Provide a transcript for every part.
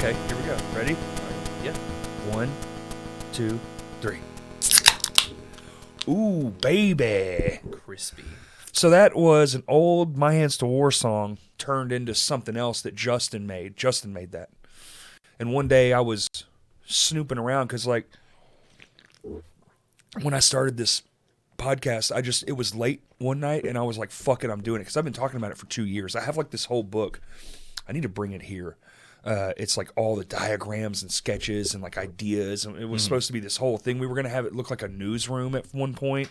Okay, here we go. Ready? Yeah. 1, 2, 3. Ooh, baby. Crispy. So that was an old My Hands to War song turned into something else that Justin made. Justin made that. And one day I was snooping around because, like, when I started this podcast, it was late one night and I was like, fuck it, I'm doing it. Because I've been talking about it for 2 years. I have, like, this whole book. I need to bring it here. It's like all the diagrams and sketches and like ideas. And it was supposed to be this whole thing. We were going to have it look like a newsroom at one point.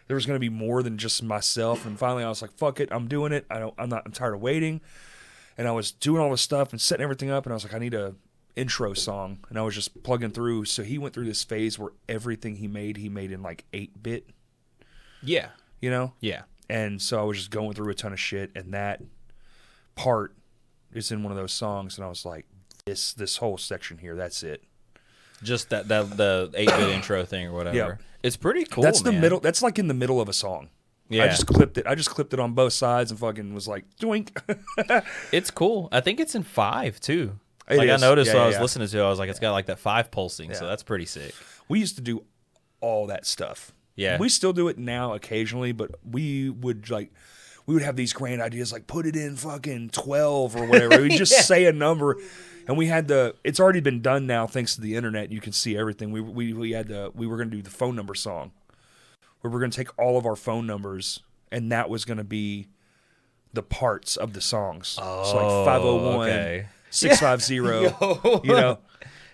There was going to be more than just myself. And finally I was like, fuck it, I'm doing it. I'm tired of waiting. And I was doing all this stuff and setting everything up. And I was like, I need a intro song. And I was just plugging through. So he went through this phase where everything he made in like 8-bit. Yeah. You know? Yeah. And so I was just going through a ton of shit. And that part is in one of those songs, and I was like, this whole section here, that's it. Just the 8-bit intro thing or whatever. Yeah. It's pretty cool. That's the man. middle. That's like in the middle of a song. Yeah. I just clipped it on both sides and fucking was like, doink. It's cool. I think it's in 5 too. It like is. I noticed Yeah, when I yeah, was yeah. listening to it, I was like, it's got like that 5 pulsing, so Yeah. that's pretty sick. We used to do all that stuff. Yeah. We still do it now occasionally, but we would have these grand ideas like put it in fucking 12 or whatever. We just say a number, and it's already been done now thanks to the internet. You can see everything. We were going to do the phone number song, where we're going to take all of our phone numbers, and that was going to be the parts of the songs. So like 501, okay. 650, you know.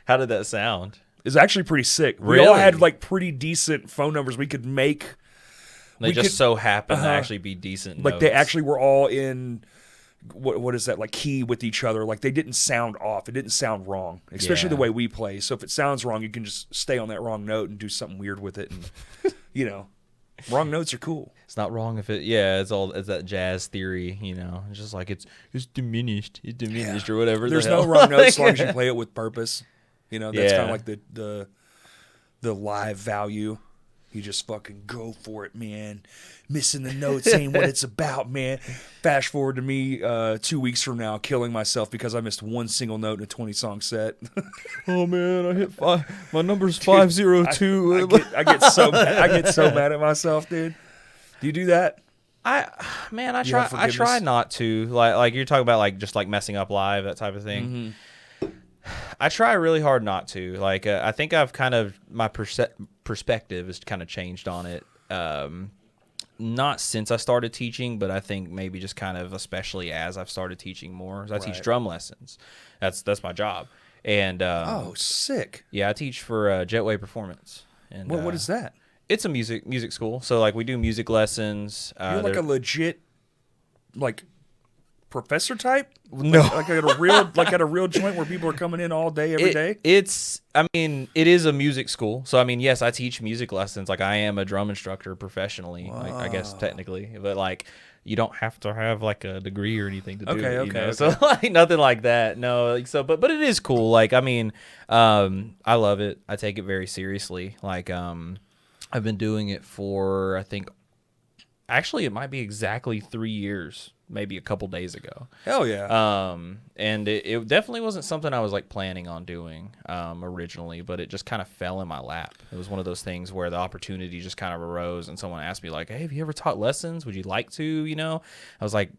How did that sound? It's actually pretty sick. Really? We all had like pretty decent phone numbers we could make. They just so happened to actually be decent Like notes. they actually were all in what is that, like, key with each other. Like they didn't sound off. It didn't sound wrong, especially Yeah. the way we play. So if it sounds wrong, you can just stay on that wrong note and do something weird with it. And you know, wrong notes are cool. It's not wrong if it's that jazz theory, you know. It's just like it's diminished. It's diminished or whatever. There's the no hell. wrong notes as long as you play it with purpose. You know, that's kind Yeah. of like the live value. You just fucking go for it, man. Missing the notes ain't what it's about, man. Fast forward to me 2 weeks from now, killing myself because I missed one single note in a 20-song set. Oh man, I hit 5. My number's 502. I get so mad. I get so mad at myself, dude. Do you do that? I have try forgiveness? not to. Like you're talking about like just like messing up live, that type of thing. Mm-hmm. I try really hard not to. Like I think I've kind of my perspective has kind of changed on it. Not since I started teaching, but I think maybe just kind of especially as I've started teaching more. I teach drum lessons. That's my job. And Oh, sick. yeah, I teach for Jetway Performance. And What is that? It's a music school. So like we do music lessons. You're like a legit, like, professor type? No. Like at a real joint where people are coming in all day, every day? It is a music school. So, I mean, yes, I teach music lessons. Like, I am a drum instructor professionally, like, I guess, technically. But, like, you don't have to have, like, a degree or anything to do it. Okay. So, like, nothing like that. No, like, so, but it is cool. Like, I mean, I love it. I take it very seriously. Like, I've been doing it for, I think, actually, it might be exactly 3 years. Maybe a couple days ago. Hell yeah. And it definitely wasn't something I was like planning on doing originally, but it just kind of fell in my lap. It was one of those things where the opportunity just kind of arose and someone asked me like, hey, have you ever taught lessons? Would you like to, you know? I was like,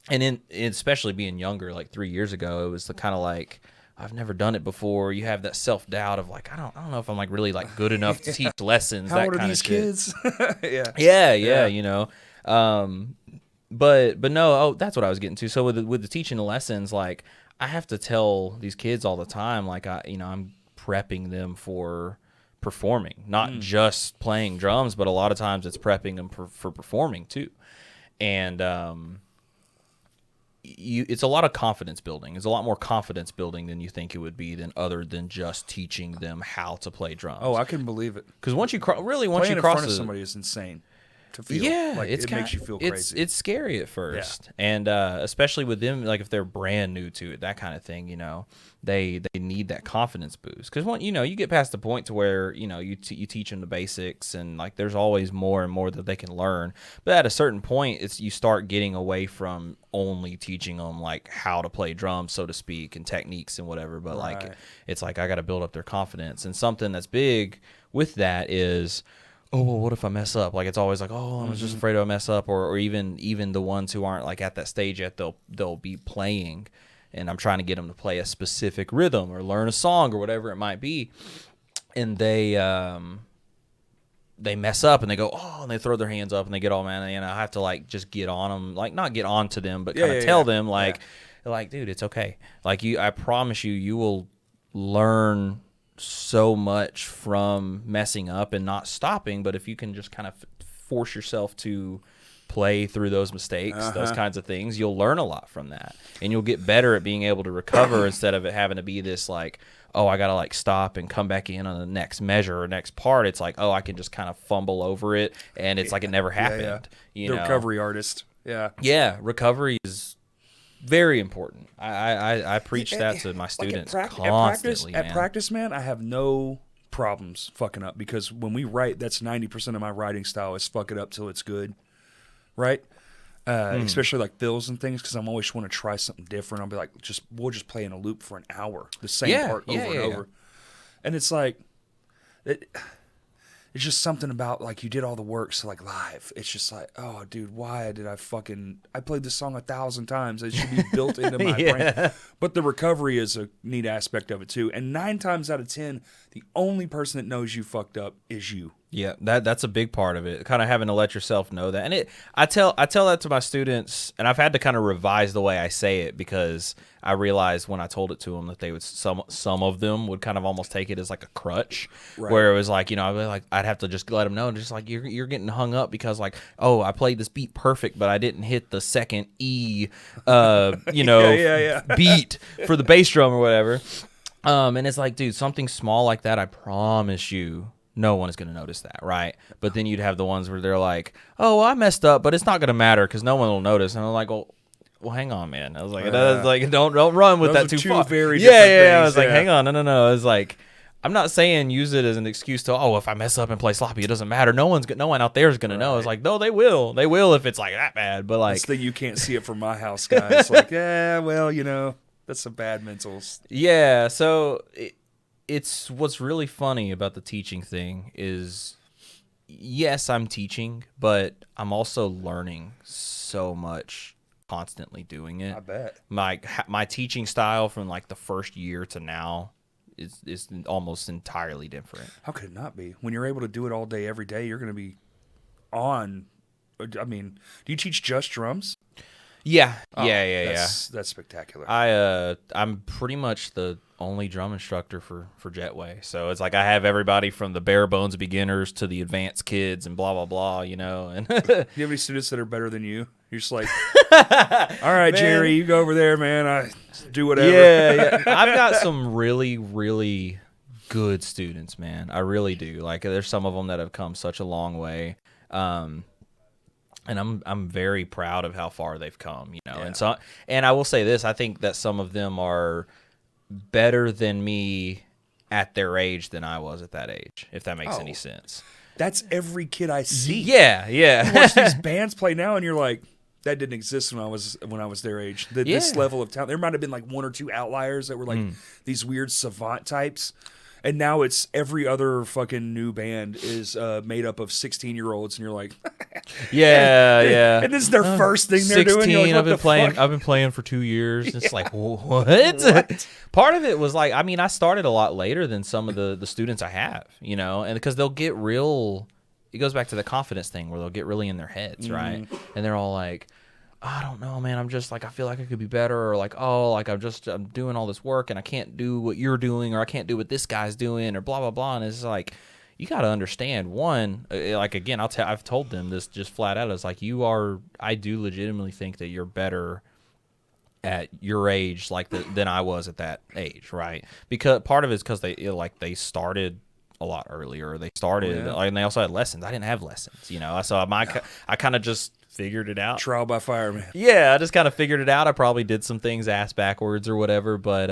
and especially being younger, like 3 years ago, it was the kind of like, I've never done it before. You have that self-doubt of like, I don't know if I'm like really like good enough to teach lessons. How that old are kind these of shit. kids? Yeah, you know. But no, that's what I was getting to. So with the teaching the lessons, like I have to tell these kids all the time, like I'm prepping them for performing, not just playing drums, but a lot of times it's prepping them for performing too. And it's a lot of confidence building. It's a lot more confidence building than you think it would be other than just teaching them how to play drums. Oh, I can believe it. Because once you Playing cross in front of somebody is insane. to feel. Yeah, like it makes you feel crazy. It's scary at first, and especially with them, like if they're brand new to it, that kind of thing. They need that confidence boost because when you get past the point to where you teach them the basics, and like there's always more and more that they can learn. But at a certain point, you start getting away from only teaching them like how to play drums, so to speak, and techniques and whatever. But like it's like I got to build up their confidence, and something that's big with that is, oh, well, what if I mess up? Like, it's always like, oh, I was just afraid I'll mess up. Or even the ones who aren't like at that stage yet, they'll be playing, and I'm trying to get them to play a specific rhythm or learn a song or whatever it might be, and they mess up and they go, oh, and they throw their hands up and they get all mad, and I have to like just get on them, like not get on to them, but kind of tell them like, dude, it's okay. Like I promise you will learn so much from messing up and not stopping. But if you can just kind of force yourself to play through those mistakes, those kinds of things, you'll learn a lot from that, and you'll get better at being able to recover instead of it having to be this like, oh, I gotta like stop and come back in on the next measure or next part. It's like, oh, I can just kind of fumble over it, and it's like it never happened. The recovery artist. Recovery is very important. I preach that to my students constantly. At practice, man, I have no problems fucking up, because when we write, that's 90% of my writing style is fuck it up till it's good, right? Especially like fills and things, because I'm always want to try something different. I'll be like, we'll just play in a loop for an hour, the same part over and over, and it's like it's just something about like you did all the work, so like live, it's just like, oh dude, why did I played this song 1,000 times. It should be built into my brain. But the recovery is a neat aspect of it too. And 9 times out of 10, the only person that knows you fucked up is you. Yeah, that's a big part of it. Kind of having to let yourself know that. And I tell that to my students, and I've had to kind of revise the way I say it, because I realized when I told it to them that they would some of them would kind of almost take it as like a crutch, where it was like, I'd have to just let them know, just like you're getting hung up because like, oh, I played this beat perfect, but I didn't hit the second E, beat for the bass drum or whatever. And it's like, dude, something small like that, I promise you, no one is going to notice that, right? But then you'd have the ones where they're like, oh, well, I messed up, but it's not going to matter because no one will notice. And I'm like, well, hang on, man. I was like, don't run with that too far. Very different things. I was like, hang on, no. I was like, I'm not saying use it as an excuse to, oh, if I mess up and play sloppy, it doesn't matter. No one out there is going to know. It's like, no, they will. They will if it's like that bad. But like, that's the you can't see it from my house, guys. Like, that's some bad mentals. Yeah, so it's what's really funny about the teaching thing is, yes, I'm teaching, but I'm also learning so much constantly doing it. I bet. My teaching style from like the first year to now is almost entirely different. How could it not be? When you're able to do it all day, every day, you're going to be on. I mean, do you teach just drums? Yeah. That's spectacular. I'm pretty much the only drum instructor for Jetway. So it's like I have everybody from the bare bones beginners to the advanced kids and blah, blah, blah, And do you have any students that are better than you? You're just like, all right, man, Jerry, you go over there, man. I do whatever. Yeah. I've got some really, really good students, man. I really do. Like, there's some of them that have come such a long way. And I'm very proud of how far they've come, And I will say this, I think that some of them are better than me at their age than I was at that age, if that makes any sense. That's every kid I see. Yeah. You watch these bands play now, and you're like, that didn't exist when I was their age. This level of talent. There might have been like 1 or 2 outliers that were like these weird savant types. And now it's every other fucking new band is made up of 16-year-olds, and you're like, yeah. And this is their first thing they're 16, doing. You're like, what I've been playing for 2 years. It's like, what? Part of it was like, I mean, I started a lot later than some of the students I have, and because they'll get real. It goes back to the confidence thing where they'll get really in their heads, right? And they're all like, I don't know, man. I'm just like, I feel like I could be better, or like, oh, like I'm doing all this work and I can't do what you're doing, or I can't do what this guy's doing, or blah, blah, blah. And it's like, you got to understand, one, like, again, I've told them this just flat out. It's like, I do legitimately think that you're better at your age, like than I was at that age, right? Because part of it's because they started a lot earlier. They started, Yeah. and they also had lessons. I didn't have lessons, you know. So I kind of just figured it out. Trial by fire, man. Yeah, I just kind of figured it out. I probably did some things ass backwards or whatever, but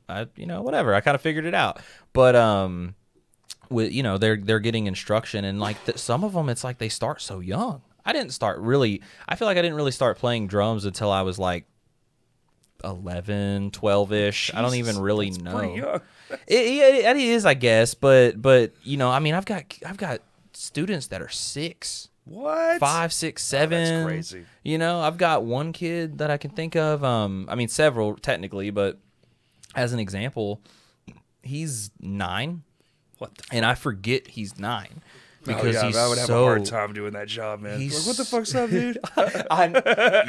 whatever. I kind of figured it out. But with they're getting instruction, and like some of them, it's like they start so young. I feel like I didn't really start playing drums until I was like 11, 12-ish. I don't even really that's know. Pretty young. It is, I guess, but I mean, I've got students that are 6. What? 5, 6, 7. That's crazy. I've got one kid that I can think of. I mean, several technically, but as an example, he's 9. What the and I forget he's 9 because he's I would have so, a hard time doing that job, man. he's- Like, what the fuck's up, dude?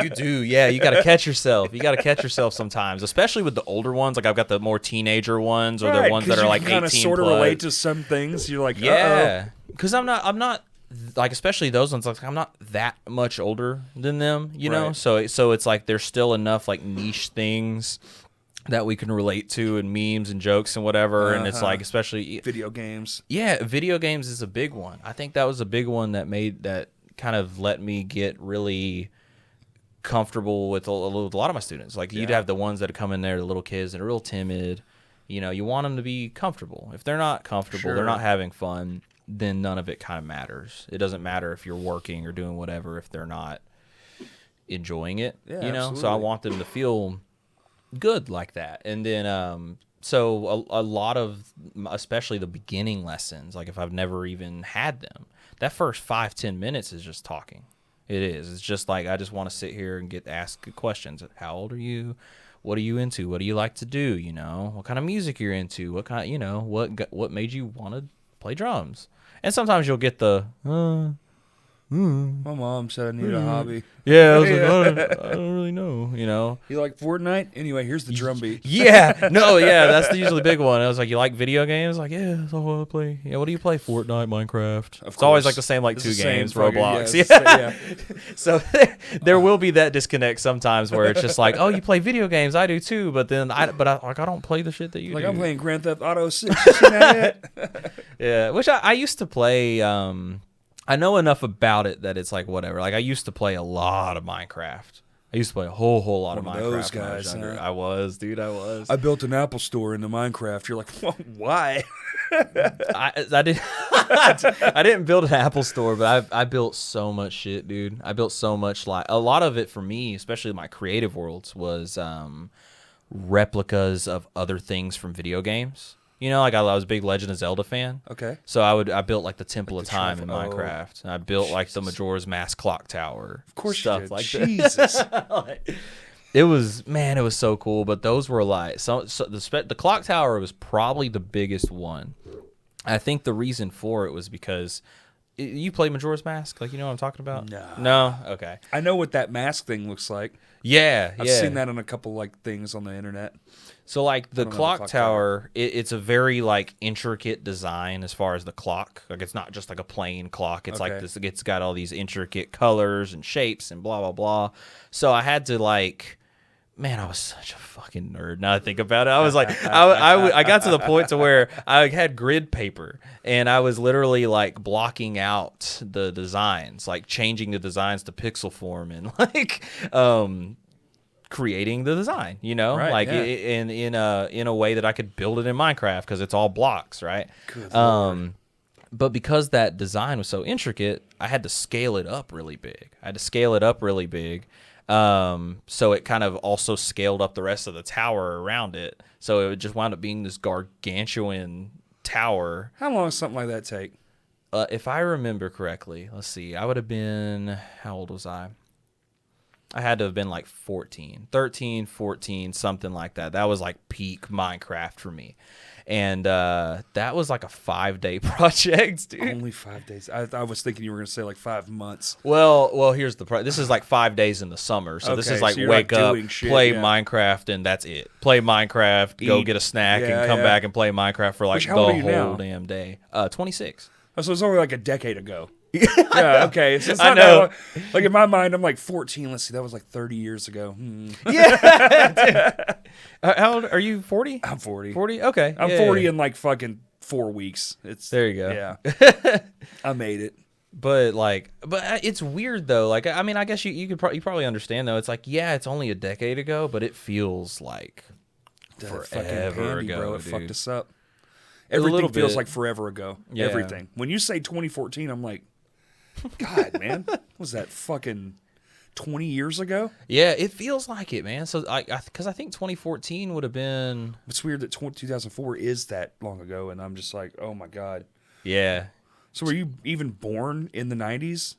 You do, yeah. You got to catch yourself. You got to catch yourself sometimes, especially with the older ones. Like I've got the more teenager ones, or the Right, ones 'cause that are you like can 18 sort of plus. relate to some things. You're like, Yeah, because I'm not like, especially those ones. Like I'm not that much older than them, you know. Right. So it's like there's still enough like niche things that we can relate to, and memes and jokes and whatever. And it's like, especially video games. yeah, video games is a big one. I think that was a big one that kind of let me get really comfortable with a lot of my students. Like you'd have the ones that come in there, the little kids that are real timid. You want them to be comfortable. If they're not comfortable, they're not having fun, then none of it kind of matters. It doesn't matter if you're working or doing whatever if they're not enjoying it. Yeah, So I absolutely. want them to feel good like that. And then so a lot of, especially the beginning lessons, like if I've never even had them, that first 5-10 minutes is just talking. It's just like, I just want to sit here and get asked good questions. How old are you? What are you into? What do you like to do? What kind of music you're into? What kind, what made you want to play drums? And sometimes you'll get the My mom said I need a hobby. yeah, I was like, I don't really know, You like Fortnite? Anyway, here's the drum beat. Yeah, no, yeah, that's the usually big one. I was like, you like video games? Like, yeah, that's all I play. Yeah, what do you play? Fortnite, Minecraft. It's always like the same, like It's 2 the same games, fucking- Roblox. yeah, it's the Yeah. same- So there will be that disconnect sometimes where it's just like, oh, you play video games, I do too, but then I don't play the shit that you Like do. I'm playing Grand Theft Auto 6. You seen that yet? Yeah, which I used to play. I know enough about it that it's like whatever. Like I used to play a lot of Minecraft. I used to play a whole lot of One of Minecraft those when I was guys, younger. huh? I was, dude. I was. I built an Apple store into Minecraft. You're like, well, why? I did. I didn't build an Apple store, but I built so much shit, dude. I built so much. Like a lot of it for me, especially my creative worlds, was replicas of other things from video games. Like I was a big Legend of Zelda fan. Okay. So I built like the Temple of Time in oh, Minecraft. And I built like the Majora's Mask clock tower. Of course stuff you did. like Jesus. that. It was so cool. But those were like the clock tower was probably the biggest one. I think the reason for it was because you play Majora's Mask, like you know what I'm talking about? No. Okay. I know what that mask thing looks like. Yeah, I've seen that on a couple like things on the internet. So like the don't know the clock clock tower, it's a very like intricate design as far as the clock. Like it's not just like a plain clock. It's like Okay. this. It's got all these intricate colors and shapes and blah blah blah. So I had to like, man, I was such a fucking nerd. Now I think about it, I was like, I got to the point to where I had grid paper and I was literally like blocking out the designs, like changing the designs to pixel form and like creating the design, Right, like yeah. in a way that I could build it in Minecraft because it's all blocks, right? Good Lord. But because that design was so intricate, I had to scale it up really big. So it kind of also scaled up the rest of the tower around it. So it just wound up being this gargantuan tower. How long does something like that take? If I remember correctly, let's see, I would have been, how old was I? I had to have been like 13, 14, something like that. That was like peak Minecraft for me. And that was like a 5-day project, dude. Only 5 days. I was thinking you were going to say like 5 months. Well, here's the this is like 5 days in the summer. So this Okay, is like so you're wake not up, doing shit, play yeah. Minecraft, and that's it. Play Minecraft, go Eat. get a snack, Yeah, and come yeah. back and play Minecraft for like Which, the how old are you whole now? damn day. 26. Oh, so it's only like a decade ago. Yeah, okay. So it's I not know. that long. Like in my mind, I'm like 14. Let's see, that was like 30 years ago. Yeah. How old are you? 40? I'm 40. 40? Okay. I'm Yeah. 40 in like fucking 4 weeks. It's There you go. Yeah, I made it. But it's weird though. Like, I mean, I guess you probably understand though. It's like, yeah, it's only a decade ago, but it feels like That forever fucking pandy, ago, bro. It dude. fucked us up. little Everything feels bit. like forever ago. Yeah. Everything. When you say 2014, I'm like, God, man, what was that fucking 20 years ago? Yeah, it feels like it, man. So because I think 2014 would have been. It's weird that 2004 is that long ago, and I'm just like, oh my God. Yeah. So were you even born in the 90s?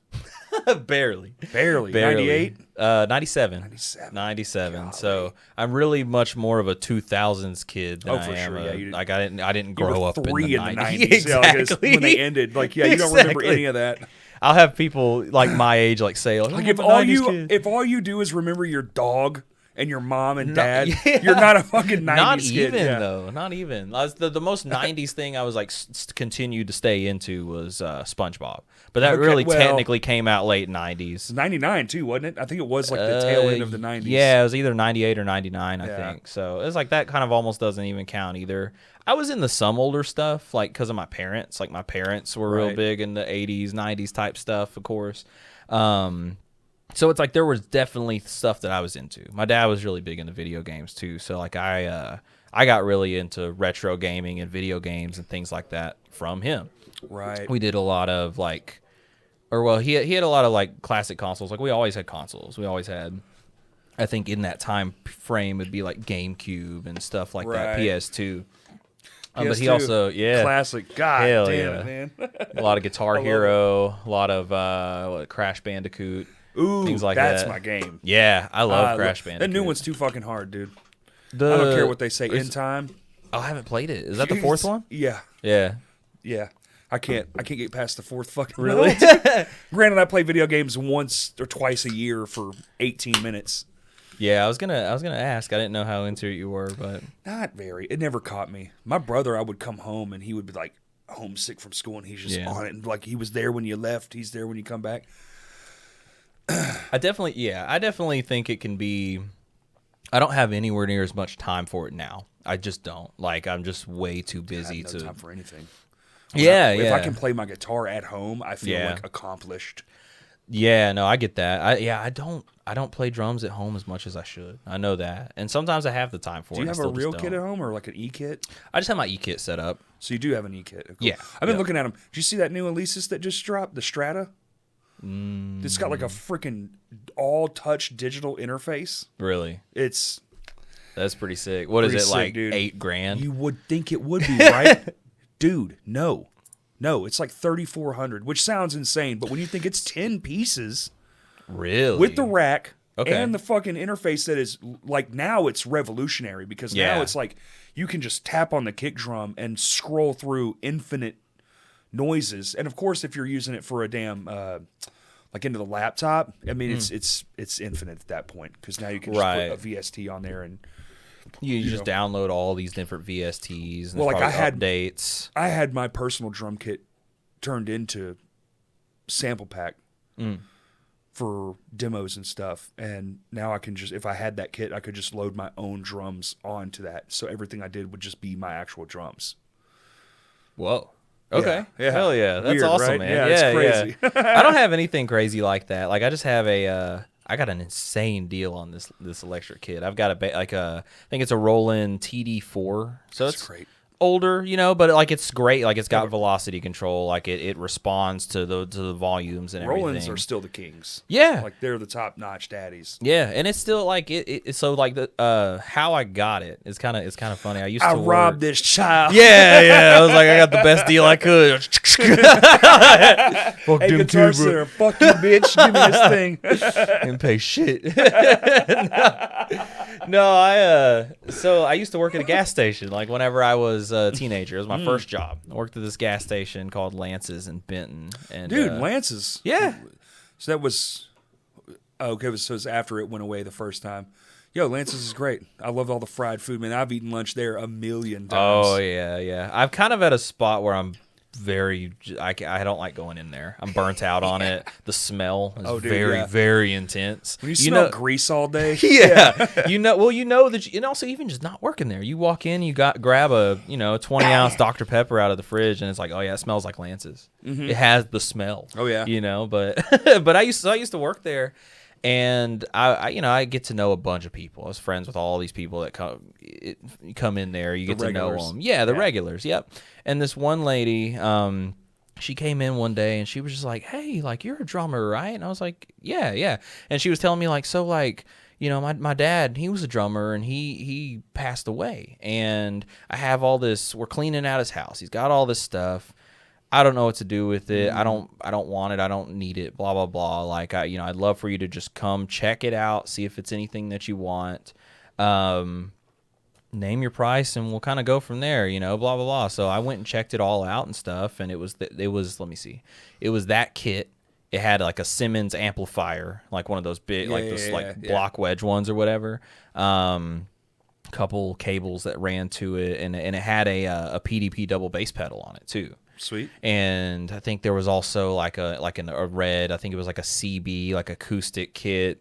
Barely. Barely. Barely. 98? 97. 97. 97. Golly. So I'm really much more of a 2000s kid than Oh, I for am. sure. Yeah, you like I didn't You grow were up 3 in the 90s. Yeah, like, Exactly. when they ended. Like, yeah, you don't remember Exactly. any of that. I'll have people like my age like say, like, Like I'm if a all 90s kid. all you do is remember your dog and your mom and dad, yeah. you're not a fucking 90s Not kid. even Yeah. though, not even. The most 90s thing I was like continued to stay into was SpongeBob, but that Okay, really well- technically came out late 90s. 99 too, wasn't it? I think it was like the tail end of the 90s. Yeah, it was either 98 or 99, I Yeah. think. So it's like that kind of almost doesn't even count either. I was into some older stuff, like because of my parents. Like my parents were real Right. big in the 80s, 90s type stuff, of course. So it's like there was definitely stuff that I was into. My dad was really big into video games too. So like I got really into retro gaming and video games and things like that from him. Right. We did a lot of he had a lot of like classic consoles. Like we always had consoles. We always had, I think in that time frame it'd be like GameCube and stuff like that, Right. PS2. But he PS2, also, classic. God Hell damn yeah. it, man. a lot of Guitar love Hero, a lot of Crash Bandicoot, Ooh, things like that's that. my game. Yeah, I love Crash Bandicoot. That new one's too fucking hard, dude. I The- don't care what they say. In time. I haven't played it. Is that the fourth one? Yeah. Yeah. Yeah. I can't get past the fourth fucking Really? level. Granted, I play video games once or twice a year for 18 minutes. Yeah, I was gonna ask. I didn't know how into it you were, but Not very. It never caught me. My brother, I would come home and he would be like homesick from school and he's just Yeah. on it. And like he was there when you left. He's there when you come back. I definitely think it can be. I don't have anywhere near as much time for it now. I just don't. Like I'm just way too I busy have no to. time for anything. Yeah, If yeah. I can play my guitar at home, I feel Yeah. like accomplished. Yeah, no, I get that. I don't play drums at home as much as I should. I know that, and sometimes I have the time for it. Do you and have I a still real just kit don't. at home or like an e-kit? I just have my e-kit set up. So you do have an e-kit. Cool. Yeah, I've been yeah. looking at them. Did you see that new Alesis that just dropped? The Strata? It's got like a freaking all-touch digital interface. Really, It's that's pretty sick. What is Pretty it sick, like? dude. $8,000? You would think it would be, right? Dude, no. No, it's like 3,400, which sounds insane, but when you think it's 10 pieces Really? with the rack Okay. and the fucking interface that is like now it's revolutionary because Yeah. now it's like you can just tap on the kick drum and scroll through infinite noises. And of course, if you're using it for a damn like into the laptop, I mean it's infinite at that point because now you can just Right. put a VST on there and you just download all these different VSTs and Well, like, probably I had- updates. I had my personal drum kit turned into sample pack for demos and stuff. And now I can just, if I had that kit, I could just load my own drums onto that. So everything I did would just be my actual drums. Whoa. Okay. Yeah. Hell yeah. That's Weird, awesome, right? man. Yeah, it's crazy. I don't have anything crazy like that. Like I just have I got an insane deal on this electric kit. I've got I think it's a Roland TD4. So That's it's great. older, but like it's great. Like it's got velocity control. Like it responds to the volumes and everything. Rolands are still the kings. Yeah. Like they're the top notch daddies. Yeah, and it's still like it so like the how I got it is kind of funny. I used to robbed work. this child. Yeah. I was like, I got the best deal I could. Fuck Hey, them Guitar too, bro. Center, fuck you, bitch. Give me this thing. Didn't pay shit. So I used to work at a gas station. Like whenever I was a teenager, it was my first job. I worked at this gas station called Lance's in Benton. And Dude, Lance's. yeah. So that was okay. So it was after it went away the first time. Yo, Lance's is great. I love all the fried food, man. I've eaten lunch there 1,000,000 times. Oh yeah. I'm kind of at a spot where I'm I don't like going in there. I'm burnt out on it. The smell is dude, very intense. When you smell grease all day. Yeah. You know that, and also even just not working there. You walk in, grab a 20-ounce Dr. Pepper out of the fridge, and it's like, oh yeah, it smells like Lance's. It has the smell. Oh yeah. But I used to work there. And I get to know a bunch of people. I was friends with all these people that come in there. You get to know them. Yeah, the regulars. Yep. And this one lady, she came in one day and she was just like, "Hey, like you're a drummer, right?" And I was like, "Yeah, yeah." And she was telling me like, "So like, my dad, he was a drummer and he passed away. And I have all this. We're cleaning out his house. He's got all this stuff. I don't know what to do with it. I don't want it. I don't need it. Blah blah blah. Like I'd love for you to just come check it out, see if it's anything that you want. Name your price, and we'll kind of go from there. Blah blah blah. So I went and checked it all out and stuff, and it was let me see, it was that kit. It had like a Simmons amplifier, like one of those big, block wedge ones or whatever. Couple cables that ran to it, and it had a PDP double bass pedal on it too. Sweet. And I think there was also like a red, I think it was like a CB, like acoustic kit,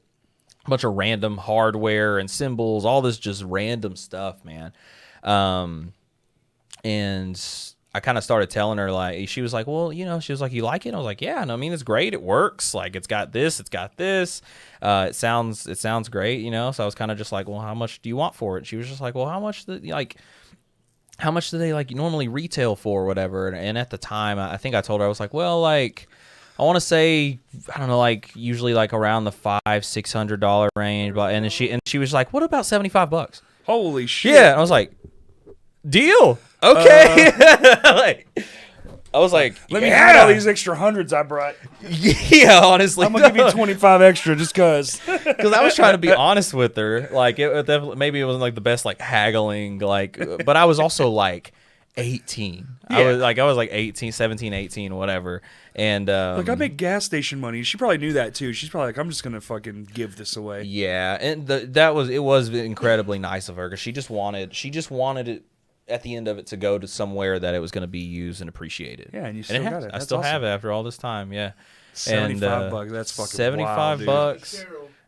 a bunch of random hardware and cymbals, all this just random stuff, man. And I kind of started telling her, like, she was like, well, she was like, you like it? I was like, yeah, and I mean, it's great. It works. Like, it's got this. It sounds great, So I was kind of just like, well, how much do you want for it? She was just like, well, how much do they like normally retail for or whatever? And at the time, I think I told her, I was like, well, like, I want to say, I don't know, like usually like around the $500-$600 range. But and she was like, what about $75? Holy shit! Yeah, and I was like, deal. Okay. I was like, let me hide all these extra hundreds I brought. Yeah, honestly, I'm gonna give you 25 extra just cause. Because I was trying to be honest with her. Like maybe it wasn't like the best like haggling, like, but I was also like 18. Yeah. I was like 18, 17, 18, whatever. And like I make gas station money. She probably knew that too. She's probably like, I'm just gonna fucking give this away. Yeah, and it was incredibly nice of her because she just wanted it. At the end of it to go to somewhere that it was going to be used and appreciated. Yeah, and you still got it. I still have it after all this time. Yeah, $75. That's fucking $75, wild,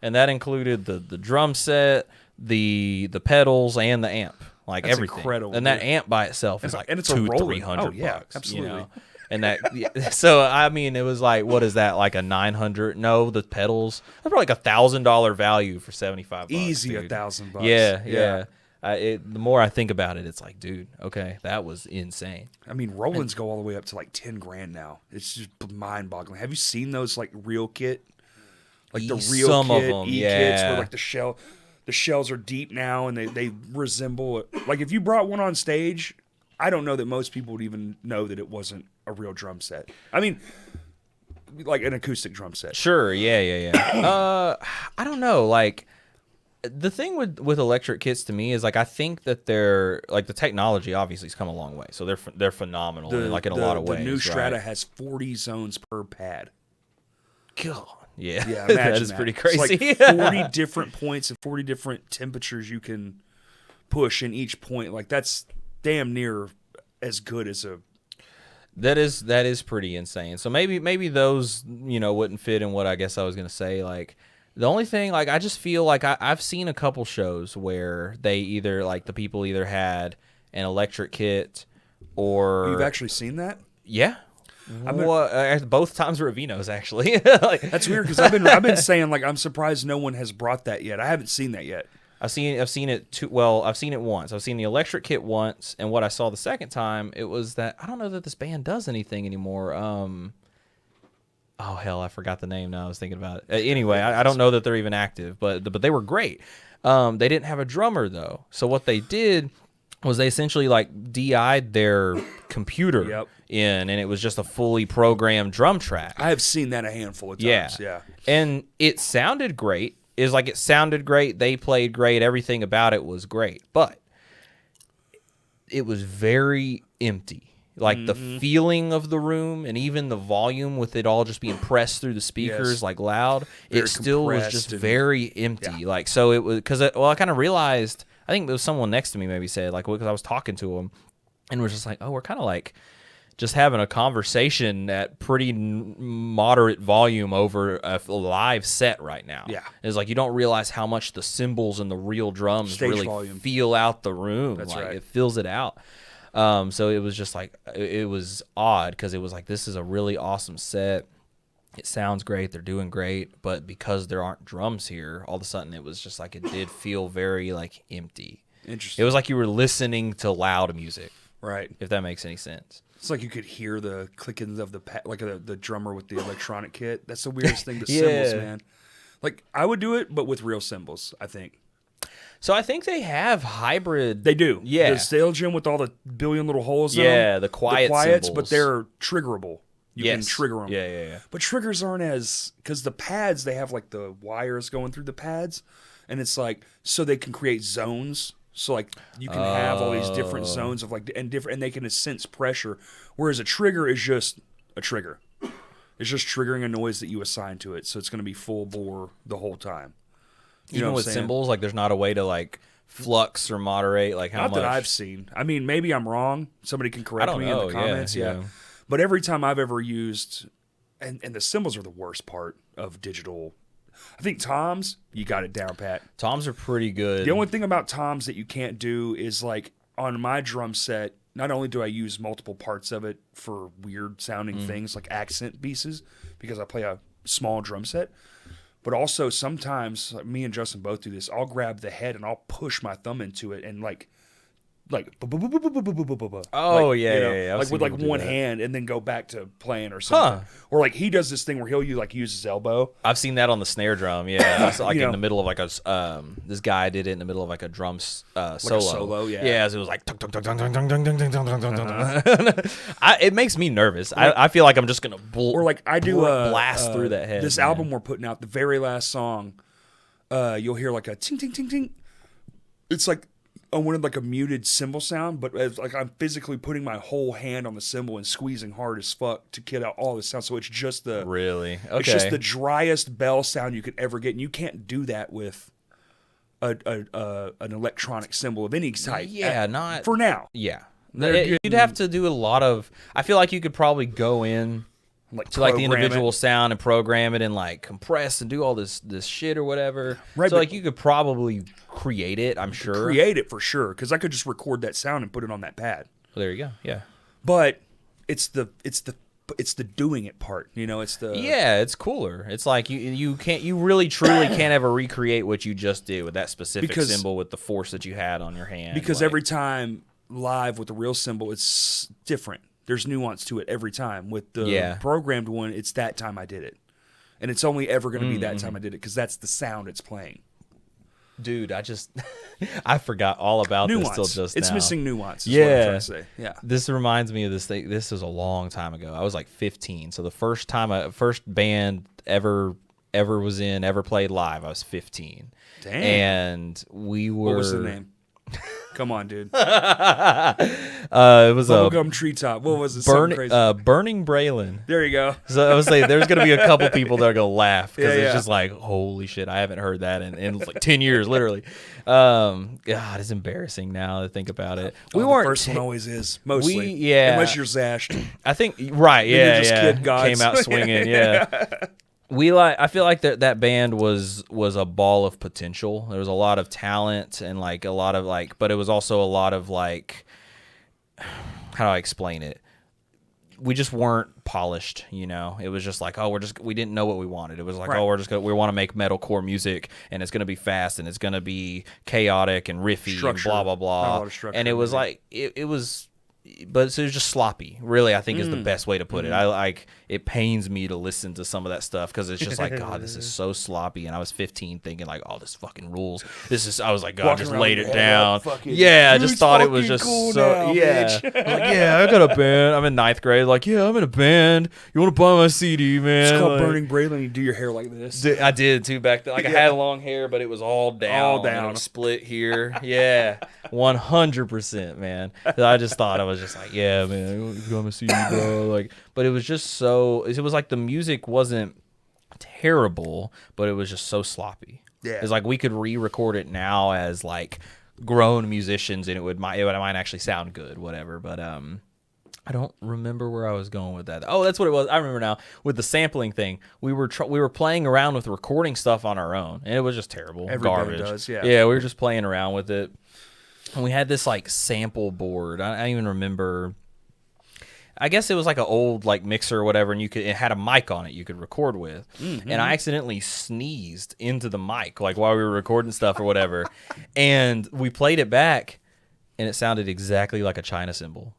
and that included the drum set, the pedals, and the amp, like that's everything. Incredible. And that amp by itself is like and it's $200-$300. Oh yeah, absolutely. And that, so I mean, it was like, what is that? Like a $900? No, the pedals. That's probably like $1,000 value for $75. Easy dude. $1,000. Yeah. The more I think about it, it's like, dude, okay, that was insane. I mean, Roland's go all the way up to like 10 grand now. It's just mind boggling. Have you seen those like real kit? Like the real some kit, of them, E-kits where like the shells are deep now and they resemble it. Like if you brought one on stage, I don't know that most people would even know that it wasn't a real drum set. I mean, like an acoustic drum set. Sure, yeah. I don't know, like, the thing with electric kits to me is like I think that they're like the technology obviously has come a long way, so they're phenomenal in a lot of ways. The new Strata right? has 40 zones per pad. God, yeah, that is pretty crazy. It's like 40 different points and 40 different temperatures you can push in each point. Like that's damn near as good as a. That is pretty insane. So maybe those wouldn't fit in what I guess I was gonna say. Like the only thing, like I just feel like I've seen a couple shows where they either like the people either had an electric kit or you've actually seen that? Yeah. Both times were at Vino's actually. Like, that's weird because I've been saying like I'm surprised no one has brought that yet. I haven't seen that yet. I've seen it I've seen it once. I've seen the electric kit once, and what I saw the second time, it was that I don't know that this band does anything anymore. Oh hell, I forgot the name now. I was thinking about it. Anyway, I don't know that they're even active, but they were great. They didn't have a drummer though, so what they did was they essentially like DI'd their computer in, and it was just a fully programmed drum track. I have seen that a handful of times. Yeah, and it sounded great. It sounded great. They played great. Everything about it was great, but it was very empty. Like the feeling of the room and even the volume with it all just being pressed through the speakers, like loud, it still was just very empty. Yeah. Like, so it was, because I kind of realized, I think there was someone next to me maybe said, like, because I was talking to him and was just like, oh, we're kind of like just having a conversation at pretty moderate volume over a live set right now. Yeah. It's like you don't realize how much the cymbals and the real drums Stage really volume. feel out the room. That's like right. It fills it out. So it was just like, it was odd because it was like, this is a really awesome set. It sounds great. They're doing great. But because there aren't drums here, all of a sudden it was just like, it did feel very like empty. Interesting. It was like you were listening to loud music, Right. if that makes any sense. It's like you could hear the clickings of the drummer with the electronic kit. That's the weirdest thing. The Yeah. cymbals, man. Like I would do it, but with real cymbals. I think So I think they have hybrid. they do. Yeah. The stale gym with all the billion little holes. in Yeah, them, the quiets, but cymbals. they're triggerable. You can trigger them. Yeah. But triggers aren't as because the pads they have like the wires going through the pads, and it's like so they can create zones. So like you can have all these different zones of like and they can sense pressure, whereas a trigger is just a trigger. It's just triggering a noise that you assign to it, so it's going to be full bore the whole time. You know Even what with I'm saying? cymbals, like there's not a way to like flux or moderate like how Not much. that I've seen. I mean, maybe I'm wrong. Somebody can correct me in know, the comments. yeah. But every time I've ever used, and the cymbals are the worst part of digital. I think toms, you got it down pat. Toms are pretty good. The only thing about toms that you can't do is like on my drum set, not only do I use multiple parts of it for weird sounding things like accent pieces because I play a small drum set, but also sometimes like me and Justin both do this. I'll grab the head and I'll push my thumb into it and like Oh, like, yeah, you know, yeah. I've like seen with like people do one that. hand and then go back to playing or something. Or like he does this thing where he'll use his elbow. I've seen that on the snare drum. Yeah, I saw, like You in know. the middle of like a this guy did it in the middle of like a drum solo. solo, yeah. Yeah, as it was like tung, tung, tung, tung, tung, tung, tung, tung, tung, tung, tung, tung, tung. It makes me nervous. I feel like I'm just gonna Or like I do blast through that head. This man. album we're putting out, the very last song, you'll hear like a ting ting ting ting. It's like I wanted like a muted cymbal sound, but it's like I'm physically putting my whole hand on the cymbal and squeezing hard as fuck to get out all the sound. So it's just the Really? Okay. it's just the driest bell sound you could ever get, and you can't do that with an electronic cymbal of any type. Yeah, not for now. Yeah. They're You'd have to do a lot of. I feel like you could probably go in Like to like the program it. individual sound and program it and like compress and do all this shit or whatever. Right, So but- like you could probably create it. I'm sure. create it for sure because I could just record that sound and put it on that pad. Well, there you go. Yeah. But it's the doing it part, you know. It's the Yeah, it's cooler. It's like you really truly can't ever recreate what you just did with that specific Because- symbol with the force that you had on your hand. because like, every time live with the real cymbal, it's different. There's nuance to it every time. With the Yeah. programmed one, it's that time I did it, and it's only ever going to be that Mm-hmm. time I did it because that's the sound it's playing. dude, I just I forgot all about Nuance. this till just It's now. missing nuance. Is what I'm Yeah. trying to say. Yeah. This reminds me of this thing. This was a long time ago. I was like 15. So the first band ever played live, I was 15. Damn. And we were. What was the name? Come on, dude. It was a Bubblegum Treetop. What was it? Something crazy. Burning Braylon. There you go. So I was saying there's gonna be a couple people that are gonna laugh because Yeah, it's yeah. just like, holy shit, I haven't heard that in like 10 years, literally. God, it's embarrassing now to think about it. We The weren't first one always is mostly. yeah. Unless you're Zashed. I think right, Then yeah, you're just yeah. Kid Gods. Came out swinging, yeah. I feel like that band was a ball of potential. There was a lot of talent and like a lot of like, but it was also a lot of like, how do I explain it? We just weren't polished, you know. It was just like, we didn't know what we wanted. It was like, Right. we want to make metalcore music, and it's gonna be fast, and it's gonna be chaotic and riffy, Structure. and blah blah Not a blah. lot of structure And it was in it. like it was. But so it was just sloppy. Really, I think is the best way to put it. I like it pains me to listen to some of that stuff because it's just like, God, this is so sloppy. And I was 15, thinking like, oh, this fucking rules. I was like, God, Walking just around laid with it your head down. up, fucking, Yeah, I just "Who's thought it was fucking just cool so. now, Yeah, bitch?" I was like, yeah, I got a band. I'm in 9th grade. Like, yeah, I'm in a band. You want to buy my CD, man? It's called Like, Burning Braylon. You do your hair like this. I did too back then. Like I had long hair, but it was all down. All and it down. was split here. Yeah, 100%, man. I just thought I was just like, yeah, man, you got my CD, bro. Like, but it was just so. It was like the music wasn't terrible, but it was just so sloppy. Yeah. It's like we could re-record it now as like grown musicians, and it might actually sound good, whatever. But I don't remember where I was going with that. Oh, that's what it was. I remember now with the sampling thing. We were playing around with recording stuff on our own, and it was just terrible, Every garbage. band does, yeah. Yeah, we were just playing around with it, and we had this like sample board. I don't even remember. I guess it was like an old like mixer or whatever, and it had a mic on it you could record with. And I accidentally sneezed into the mic like while we were recording stuff or whatever, and we played it back, and it sounded exactly like a China cymbal.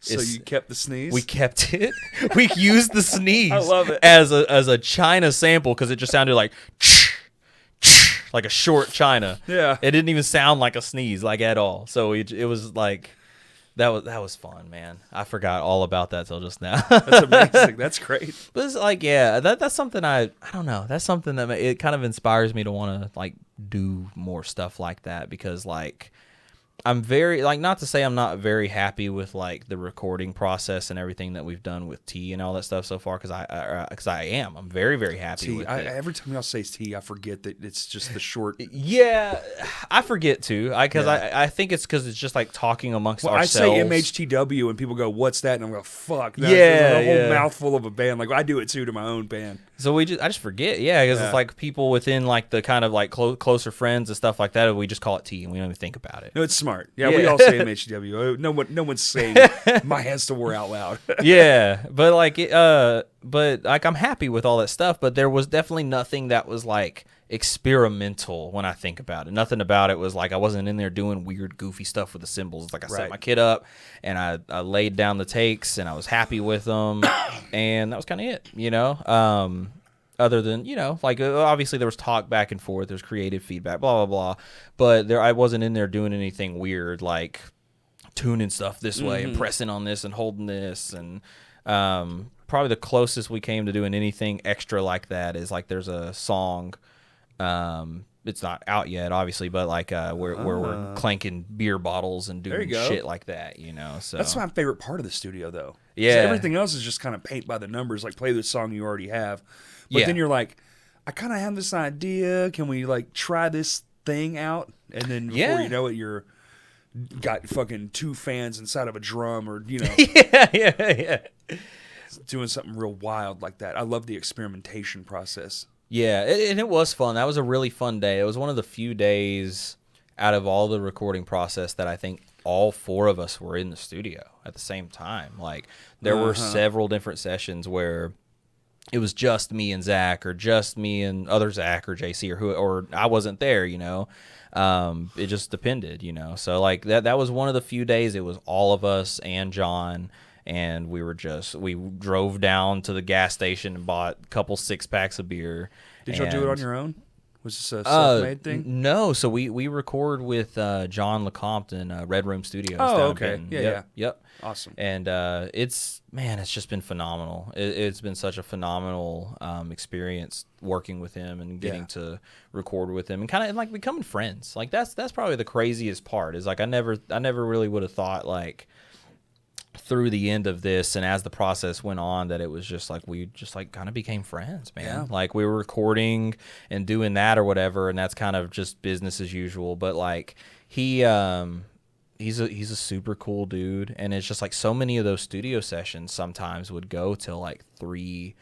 So you kept the sneeze? We kept it. We used the sneeze. I love it. As a China sample because it just sounded like like a short China. Yeah. It didn't even sound like a sneeze like at all. So it was like that was fun, man. I forgot all about that till just now. That's amazing. That's great. But it's like, yeah, that's something I don't know. That's something that it kind of inspires me to want to like do more stuff like that because like I'm very like not to say I'm not very happy with like the recording process and everything that we've done with T and all that stuff so far because I am. I'm very very happy T, with it. every time y'all say T, I forget that it's just the short. Yeah, I forget too. I think it's because it's just like talking amongst ourselves. I say MHTW and people go, "What's that?" And I'm going, "Fuck." That's Yeah, a whole mouthful of a band. Like I do it too to my own band. So I just forget, yeah, because it's like people within like the kind of like closer friends and stuff like that. We just call it T, and we don't even think about it. No, it's smart. Yeah, we all say MHW. No one's saying my hands still were out loud. Yeah, but like I'm happy with all that stuff. But there was definitely nothing that was like experimental when I think about it. Nothing about it was like I wasn't in there doing weird, goofy stuff with the cymbals. It's like I set my kit up and I laid down the takes and I was happy with them, and that was kind of it, you know. Other than, you know, like obviously there was talk back and forth, there's creative feedback, blah, blah, blah. But I wasn't in there doing anything weird like tuning stuff this way and pressing on this and holding this. And probably the closest we came to doing anything extra like that is like there's a song. It's not out yet, obviously, but like where we're clanking beer bottles and doing shit like that, you know. So that's my favorite part of the studio, though. Yeah, everything else is just kind of paint by the numbers, like play the song you already have. But then you're like, I kind of have this idea. Can we like try this thing out? And then before you know it, you're got fucking 2 fans inside of a drum, or you know, yeah, doing something real wild like that. I love the experimentation process. Yeah, and it was fun. That was a really fun day. It was one of the few days out of all the recording process that I think all 4 of us were in the studio at the same time. Like there were several different sessions where it was just me and Zach, or just me and other Zach or JC, or I wasn't there, you know. It just depended, you know. So like that was one of the few days it was all of us and John, and we drove down to the gas station and bought a couple 6-packs of beer. Did y'all do it on your own? Was this a self-made thing? No, so we record with John LeCompton, Red Room Studios. Oh, okay. Yep. Awesome. And it's just been phenomenal. It's been such a phenomenal experience working with him and getting to record with him and kind of like becoming friends. Like that's probably the craziest part. Is like I never really would have thought like through the end of this and as the process went on that it was just like we just like kind of became friends, man. Yeah. Like we were recording and doing that or whatever, and that's kind of just business as usual. But like he's a super cool dude, and it's just like so many of those studio sessions sometimes would go till like 3-4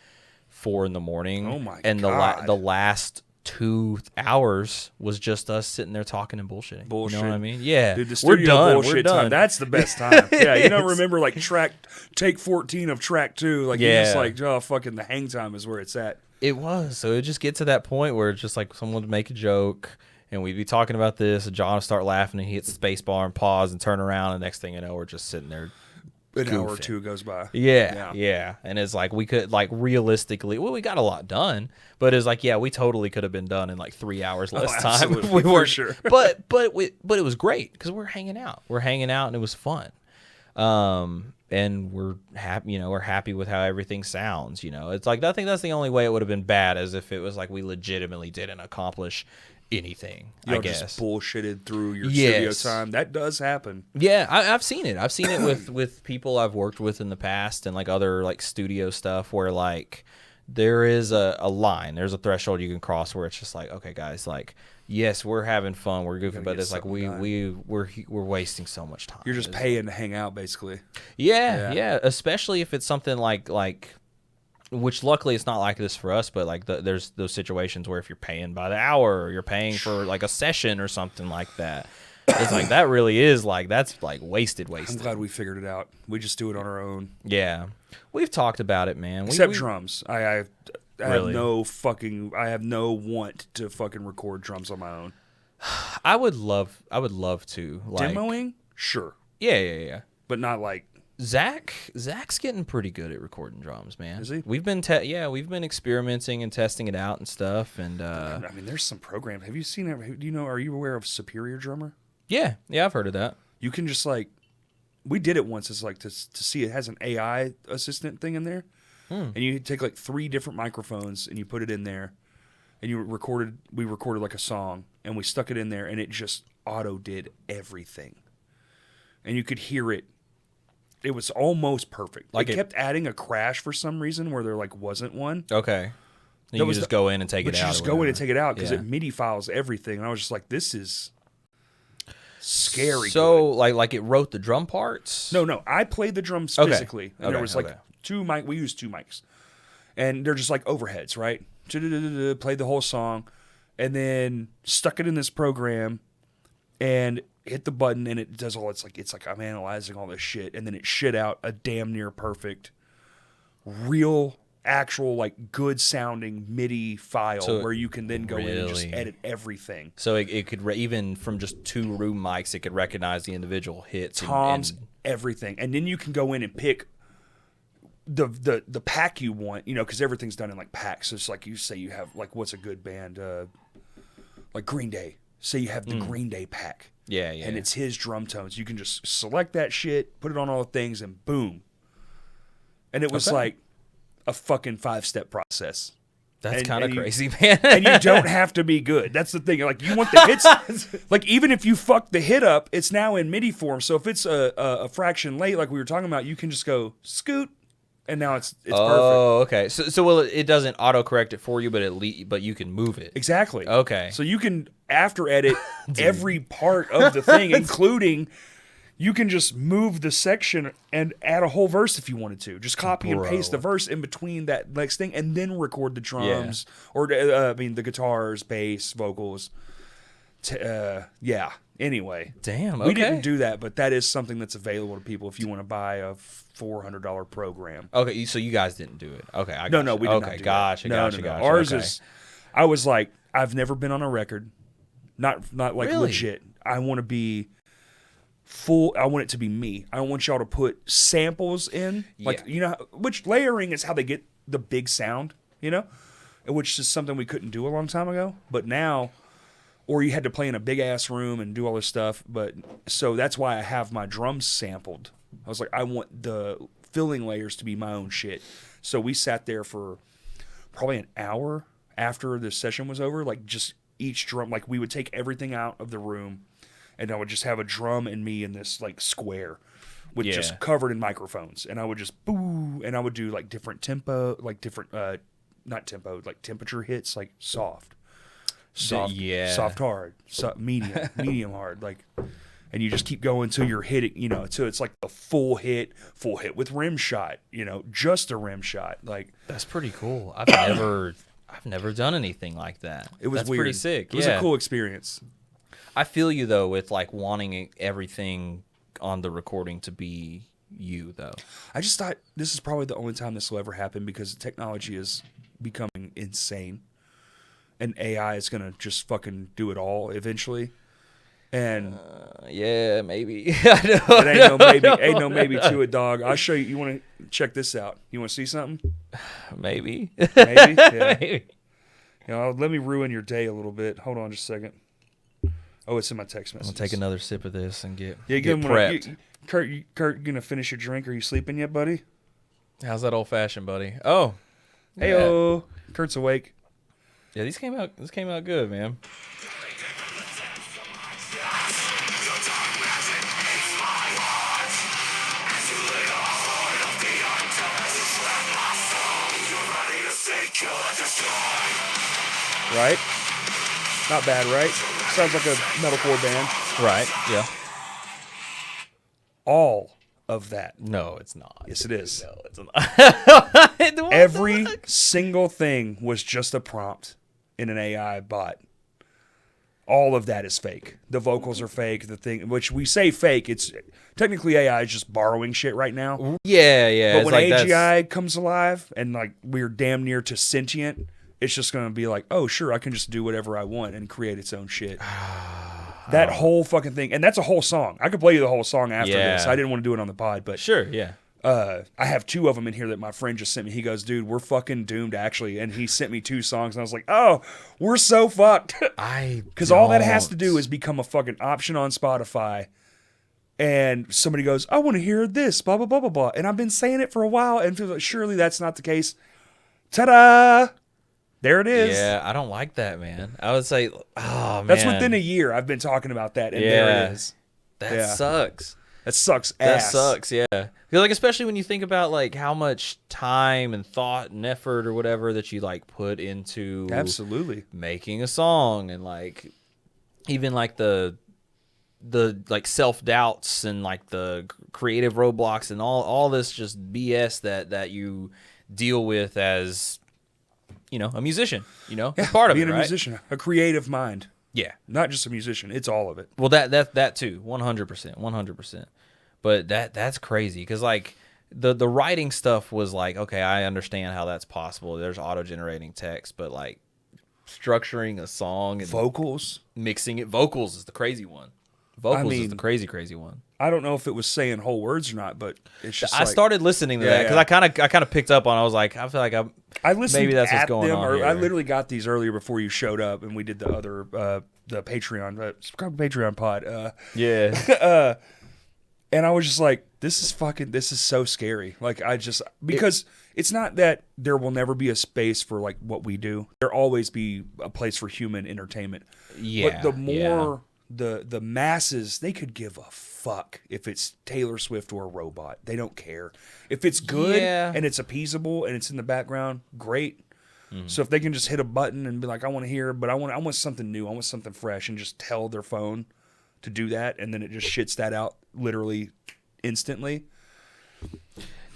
in the morning. Oh my and God. The last 2 hours was just us sitting there talking and bullshitting. You know what I mean? Yeah. Dude, the studio bullshit time, that's the best time. Yeah, you don't remember like take 14 of track 2. Like you're just like, oh, fucking the hang time is where it's at. It was. So it just get to that point where it's just like someone would make a joke and we'd be talking about this and John would start laughing and he hits the space bar and pause and turn around, and next thing you know, we're just sitting there. An hour or 2 goes by. Yeah. And it's like we could like realistically, we got a lot done, but it's like, we totally could have been done in like 3 hours less time. We were sure. but it was great because we're hanging out. And it was fun. And we're happy, we're happy with how everything sounds, It's like I think that's the only way it would have been bad, as if it was like we legitimately didn't accomplish anything. I guess just bullshitted through your studio time. That does happen. Yeah, I've seen it. I've seen it with people I've worked with in the past and like other like studio stuff where like there is a line, there's a threshold you can cross where it's just like, okay guys, like yes, we're having fun, we're goofing, gotta but get it's like something we're wasting so much time. You're just paying to hang out, basically. Yeah. Especially if it's something like which luckily it's not like this for us, but like there's those situations where if you're paying by the hour or you're paying for like a session or something like that, it's like that really is like that's like wasted. I'm glad we figured it out. We just do it on our own. Yeah, we've talked about it, man. Except drums. I have Really? I have no want to fucking record drums on my own. I would love to like Demoing, sure, yeah. but not like. Zach's getting pretty good at recording drums, man. Is he? We've been we've been experimenting and testing it out and stuff, and I mean, there's some programs. Have you seen it? Do you know? Are you aware of Superior Drummer? yeah, I've heard of that. You can just like, we did it once. It's like to see it has an AI assistant thing in there, and you take like 3 different microphones and you put it in there, and we recorded like a song and we stuck it in there and it just auto did everything, and you could hear it. It was almost perfect. Like it kept adding a crash for some reason where there like wasn't one. Okay. You can just go in and take it out. But you just go in and take it out because it MIDI files everything. And I was just like, this is scary. So like it wrote the drum parts? No. I played the drums physically. And there was like we used 2 mics. And they're just like overheads, right? Played the whole song and then stuck it in this program and hit the button and it does all it's like I'm analyzing all this shit and then it shit out a damn near perfect real actual like good sounding MIDI file where you can then go in and just edit everything. So it could even from just 2 room mics it could recognize the individual hits, toms, everything, and then you can go in and pick the pack you want, you know, because everything's done in like packs. So it's like you say you have like what's a good band like Green Day. Say you have the Green Day pack. Yeah. And it's his drum tones. You can just select that shit, put it on all the things, and boom. And it was like a fucking 5-step process. That's kind of crazy, man. And you don't have to be good. That's the thing. Like, you want the hits. Like, even if you fuck the hit up, it's now in MIDI form. So if it's a fraction late, like we were talking about, you can just go scoot, and now it's perfect. Oh, okay. So well, it doesn't autocorrect it for you, but you can move it. Exactly. Okay. So you can after edit every part of the thing, including you can just move the section and add a whole verse if you wanted to. Just copy and paste the verse in between that next thing, and then record the drums or the guitars, bass, vocals. Anyway, damn. We didn't do that, but that is something that's available to people if you want to buy a $400 program. Okay, so you guys didn't do it. Okay, No, we did not do that. Gotcha. Ours is. I was like, I've never been on a record, not like legit. I want to be full. I want it to be me. I don't want y'all to put samples in, like you know, which layering is how they get the big sound, you know, which is something we couldn't do a long time ago, but now. Or you had to play in a big ass room and do all this stuff. But so that's why I have my drums sampled. I was like, I want the filling layers to be my own shit. So we sat there for probably an hour after the session was over. Like just each drum, like we would take everything out of the room and I would just have a drum and me in this like square with just covered in microphones. And I would just boo. And I would do like different tempo, like different, not tempo, like temperature hits, like soft, hard, medium hard, like, and you just keep going until you're hitting, you know, until it's like a full hit with rim shot, you know, just a rim shot. Like that's pretty cool. I've never done anything like that. That's weird. Pretty sick. It was a cool experience. I feel you though with like wanting everything on the recording to be you though. I just thought this is probably the only time this will ever happen because technology is becoming insane. And AI is gonna just fucking do it all eventually, and yeah, maybe. Ain't no maybe to it, dog. I'll show you. You want to check this out? You want to see something? Maybe. Maybe. Yeah. Maybe. You know, let me ruin your day a little bit. Hold on, just a second. Oh, it's in my text message. I'll take another sip of this and get prepped. Kurt, you gonna finish your drink? Are you sleeping yet, buddy? How's that old fashioned, buddy? Oh, hey, Kurt's awake. Yeah, this came out good, man. Right? Not bad, right? Sounds like a metalcore band. Right. Yeah. All of that. No, it's not. Yes, it is. No, it's not. Every single thing was just a prompt in an AI bot. All of that is fake. The vocals are fake. The thing, which we say fake, it's technically AI is just borrowing shit right now. Yeah, yeah. But it's when like AGI comes alive and like we're damn near to sentient, it's just going to be like, oh, sure, I can just do whatever I want and create its own shit. That whole fucking thing. And that's a whole song. I could play you the whole song after this. I didn't want to do it on the pod, but Sure, yeah. I have 2 of them in here that my friend just sent me. He goes, dude, we're fucking doomed, actually. And he sent me 2 songs, and I was like, oh, we're so fucked. Because all that has to do is become a fucking option on Spotify. And somebody goes, I want to hear this, blah, blah, blah, blah, blah. And I've been saying it for a while, and feel like, surely that's not the case. Ta-da! There it is. Yeah, I don't like that, man. I would say, oh, man. That's within a year I've been talking about that, and there it is. That sucks. That sucks ass. That sucks, yeah. 'Cause, like, especially when you think about like how much time and thought and effort or whatever that you like put into Absolutely making a song, and like even like the like self-doubts and like the creative roadblocks and all this just BS that you deal with as, you know, a musician, you know, it's part of being it, right? a musician, a creative mind. Yeah. Not just a musician, it's all of it. Well, that too, 100%. But that's crazy because like the writing stuff was like, okay, I understand how that's possible. There's auto-generating text, but like structuring a song and vocals, mixing it, vocals is the crazy one. Vocals is the crazy one. I don't know if it was saying whole words or not, but it's just I started listening to that because I kind of picked up on. I was like, I feel like I listened. Maybe that's at what's going them, on or here. I literally got these earlier before you showed up, and we did the other the Patreon subscribe to Patreon pod. Yeah. And I was just like, this is so scary. Like because it's not that there will never be a space for like what we do. There'll always be a place for human entertainment. Yeah. But the more the masses, they could give a fuck if it's Taylor Swift or a robot. They don't care. If it's good and it's appeasable and it's in the background, great. Mm-hmm. So if they can just hit a button and be like, I want to hear, but I want something new, I want something fresh, and just tell their phone to do that, and then it just shits that out literally instantly.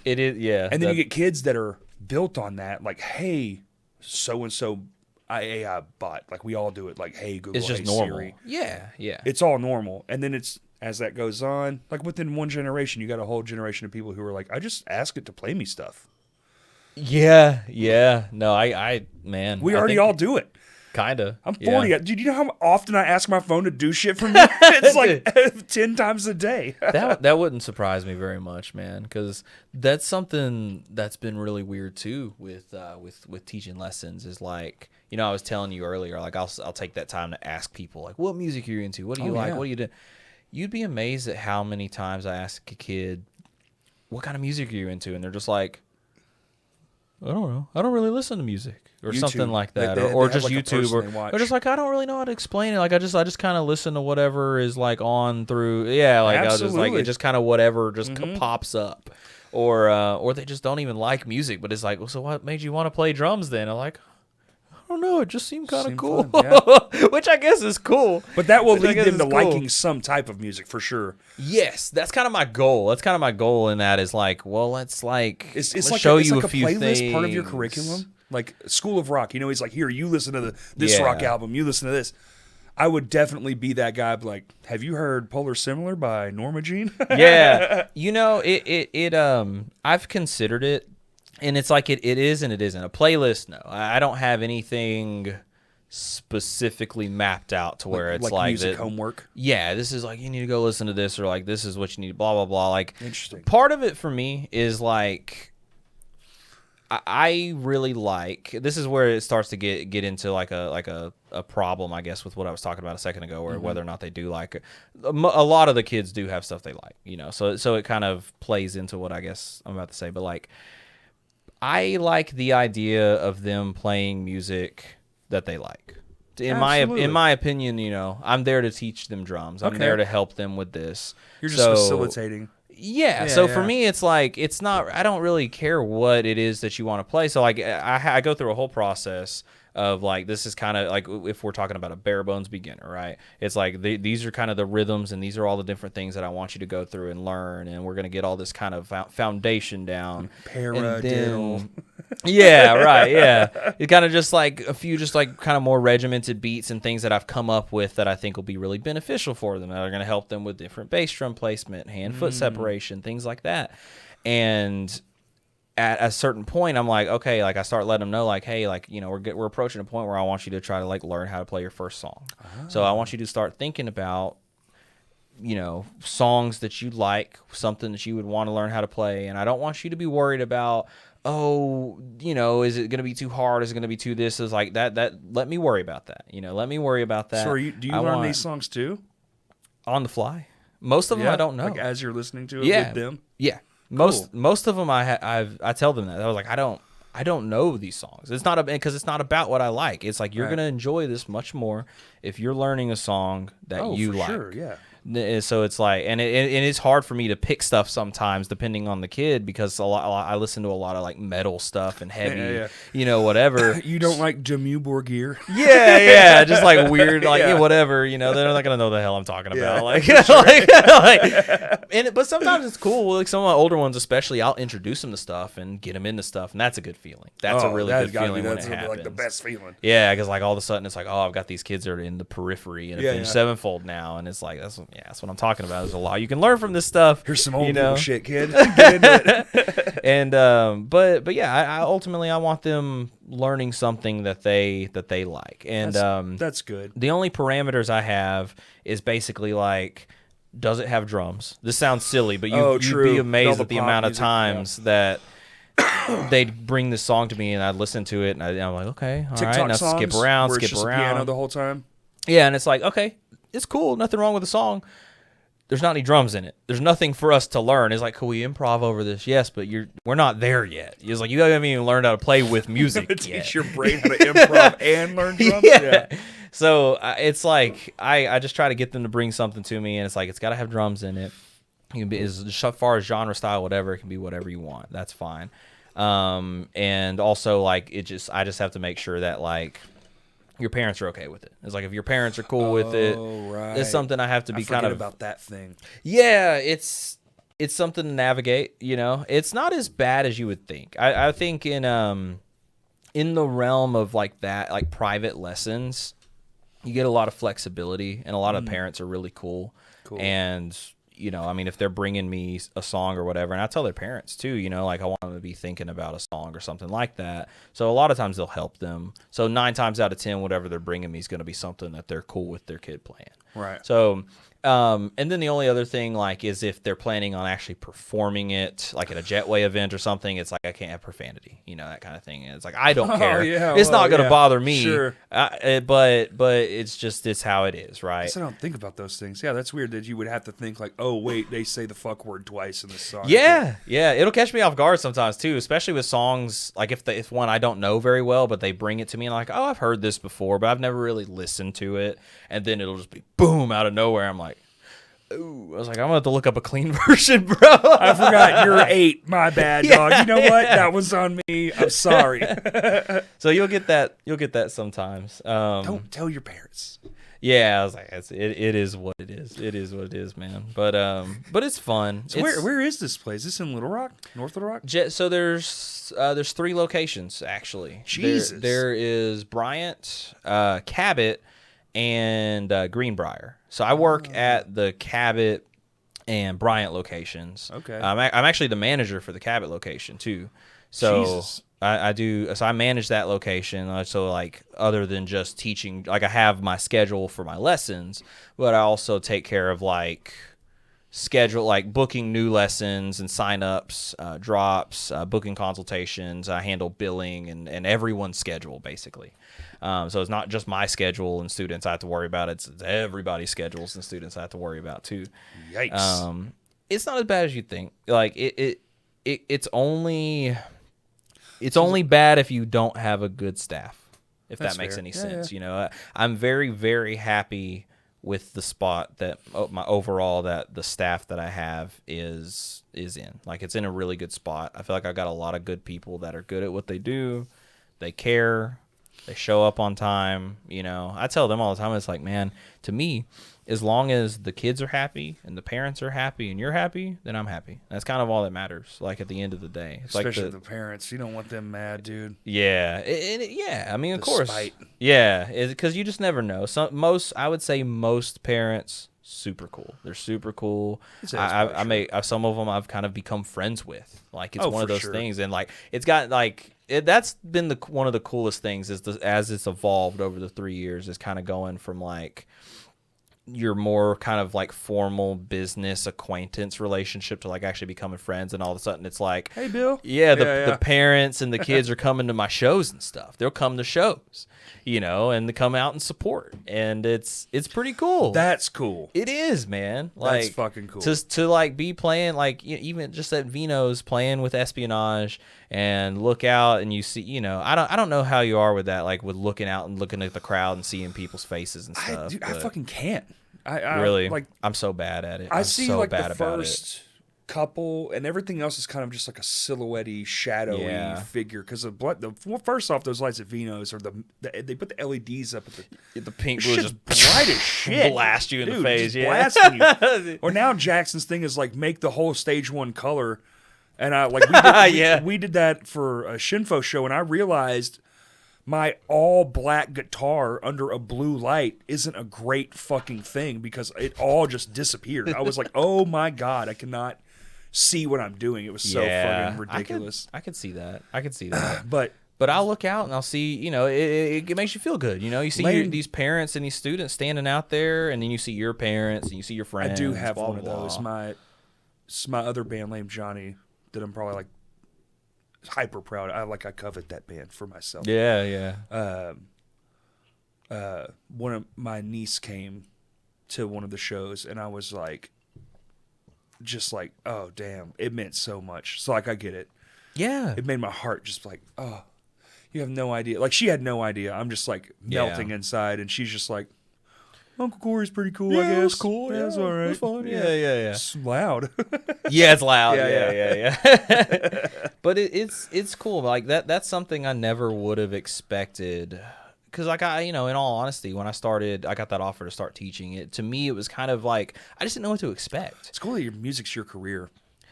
It is, yeah. And then you get kids that are built on that, like, hey, so and so AI bot, like we all do it, like, hey Google, it's just hey normal. Siri. Yeah. It's all normal, and then it's as that goes on, like within one generation, you got a whole generation of people who are like, I just ask it to play me stuff. Yeah. No, I man, we already all do it. Kinda. I'm 40. Yeah. Dude, you know how often I ask my phone to do shit for me? It's like 10 times a day. that wouldn't surprise me very much, man, because that's something that's been really weird too with teaching lessons. Is like, you know, I was telling you earlier, like I'll take that time to ask people like, what music are you into? What do you like? What do you do? You'd be amazed at how many times I ask a kid, what kind of music are you into? And they're just like, I don't know. I don't really listen to music or YouTube, something like that, or just like YouTube, or just like I don't really know how to explain it. Like I just kind of listen to whatever is like on through. Yeah, like I'll just like it just kind of whatever just pops up, or they just don't even like music, but it's like, well, so what made you want to play drums then? I'm like, I don't know. It just seemed kind of cool, which I guess is cool. But that will lead them to liking some type of music for sure. Yes, that's kind of my goal. That's kind of my goal in that is like, well, let's like it's like show it's you like a few playlist things. Part of your curriculum, like School of Rock. You know, he's like, here, you listen to this rock album. You listen to this. I would definitely be that guy. Like, have you heard Polar Similar by Norma Jean? Yeah, you know, it I've considered it. And it's like it is and it isn't. A playlist, no. I don't have anything specifically mapped out to where it's like music homework. Yeah, this is like you need to go listen to this, or like this is what you need, blah blah blah. Like, interesting. Part of it for me is like I really like. This is where it starts to get into like a problem, I guess, with what I was talking about a second ago, or whether or not they do like it. A lot of the kids do have stuff they like, you know. So it kind of plays into what I guess I'm about to say, but like. I like the idea of them playing music that they like. In my opinion, you know, I'm there to teach them drums. I'm there to help them with this. You're just facilitating. Yeah. So for me, it's like I don't really care what it is that you want to play. So like I go through a whole process of like, this is kind of like if we're talking about a bare bones beginner, right? It's like these are kind of the rhythms, and these are all the different things that I want you to go through and learn, and we're going to get all this kind of foundation down. Paradiddle. Yeah, right, yeah. It kind of just like a few just like kind of more regimented beats and things that I've come up with that I think will be really beneficial for them, that are going to help them with different bass drum placement, hand-foot separation, things like that. And at a certain point, I'm like, okay, like I start letting them know, like, hey, like, you know, we're approaching a point where I want you to try to like learn how to play your first song. So I want you to start thinking about, you know, songs that you like, something that you would want to learn how to play, and I don't want you to be worried about, oh, you know, is it going to be too hard? Is it going to be too this? Is like that. Let me worry about that. You know, let me worry about that. So do you learn these songs too? On the fly? Most of them I don't know. Like as you're listening to it with them? Yeah. Most of them I tell them that. I was like, I don't know these songs. It's not because it's not about what I like. It's like you're going to enjoy this much more if you're learning a song that you like. Sure, yeah. So it's like, and it's hard for me to pick stuff sometimes depending on the kid, because I listen to a lot of like metal stuff and heavy, you know, whatever. You don't like Jamu Borgir? Yeah, just like weird, like whatever, you know. They're not gonna know the hell I'm talking about, like, but sometimes it's cool. Like some of my older ones, especially, I'll introduce them to stuff and get them into stuff, and that's a good feeling. That's a really good feeling when it happens. Like the best feeling. Yeah, because like all of a sudden it's like, oh, I've got these kids that are in the periphery and Avenged Sevenfold now, and it's like that's what I'm talking about. There's a lot you can learn from this stuff. Here's some old people shit, kid. Get into it. And but yeah, I ultimately I want them learning something that they like, and that's good. The only parameters I have is basically like, does it have drums? This sounds silly, but you'd be amazed at the amount of times that they'd bring this song to me and I'd listen to it and I'm like, okay, all right, now skip around, where it's just piano the whole time. Yeah, and it's like, okay, it's cool, nothing wrong with the song. There's not any drums in it. There's nothing for us to learn. It's like, could we improv over this? Yes, but we're not there yet. It's like, you haven't even learned how to play with music yet. Teach your brain how to improv and learn drums? Yeah. So it's like, I just try to get them to bring something to me, and it's like, it's got to have drums in it. It can be as far as genre style, whatever. It can be whatever you want. That's fine. And also, like, I just have to make sure that, like, your parents are okay with it. It's like, if your parents are cool with it, it's something I have to be kind of about that thing. Yeah, it's something to navigate. You know, it's not as bad as you would think. I think in the realm of like that, like private lessons, you get a lot of flexibility, and a lot of parents are really cool. And you know, I mean, if they're bringing me a song or whatever, and I tell their parents too, you know, like I want them to be thinking about a song or something like that. So a lot of times they'll help them. So 9 times out of 10, whatever they're bringing me is going to be something that they're cool with their kid playing. Right. So, and then the only other thing, like, is if they're planning on actually performing it, like at a Jetway event or something, it's like, I can't have profanity, you know, that kind of thing. And it's like, I don't care. It's not going to bother me. Sure. But it's how it is, right? I guess I don't think about those things. Yeah, that's weird that you would have to think like, oh, wait, they say the fuck word twice in this song. Yeah. It'll catch me off guard sometimes too, especially with songs, like if one I don't know very well, but they bring it to me and I'm like, oh, I've heard this before, but I've never really listened to it. And then it'll just be boom out of nowhere. I'm like, ooh, I was like, I'm gonna have to look up a clean version, bro. I forgot you're 8. My bad, dog. You know what? That was on me. I'm sorry. So you'll get that sometimes. Don't tell your parents. Yeah, I was like, it is what it is. It is what it is, man. But it's fun. So where is this place? Is this in Little Rock, North Little Rock? So there's 3 locations actually. Jesus. There is Bryant, Cabot, and Greenbrier. So I work at the Cabot and Bryant locations. Okay. I'm actually the manager for the Cabot location too. So Jesus. I do. So I manage that location. So like, other than just teaching, like I have my schedule for my lessons, but I also take care of like schedule, like booking new lessons and sign-ups, drops, booking consultations. I handle billing and everyone's schedule basically. So it's not just my schedule and students I have to worry about. It's everybody's schedules and students I have to worry about too. Yikes. It's not as bad as you think. Like it's only bad if you don't have a good staff, if that makes any sense. Yeah. You know, I'm very, very happy with the spot that the staff that I have is in. Like, it's in a really good spot. I feel like I've got a lot of good people that are good at what they do. They care. They show up on time. You know, I tell them all the time, it's like, man, to me, as long as the kids are happy and the parents are happy and you're happy, then I'm happy. That's kind of all that matters. Like at the end of the day, it's Especially like the parents. You don't want them mad, dude. yeah, yeah. I mean, of The course, spite. yeah, because you just never know. I would say most parents super cool. They're super cool. Some of them I've kind of become friends with. Like it's one of those things, and like it's got like that's been one of the coolest things is as it's evolved over the 3 years is kind of going from like your more kind of like formal business acquaintance relationship to like actually becoming friends, and all of a sudden it's like, hey Bill, the parents and the kids are coming to my shows and stuff. They'll come to shows, you know, and they come out and support, and it's pretty cool. That's cool. It is, man. Like, that's fucking cool. To like be playing like even just at Vino's playing with Espionage and look out and you see, you know, I don't know how you are with that, like with looking out and looking at the crowd and seeing people's faces and stuff. I fucking can't. I really like. I'm so bad at it. I I'm see so like bad the first couple, and everything else is kind of just like a silhouette-y, shadowy figure. Because first off, those lights at Vino's are they put the LEDs up at the pink blue just bright as shit, blast you in dude, the face, blasting you. Or now Jackson's thing is like make the whole stage one color, and we did that for a Shinfo show, and I realized my all black guitar under a blue light isn't a great fucking thing because it all just disappeared. I was like, oh my God, I cannot see what I'm doing. It was so fucking ridiculous. I could see that. But I'll look out and I'll see, you know, it makes you feel good. You know, you see these parents and these students standing out there, and then you see your parents and you see your friends. I do have blah, one of blah, those. blah. My other band, Lame Johnny, that I'm probably like hyper proud. I covet that band for myself. Yeah. One of my niece came to one of the shows, and I was like, just like, oh damn, it meant so much. So like, I get it. Yeah, it made my heart just like, oh, you have no idea. Like she had no idea. I'm just like melting inside, and she's just like, Uncle Corey's pretty cool, I guess. It was cool. Yeah, it's all right. It was fun. Yeah. It's loud. Yeah, it's loud. Yeah. But it's cool. Like that's something I never would have expected. Because like in all honesty, when I got that offer to start teaching it. To me, it was kind of like I just didn't know what to expect. It's cool that your music's your career.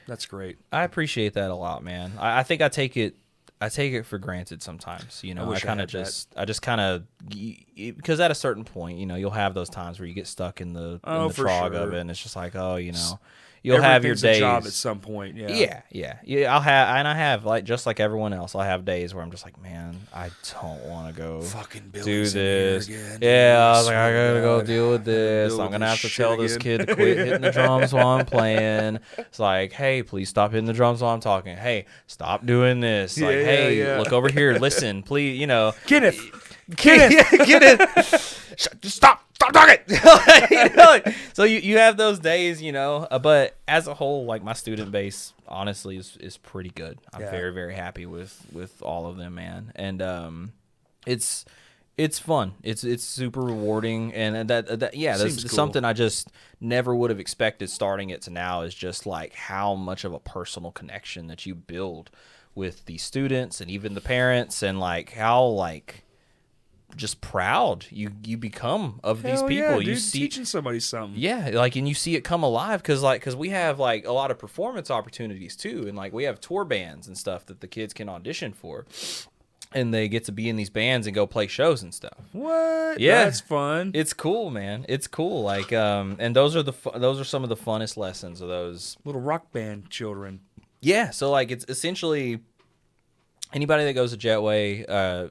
That's great. I appreciate that a lot, man. I think I take it for granted sometimes. You know, I just kind of because at a certain point, you know, you'll have those times where you get stuck in the trog of it, and it's just like, oh, you know. You'll have your days. A job at some point, yeah. I have like just like everyone else. I'll have days where I'm just like, man, I don't want to go fucking do this. Again, I was like, I gotta go deal with this. I'm gonna have to tell this kid to quit hitting the drums while I'm playing. It's like, hey, please stop hitting the drums while I'm talking. Hey, stop doing this. Like, look over here. Listen, please. You know, Kenneth. Just stop talking. You know? So you have those days, you know, but as a whole, like my student base honestly is pretty good. I'm very, very happy with all of them, man. And it's fun. It's super rewarding, and that's something I just never would have expected starting it to now is just like how much of a personal connection that you build with the students and even the parents, and like how like just proud you become of these people. Yeah, you dude, see teaching somebody something. Yeah, like, and you see it come alive because we have like a lot of performance opportunities too, and like we have tour bands and stuff that the kids can audition for, and they get to be in these bands and go play shows and stuff. What? Yeah, that's fun. It's cool, man. It's cool. Like and those are some of the funnest lessons of those little rock band children. Yeah, so like it's essentially anybody that goes to Jetway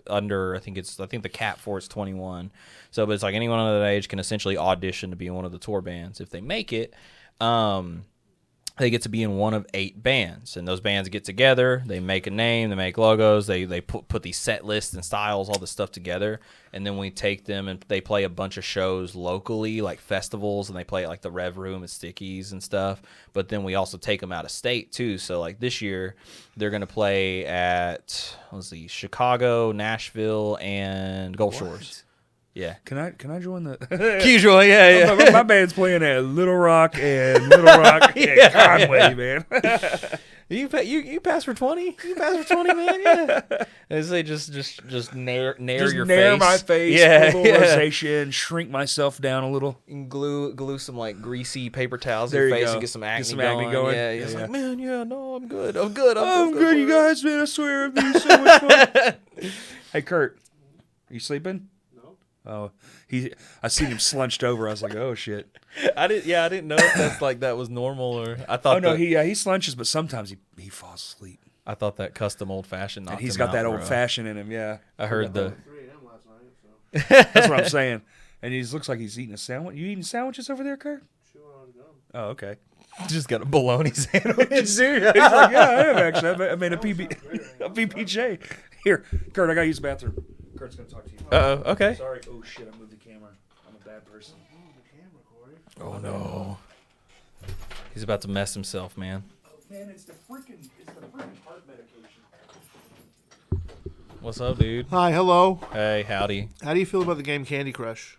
under, I think the cap for it's 21. So, but it's like anyone under that age can essentially audition to be in one of the tour bands. If they make it, they get to be in one of 8 bands, and those bands get together. They make a name, they make logos, they put these set lists and styles, all this stuff together, and then we take them and they play a bunch of shows locally, like festivals, and they play at like the Rev Room and Stickies and stuff. But then we also take them out of state too. So like this year, they're gonna play at Chicago, Nashville, and Gulf Shores. Yeah. Can I join the Usual, yeah. my band's playing at Little Rock and Conway, man. You pass for 20? You pass for 20, man? Yeah. They say just nair your nair face. my face, Yeah, polarization, shrink myself down a little. And glue some like greasy paper towels There in your you face go. and get some acne, going. Yeah, Yeah, it's yeah. like, man, yeah, no, I'm good, I'm good, you for it." guys, man. I swear, it'd be so much fun. Hey, Kurt, are you sleeping? No. Oh, I seen him slunched over. I was like, oh shit. I didn't know if that's like that was normal or I thought. Oh no, he slunches, but sometimes he falls asleep. I thought that custom old fashioned. And he's got that old fashioned in him. Yeah, I heard the. 3 a.m. last night, so that's what I'm saying. And he looks like he's eating a sandwich. You eating sandwiches over there, Kurt? chewing on gum. Oh, okay. Just got a bologna sandwich. He's like, yeah, I am actually. I made a PBJ. Here, Kurt, I gotta use the bathroom. Kurt's gonna talk to you. Okay. Sorry. Oh shit, I moved the camera. I'm a bad person. Oh no. He's about to mess himself, man. Oh man, it's the freaking heart medication. What's up, dude? Hi, hello. Hey, howdy. How do you feel about the game Candy Crush?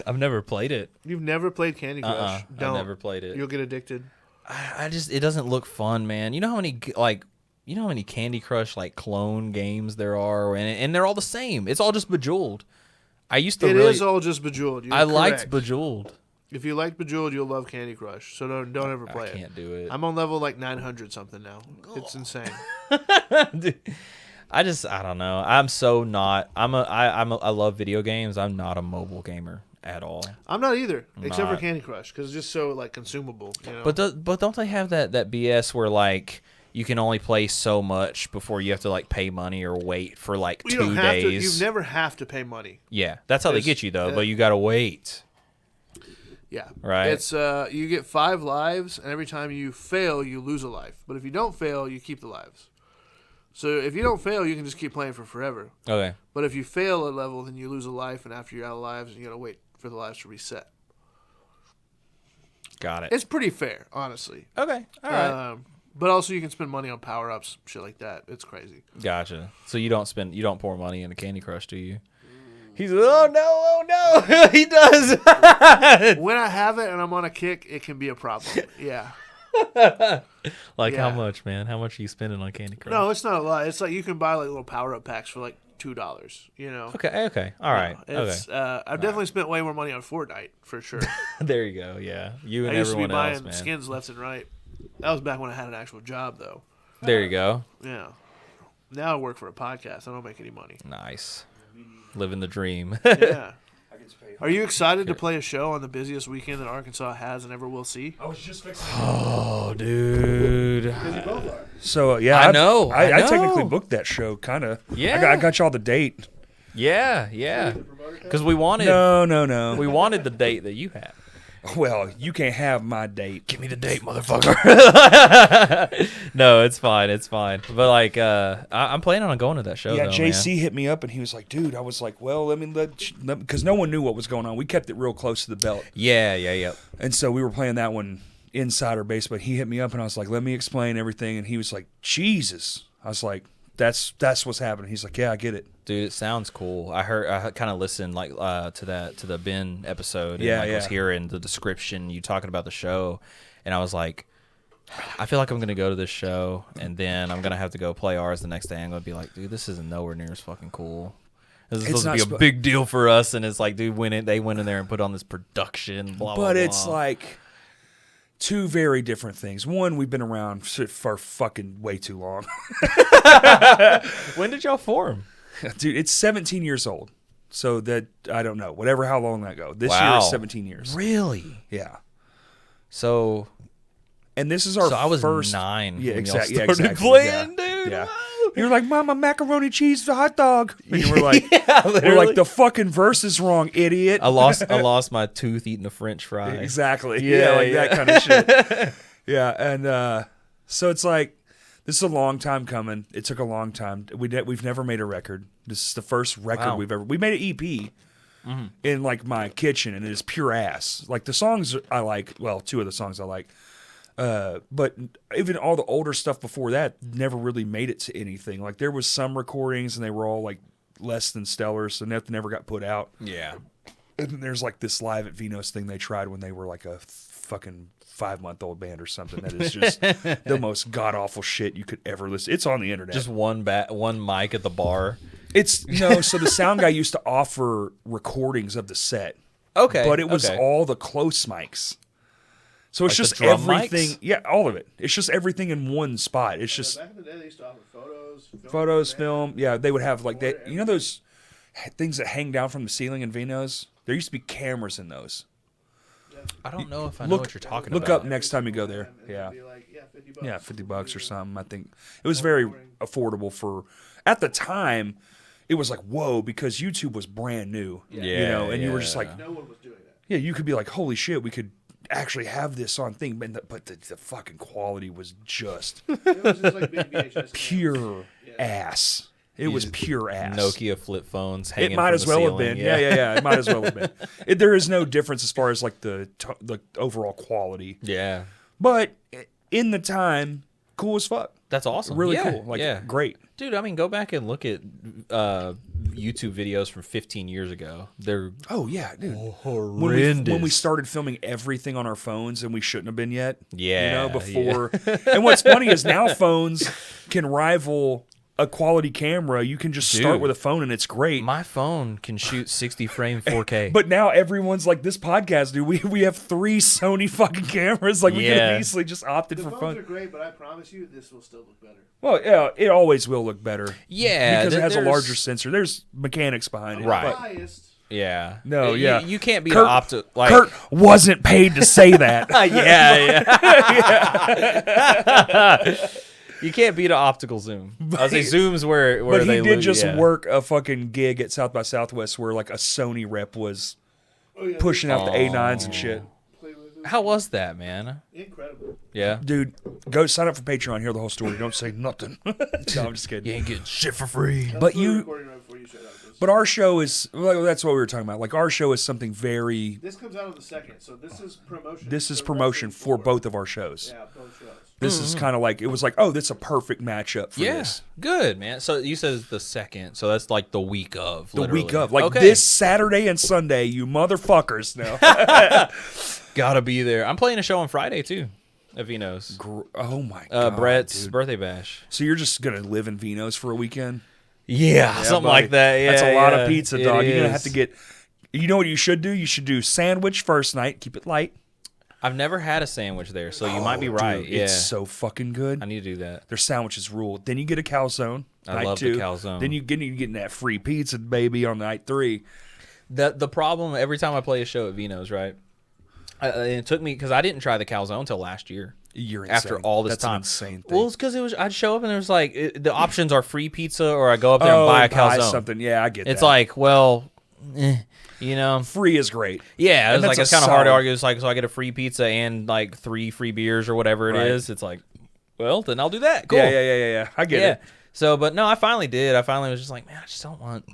I've never played it. You've never played Candy Crush? I've Don't. never played it. You'll get addicted. I just it doesn't look fun, man. You know how many Candy Crush like clone games there are, and they're all the same. It's all just Bejeweled. I used to It really. is all just Bejeweled. You're I liked correct. Bejeweled. If you like Bejeweled, you'll love Candy Crush. So don't ever play I can't do it. I'm on level like 900 something now. It's insane. Dude, I don't know. I'm so not. I love video games. I'm not a mobile gamer at all. I'm not either, except for Not. Candy Crush, because it's just so like consumable. You know? But don't they have that BS where like you can only play so much before you have to like pay money or wait for like you 2 don't have to. days? You never have to pay money. Yeah, that's how they There's- get you though. But you gotta wait. Yeah. Right. It's you get 5 lives, and every time you fail, you lose a life. But if you don't fail, you keep the lives. So if you don't fail, you can just keep playing for forever. Okay. But if you fail a level, then you lose a life, and after you're out of lives, you gotta wait for the lives to reset. Got it. It's pretty fair, honestly. Okay. All right. But also, you can spend money on power ups, shit like that. It's crazy. Gotcha. So you don't pour money into Candy Crush, do you? He's oh no, he does. When I have it and I'm on a kick, it can be a problem. Yeah. Like how Yeah. much, man? How much are you spending on Candy Crush? No, it's not a lot. It's like you can buy like little power up packs for like $2. You know. Okay. All right. It's, I've definitely spent way more money on Fortnite for sure. There you go. Yeah. You and I used to be everyone buying else, man. skins left and right. That was back when I had an actual job, though. There you go. Yeah. Now I work for a podcast. I don't make any money. Nice. Living the dream. Yeah. Are you excited to play a show on the busiest weekend that Arkansas has and ever will see? I was just fixing. Oh, dude. So yeah, I know. I technically booked that show, kind of. Yeah. I got y'all the date. Yeah. Because we wanted No. we wanted the date that you had. Well, you can't have my date. Give me the date, motherfucker. No, it's fine. But like, I'm planning on going to that show. Yeah, though, JC hit me up and he was like, "Dude," I was like, "Well, let me because no one knew what was going on. We kept it real close to the belt, Yeah. and so we were playing that one insider base. But he hit me up and I was like, "Let me explain everything," and he was like, "Jesus," I was like, "That's what's happening." He's like, "Yeah, I get it." Dude, it sounds cool. I kind of listened like to the Ben episode. And, Yeah, like, yeah. was hearing the description, you talking about the show, and I was like, I feel like I'm gonna go to this show, and then I'm gonna have to go play ours the next day. I'm gonna be like, dude, this is nowhere near as fucking cool. This is It's supposed to be not a big deal for us, and it's like, dude, they went in there and put on this production, blah blah. But it's blah. like two very different things. One, we've been around for fucking way too long. When did y'all form? Dude, it's 17 years old. So that, I don't know, how long that go. This year Wow. is 17 years. Really? Yeah. So And this is our I was first 9. Yeah, when y'all exactly. Yeah, started exactly. playing, Yeah. dude. Yeah. Wow. You were like, "Mama, macaroni cheese, the hot dog." And you were like, Yeah, we're literally. like, the fucking verse is wrong, idiot. I lost my tooth eating a French fry. Exactly. Yeah, Yeah, like yeah. that kind of shit. Yeah, and so it's like, this is a long time coming. It took a long time. We've never made a record. This is the first record Wow. we've ever. We made an EP in like my kitchen, and it is pure ass. Like the songs I like. Well, 2 of the songs I like. But even all the older stuff before that never really made it to anything. Like there was some recordings, and they were all like less than stellar, so nothing ever got put out. Yeah. And then there's like this live at Vino's thing they tried when they were like a fucking 5-month-old band or something. That is just the most god awful shit you could ever listen. It's on the internet. Just one mic at the bar. It's no. So the sound guy used to offer recordings of the set. Okay. But it was okay. all the close mics. So it's Like the just drum everything. mics? Yeah, all of it. It's just everything in one spot. It's just Back in the day, they used to offer photos, film. Yeah, they would have like that. You know those things that hang down from the ceiling in Vino's? There used to be cameras in those. I don't know if I know what you're talking about. Look up next time you go there. Yeah. Yeah, $50 or something. I think it was very affordable for at the time. It was like whoa because YouTube was brand new. You know, and you were just like, no one was doing that. yeah, you could be like, holy shit, we could actually have this on thing, but the fucking quality was just It was just like big VHS pure ass. It was pure ass. Nokia flip phones hanging It might from as the well have ceiling. been. Yeah. It might as well have been. There is no difference as far as like the overall quality. Yeah. But in the time, cool as fuck. That's awesome. Really Yeah, cool. Like yeah. great. Dude, I mean, go back and look at YouTube videos from 15 years ago. They're Oh yeah, dude. horrendous. When we started filming everything on our phones and we shouldn't have been yet. Yeah, before. And what's funny is now phones can rival a quality camera. You can just start Dude. with a phone and it's great. My phone can shoot 60 frame 4K. But now everyone's like this podcast, dude. We have 3 Sony fucking cameras. Like we could Yeah. have easily just opted The for phones fun. are great, but I promise you, this will still look better. Well, yeah, it always will look better. Yeah, because it has a there's- larger sensor. There's mechanics behind it. Right. but- Biased. Yeah. No, You- yeah. You can't be Kurt- an optic. Like, Kurt wasn't paid to say that. yeah. You can't beat an optical zoom. I was say zooms where But he they did lose- just yeah. work a fucking gig at South by Southwest where like a Sony rep was Oh, yeah, pushing out the A9s and shit. play with it. How was that, man? Incredible. Yeah. Dude, go sign up for Patreon. Hear the whole story. Don't say nothing. No, I'm just kidding. You ain't getting shit for free. But We were you, recording right before you showed up. but our show is. Well, that's what we were talking about. Like our show is something very. This comes out on the 2nd, so this is promotion. This is for promotion Wrestling for Four. both of our shows. Yeah, both shows. This is kind of like it was like, oh, that's a perfect matchup for Yeah. this. Good, man. So you said it's the 2nd. So that's like the week of. The literally. week of, like Okay. this Saturday and Sunday, you motherfuckers. No, Gotta be there. I'm playing a show on Friday, too. At Vino's. oh my god, Brett's dude. birthday bash. So you're just gonna live in Vino's for a weekend? Yeah, something buddy. like that. Yeah, That's a lot yeah, of pizza, it dog. You're gonna have is. to get. You know what you should do? You should do sandwich first night. Keep it light. I've never had a sandwich there, so you might be right. Dude, yeah, it's so fucking good. I need to do that. Their sandwiches rule. Then you get a calzone. I night love the 2. calzone. Then you getting that free pizza, baby, on night 3. The problem every time I play a show at Vino's, right? It took me because I didn't try the calzone until last year. You're insane. After all this That's time, an insane thing. Well, it's because I'd show up and it was like the options are free pizza or I go up there and buy a calzone. something. Yeah, I get It's that. like, well, you know, free is great. yeah. And It's like that's it's a kind of hard to solid- argue. It's like so I get a free pizza and like 3 free beers or whatever it Right. is. It's like, well, then I'll do that. Cool. Yeah. I get it. So, but no, I finally did. I finally was just like, man, I just don't want.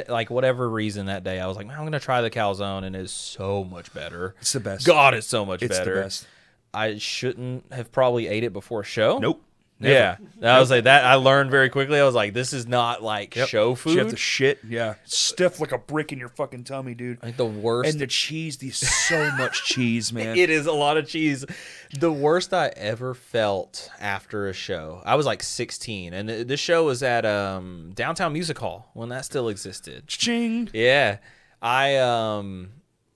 Like whatever reason that day, I was like, man, I'm gonna try the calzone, and it's so much better. It's the best. God, it's so much It's better. the best. I shouldn't have probably ate it before a show. Nope. Yeah, I was like that. I learned very quickly. I was like, this is not like show food. You have to shit. Yeah. Stiff like a brick in your fucking tummy, dude. Like the worst. And the cheese, so much cheese, man. It is a lot of cheese. The worst I ever felt after a show. I was like 16, and this show was at Downtown Music Hall when that still existed. Ching. Yeah,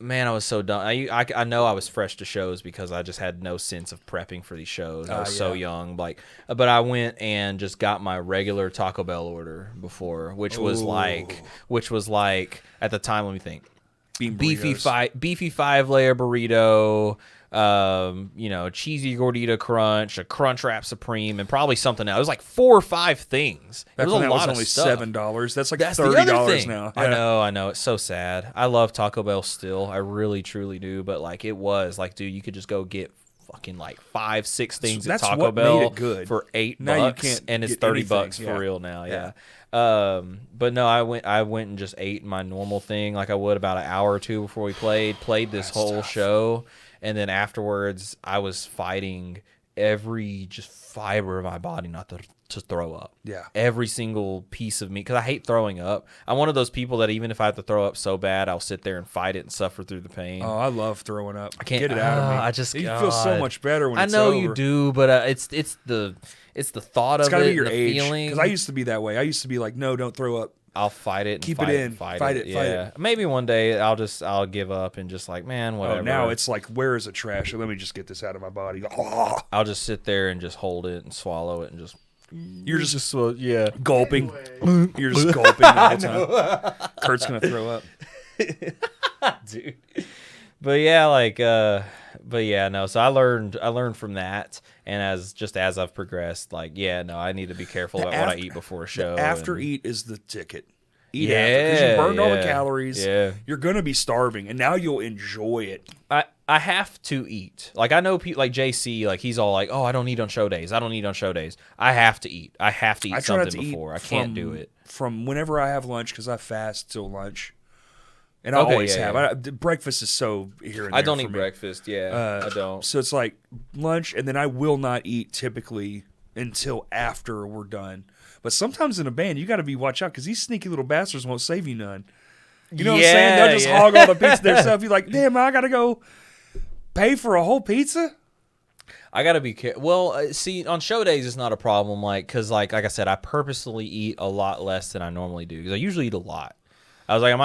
man, I was so done. I know I was fresh to shows because I just had no sense of prepping for these shows. I was so young, but I went and just got my regular Taco Bell order before, which was like at the time. Let me think. Beefy 5-layer burrito, cheesy gordita crunch, a crunch wrap supreme, and probably something else. It was like 4 or 5 things. Back It was when a that lot was only of stuff. $7. That's like That's the $30 other thing. now. I know. It's so sad. I love Taco Bell still. I really, truly do. But like, it was like, dude, you could just go get fucking like 5-6 things That's at Taco what Bell made it good. for $8, Now you can't and it's get $30 anything. for Yeah. real now. Yeah. Yeah. But no, I went and just ate my normal thing like I would about an hour or two before we played this whole show, and then afterwards I was fighting every just fiber of my body not to throw up. Yeah. Every single piece of me, because I hate throwing up. I'm one of those people that even if I have to throw up so bad, I'll sit there and fight it and suffer through the pain. Oh, I love throwing up. I can't Get it out of me. I just you feel so God. much better when I it's know over. you do, but it's the thought It's of got to it, be your the age. feeling. Because I used to be that way. I used to be like, no, don't throw up. I'll fight it. And Keep fight it it in. and fight Fight it. it, fight Yeah. it. Maybe one day I'll give up and just like, man, whatever. Oh, now it's like, where is the trash? Let me just get this out of my body. Oh, I'll just sit there and just hold it and swallow it and just. you're just Yeah. gulping. Anyway. You're just gulping the whole time. Kurt's going to throw up. Dude. But yeah, no. So I learned from that, and as I've progressed, like, yeah, no, I need to be careful about what I eat before a show. After and- eat is the ticket. Eat after, because you burned all the yeah, calories. yeah. You're gonna be starving, and now you'll enjoy it. I have to eat. Like, I know people like JC, like, he's all like, oh, I don't eat on show days. I don't eat on show days. I have to eat. I have to eat I try not something to before. eat I can't do it. from whenever I have lunch because I fast till lunch, and I Okay, always yeah, have. yeah. Breakfast is so here and there. I don't for eat me. breakfast. Yeah, I don't. So it's like lunch, and then I will not eat typically until after we're done. But sometimes in a band, you got to be watch out because these sneaky little bastards won't save you none. You know what I'm saying? They'll just hog all the pizza themselves. You're like, damn, I got to go pay for a whole pizza? I gotta be careful. Well, see, on show days it's not a problem, like, cause like I said, I purposely eat a lot less than I normally do, because I usually eat a lot. I was like, I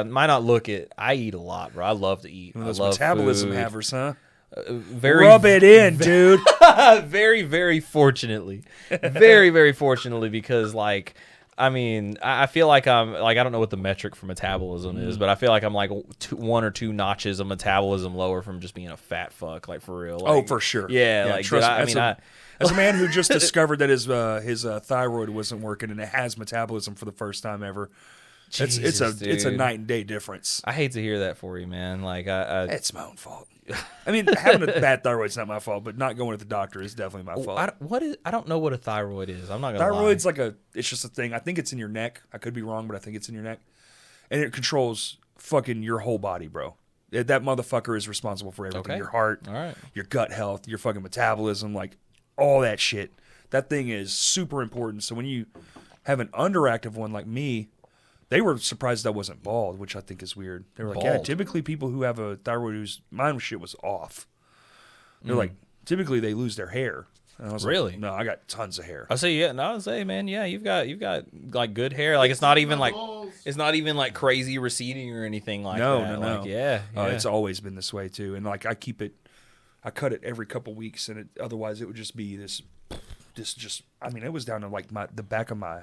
might not look it. I eat a lot, bro. I love to eat. One of I those love metabolism food. havers, huh? Very Rub it in, dude. very, very fortunately, very, very fortunately, because like, I mean, I feel like I'm like, I don't know what the metric for metabolism is, but I feel like I'm like 1 or 2 notches of metabolism lower from just being a fat fuck, like, for real. Like, Oh, for sure. Yeah, like, trust dude, me. I mean, As a man who just discovered that his thyroid wasn't working and it has metabolism for the first time ever, it's a dude. night and day difference. I hate to hear that for you, man. Like, It's my own fault. I mean, having a bad thyroid's not my fault, but not going to the doctor is definitely my fault. I don't know what a thyroid is. I'm not gonna Thyroid's lie. like it's just a thing. I think it's in your neck. I could be wrong, but I think it's in your neck, and it controls fucking your whole body, bro. That motherfucker is responsible for everything. Okay. Your heart, All right. your gut health, your fucking metabolism, like all that shit. That thing is super important. So when you have an underactive one like me, they were surprised I wasn't bald, which I think is weird. They were like, yeah, Bald? typically people who have a thyroid mine shit was off. They're like, typically they lose their hair. And I was Really? like, no, I got tons of hair. I say, yeah, no, I say, man, yeah, you've got like good hair. Like, it's not even like like crazy receding or anything like No, that. no. Like, yeah. It's always been this way too. And like I cut it every couple weeks, and otherwise it would just be this just. I mean, it was down to like the back of my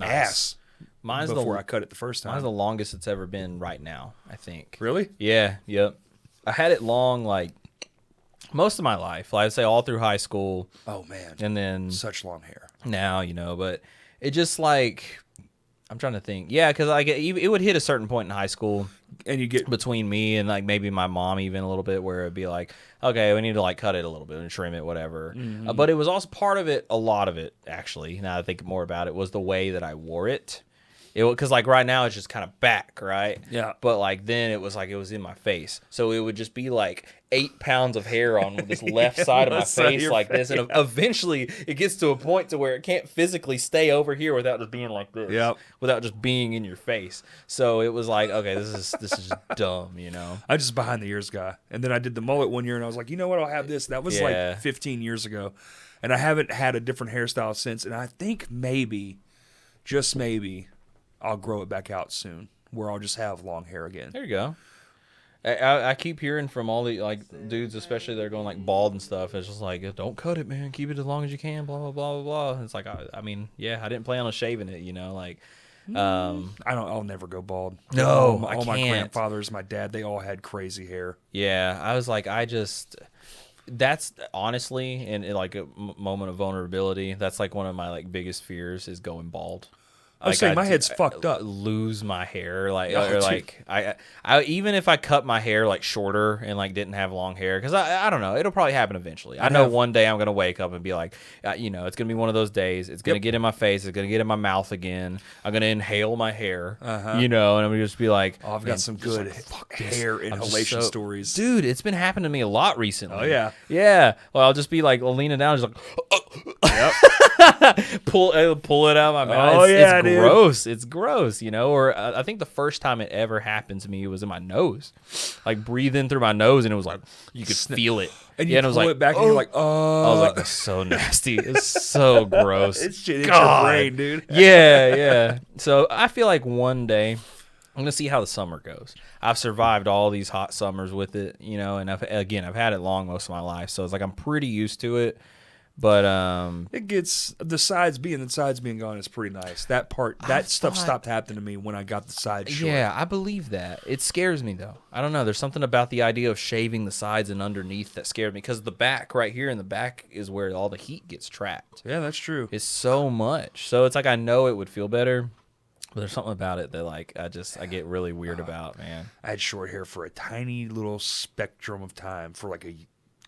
ass. Mine's before I cut it the first time. Mine's the longest it's ever been right now, I think. Really? Yeah, yep. I had it long, like, most of my life. Like, I'd say all through high school. Oh man, And then such long hair. now, but it just, like, I'm trying to think. Yeah, because like it would hit a certain point in high school And you get between me and like maybe my mom even a little bit, where it'd be like, okay, we need to like cut it a little bit and trim it, whatever. But it was also part of it, a lot of it actually, now that I think more about it, was the way that I wore it. Because like right now it's just kind of back, right? Yeah. But like then it was like it was in my face, so it would just be like 8 pounds of hair on this left side of my left side of face your like this, and eventually it gets to a point to where it can't physically stay over here without just being like this. Yep. Without just being in your face. So it was like, okay, this is just dumb, I just behind the ears guy. And then I did the mullet one year and I was like, you know what, I'll have this. That was Yeah. like 15 years ago. And I haven't had a different hairstyle since. And I think maybe, just maybe, I'll grow it back out soon where I'll just have long hair again. There you go. I keep hearing from all the like dudes, especially they're going like bald and stuff. It's just like, don't cut it, man. Keep it as long as you can. Blah blah blah blah blah. And it's like, I mean, yeah, I didn't plan on shaving it. Like, I'll never go bald. No, all I my can't. grandfathers, my dad, they all had crazy hair. yeah, I was like, that's honestly, in like a moment of vulnerability, that's like one of my like biggest fears is going bald. I was saying my head's fucked up. Lose my hair, like Oh, or dude. like I even if I cut my hair like shorter and like didn't have long hair, because I don't know, it'll probably happen eventually. I know one day I'm gonna wake up and be like, it's gonna be one of those days. It's gonna get in my face. It's gonna get in my mouth again. I'm gonna inhale my hair, and I'm gonna just be like, Oh, I've got some good hair inhalation stories. dude. It's been happening to me a lot recently. Oh, yeah. Yeah. Well, I'll just be like leaning down, just like pull it out of my mouth. Oh, it's, yeah, it's dude. gross. It's gross, Or I think the first time it ever happened to me was in my nose, like breathing through my nose, and it was like you could feel it. And you and it was pull like, it back, and you're like, oh. I was like, that's so nasty. It's so gross. It's shit in your God. brain, dude. Yeah. So I feel like one day I'm gonna see how the summer goes. I've survived all these hot summers with it, and I've had it long most of my life, so it's like I'm pretty used to it. But It gets the sides being gone is pretty nice. That stuff stopped happening to me when I got the sides short. yeah, I believe that. It scares me though. I don't know. There's something about the idea of shaving the sides and underneath that scared me, because the back right here in the back is where all the heat gets trapped. Yeah, that's true. It's so much. So it's like I know it would feel better, but there's something about it that like I get really weird about, man. I had short hair for a tiny little spectrum of time for like a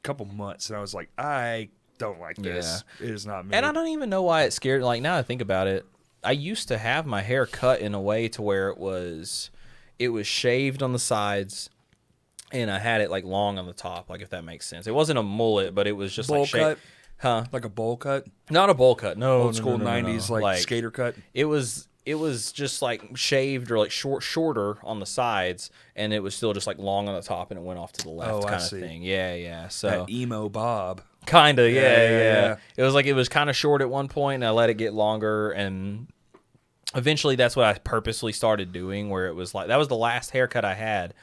couple months, and I was like, I don't like this. It is not me. And I don't even know why it scared. Like now I think about it, I used to have my hair cut in a way to where it was shaved on the sides, and I had it like long on the top. Like if that makes sense. It wasn't a mullet, but it was just bowl like cut, huh? like a bowl cut, Not a bowl cut. No, old school no. '90s like skater cut. It was just like shaved or like shorter on the sides, and it was still just like long on the top, and it went off to the left kind of thing. Yeah. So That emo bob. Kinda, yeah. Yeah. It was kind of short at one point, and I let it get longer, and eventually that's what I purposely started doing, where it was like, that was the last haircut I had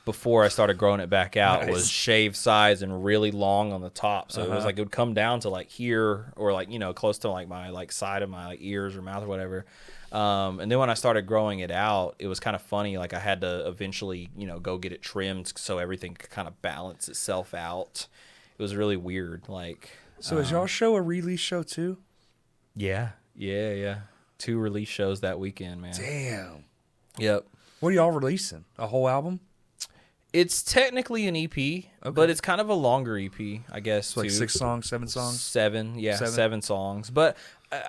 before I started growing it back out. Nice. Was shaved sides and really long on the top. So it was like, it would come down to like here, or like, close to like my like side of my like ears or mouth or whatever. And then when I started growing it out, it was kind of funny. Like I had to eventually, go get it trimmed so everything could kind of balance itself out. It was really weird. Like, So is y'all show a release show too? yeah. 2 release shows that weekend, man. Damn. Yep. What are y'all releasing? A whole album? It's technically an EP, but it's kind of a longer EP, I guess. It's like too. 6 songs, 7 songs? 7, yeah, 7 songs. But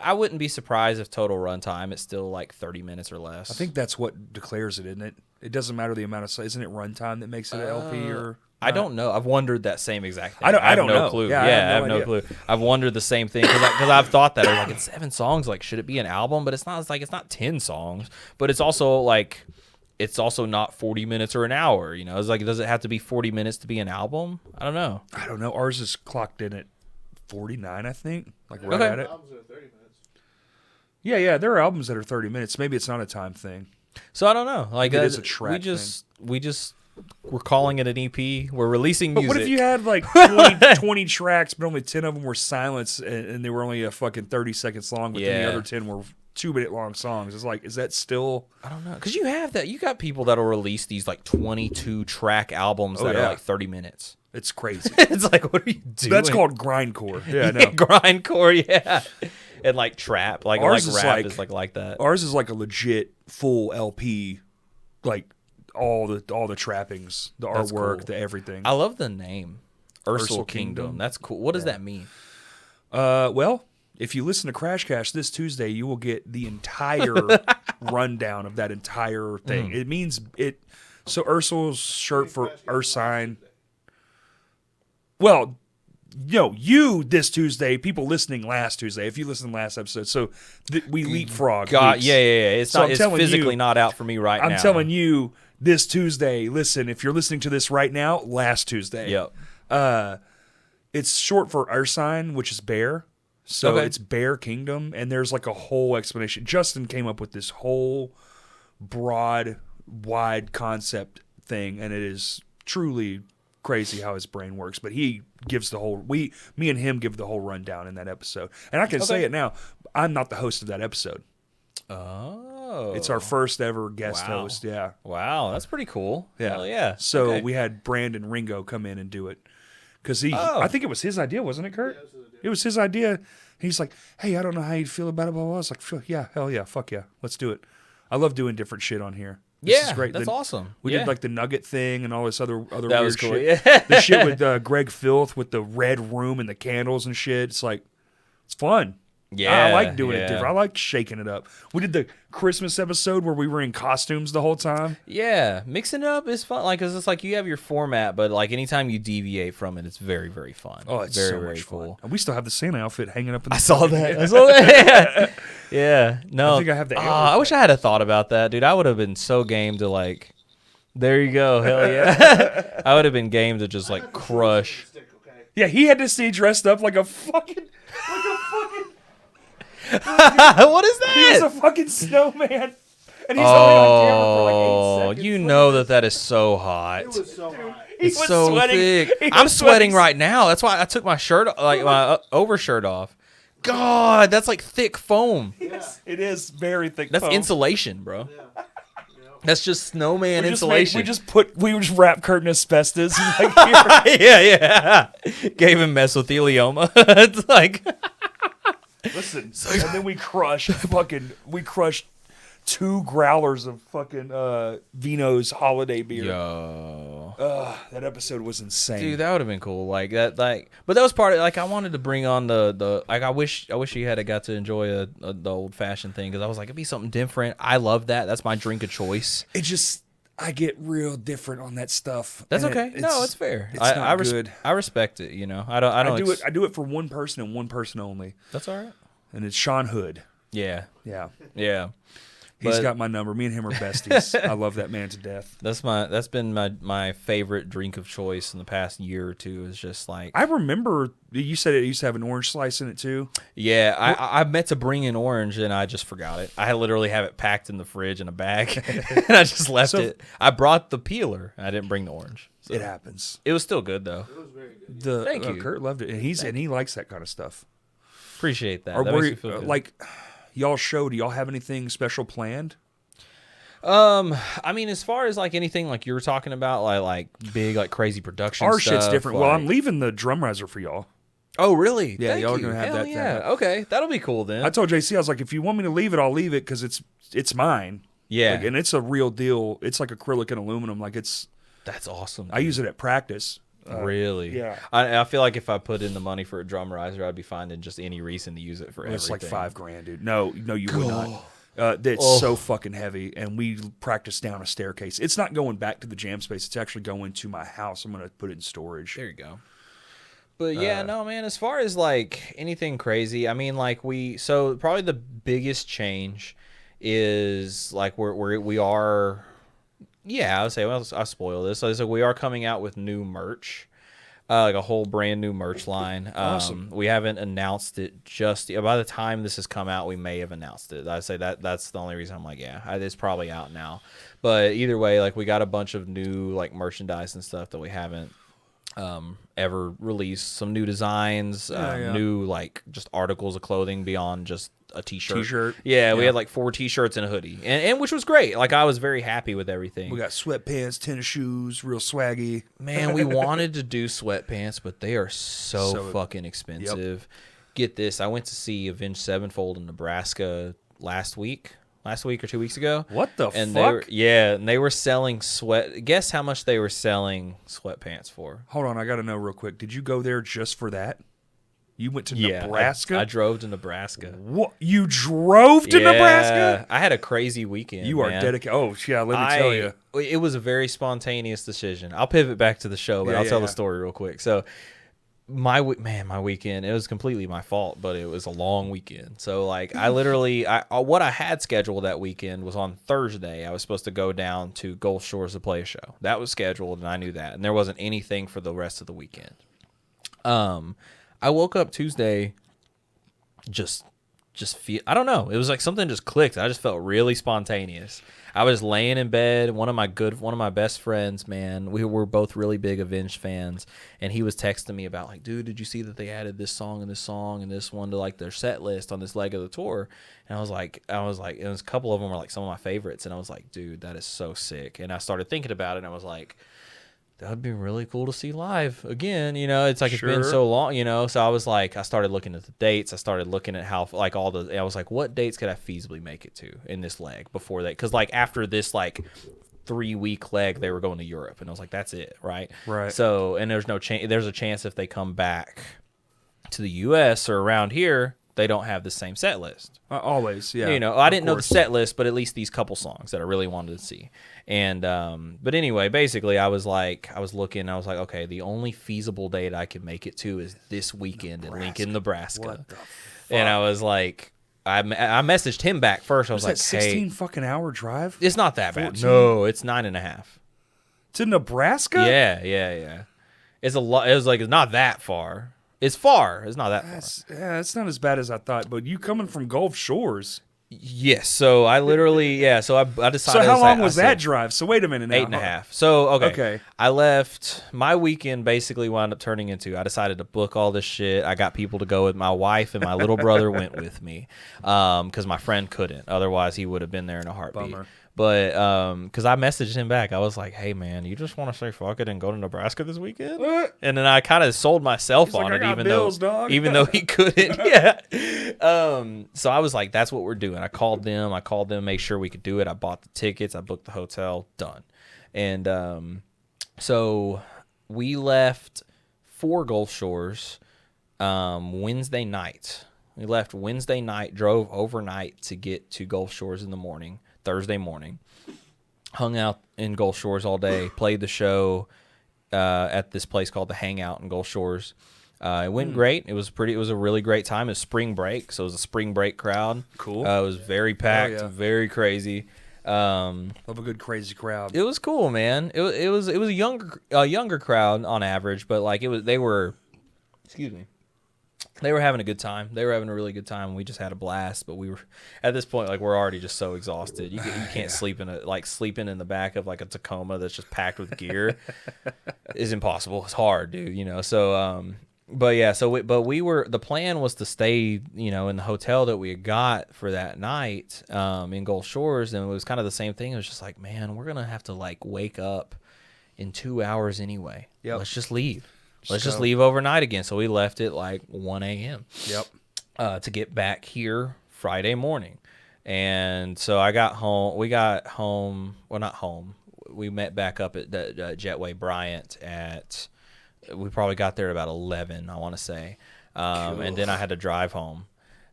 I wouldn't be surprised if total runtime it's still like 30 minutes or less. I think that's what declares it, isn't it? It doesn't matter the amount of, isn't it runtime that makes it an LP or? I don't know. I've wondered that same exact thing. I don't have no know. clue. Yeah, I have no no clue. I've wondered the same thing because I've thought that. I was like, it's 7 songs. Like, should it be an album? But it's not. It's like, it's not 10 songs. But it's also like, it's also not 40 minutes or an hour. It's like, does it have to be 40 minutes to be an album? I don't know. I don't know. Ours is clocked in at 49, I think. Like right at it. Albums are 30 minutes. Yeah. There are albums that are 30 minutes. Maybe it's not a time thing. So I don't know. Like, Maybe it is a track we're calling it an EP. We're releasing But music. what if you had like 20 tracks, but only 10 of them were silence, and they were only a fucking 30 seconds long, but then the other 10 were 2-minute long songs? It's like, is that still? I don't know, because you have that. You got people that'll release these like 22 track albums that are like 30 minutes. It's crazy. It's like, what are you doing? That's called grindcore. Yeah, I know. Grindcore, yeah. And like trap, like Ours like is rap like- is like that. Ours is like a legit full LP, like all the trappings, the That's artwork, cool. the everything. I love the name, Ursal Ursal Kingdom. Kingdom. That's cool. What does that mean? Well, if you listen to Crash Cash this Tuesday, you will get the entire rundown of that entire thing. It means it. So Ursul's short for Ursine. Well, you this Tuesday, people listening last Tuesday, if you listened last episode, so we leapfrog. God, weeks. yeah. It's So not. I'm It's telling physically you- not out for me right now. I'm telling you this Tuesday, listen, if you're listening to this right now, last Tuesday. Yep. It's short for Ursine, which is bear. So Okay. it's Bear Kingdom, and there's like a whole explanation. Justin came up with this whole broad, wide concept thing, and it is truly crazy how his brain works. But he gives the whole me and him give the whole rundown in that episode. And I can say it now, I'm not the host of that episode. Oh, It's our first ever guest Wow. host. Yeah. Wow, that's pretty cool. Yeah. Hell yeah. So Okay. we had Brandon Ringo come in and do it. because Oh. I think it was his idea, wasn't it, Kurt? It was his idea. He's like, hey, I don't know how you feel about it, blah, blah, blah. I was like, sure, yeah, hell yeah, fuck yeah, let's do it. I love doing different shit on here. This is great. That's awesome. We did like the Nugget thing and all this other that weird was cool. shit. Yeah. The shit with Greg Filth with the red room and the candles and shit. It's like, it's fun. Yeah, I like doing it yeah. different. I like shaking it up. We did the Christmas episode where we were in costumes the whole time. Yeah, mixing it up is fun. Like, cause it's like you have your format, but like anytime you deviate from it, it's very, very fun. Oh, it's very, so very much cool. fun. And we still have the Santa outfit hanging up in the I saw that. I saw that. Yeah. No. I think I have the I wish I had a thought about that, dude. I would have been so game to like. There you go. Hell yeah. I would have been game to just like crush. Yeah, he had to stay dressed up like a fucking What is that? he was a fucking snowman. And he's only on camera for like 8 seconds. You know that is so hot. It was so hot. He It's was so sweating. thick. He I'm was sweating right now. That's why I took my shirt, like my overshirt off. God, that's like thick foam. Yes, it is very thick. That's foam. insulation, bro. Yeah. That's just snowman We just insulation. we just wrap Kurt in asbestos. And like, here. yeah. Gave him mesothelioma. It's like Listen, and then we crushed 2 growlers of fucking Vino's holiday beer. yo. That episode was insane. Dude, that would have been cool. Like that, like, but that was part of like I wanted to bring on the like I wish you had got to enjoy the old fashioned thing because I was like it'd be something different. I love that. That's my drink of choice. It just I get real different on that stuff. That's and okay. No, it's fair. It's I not good. I respect it. You know, I don't. I do it for one person and one person only, That's all right. and it's Sean Hood. Yeah, Yeah, yeah. he's But- got my number. Me and him are besties. I love that man to death. That's been my favorite drink of choice in the past year or two. Is just like I remember you said it used to have an orange slice in it too. yeah. I meant to bring in orange and I just forgot it. I literally have it packed in the fridge in a bag and I just left So- it. I brought the peeler. I didn't bring the orange. So It happens. it was still good though. It was very good. Thank you. Kurt loved it, and he likes that kind of stuff. Appreciate that. Or That were makes you, me feel good. like y'all show? Do y'all have anything special planned? I mean, as far as like anything like you were talking about, like big like crazy production. Our shit's stuff, different. Well, I'm like- leaving the drum riser for y'all. Oh, really? Yeah, Thank y'all are you. gonna have Hell that Yeah. happen. Okay, that'll be cool then. I told JC, I was like, if you want me to leave it, I'll leave it because it's mine. yeah, Like, and it's a real deal. It's like acrylic and aluminum. Like that's awesome. I use it at practice. Really? yeah. I feel like if I put in the money for a drum riser, I'd be finding just any reason to use it for It's everything. like $5,000, dude. No, you would not. It's Oh. so fucking heavy, and we practice down a staircase. It's not going back to the jam space. It's actually going to my house. I'm gonna put it in storage. There you go. But yeah, no, man, as far as like anything crazy, I mean, like so probably the biggest change is like we are, yeah, I would say, well, I'll spoil this. So we are coming out with new merch, like a whole brand new merch line. Awesome. We haven't announced it just yet. By the time this has come out, we may have announced it. I'd say that's the only reason I'm like, yeah, it's probably out now. But either way, like we got a bunch of new like merchandise and stuff that we haven't ever released, some new designs, new like just articles of clothing beyond just a t-shirt. Yeah, we had like 4 t-shirts and a hoodie, and which was great. Like I was very happy with everything. We got sweatpants, tennis shoes, real swaggy. Man, we wanted to do sweatpants, but they are so So- fucking expensive. Get this, I went to see Avenged Sevenfold in Nebraska last week or 2 weeks ago. What the and fuck? They were selling Guess how much they were selling sweatpants for? Hold on, I got to know real quick. Did you go there just for that? You went to Yeah, Nebraska? I drove to Nebraska. What? You drove to Nebraska? I had a crazy weekend. You are man. dedicated. Oh, yeah, let me tell you. It was a very spontaneous decision. I'll pivot back to the show, but Yeah, I'll yeah, tell yeah. the story real quick. So, my weekend, it was completely my fault, but it was a long weekend. So, like, I literally, what I had scheduled that weekend was on Thursday. I was supposed to go down to Gulf Shores to play a show. That was scheduled, and I knew that. And there wasn't anything for the rest of the weekend. I woke up Tuesday just feel, I don't know, it was like something just clicked. I just felt really spontaneous. I was laying in bed. One of my best friends, man, we were both really big Avenged fans, and he was texting me about like, dude, did you see that they added this song and this one to like their set list on this leg of the tour? And I was like, it was a couple of them were like some of my favorites, and I was like, dude, that is so sick. And I started thinking about it, and I was like, that'd be really cool to see live again. It's like it's been Sure. so long. So I was like, I started looking at the dates. I started looking at how like I was like, what dates could I feasibly make it to in this leg before that? Because like after this like 3-week leg, they were going to Europe, and I was like, that's it, right? Right. So and there's no chance. There's a chance if they come back to the U.S. or around here, they don't have the same set list. Always, yeah. I didn't know the course. set list, but at least these couple songs that I really wanted to see. And but anyway, basically, I was looking, I was like, okay, the only feasible date I can make it to is this weekend in Lincoln, Nebraska. What the fuck? And I was like, I messaged him back first. I was like, that 16 hey, fucking hour drive it's not that bad. 14? No, it's 9.5. to Nebraska? Yeah. It's a lot. It was like, it's not that far. It's far. It's not that far. That's not as bad as I thought. But you coming from Gulf Shores. Yes. So I literally, so I decided. So how long was I that said, drive? So wait a minute now. 8.5. So Okay. I left. My weekend basically wound up turning into, I decided to book all this shit. I got people to go with. My wife and my little brother went with me, because my friend couldn't. Otherwise, he would have been there in a heartbeat. Bummer. But because I messaged him back, I was like, "Hey man, you just want to say fuck it and go to Nebraska this weekend?" What? And then I kind of sold myself He's on like, it, "I got even bills, though dog." even though he couldn't. Yeah. So I was like, "That's what we're doing." I called them, make sure we could do it. I bought the tickets, I booked the hotel, done. And so we left for Gulf Shores Wednesday night. We left Wednesday night, drove overnight to get to Gulf Shores in the morning. Thursday morning, hung out in Gulf Shores all day, played the show at this place called the Hangout in Gulf Shores. It went great. It was a really great time. It was spring break, so it was a spring break crowd. Cool. It was very packed, yeah. very crazy. Love a good crazy crowd. It was cool, man. It was a younger crowd on average, but like they were having a good time. They were having a really good time. We just had a blast, but we were at this point like we're already just so exhausted. You can't sleep sleeping in the back of like a Tacoma that's just packed with gear is impossible. It's hard, dude. So but yeah, the plan was to stay, in the hotel that we had got for that night in Gulf Shores, and it was kind of the same thing. It was just like, man, we're gonna have to like wake up in 2 hours anyway. Yep. Let's just leave. Let's just go. leave overnight again. So we left at like 1 a.m. Yep. To get back here Friday morning. And so I got home. We got home. Well, not home. We met back up at the Jetway Bryant we probably got there at about 11, I want to say. And then I had to drive home.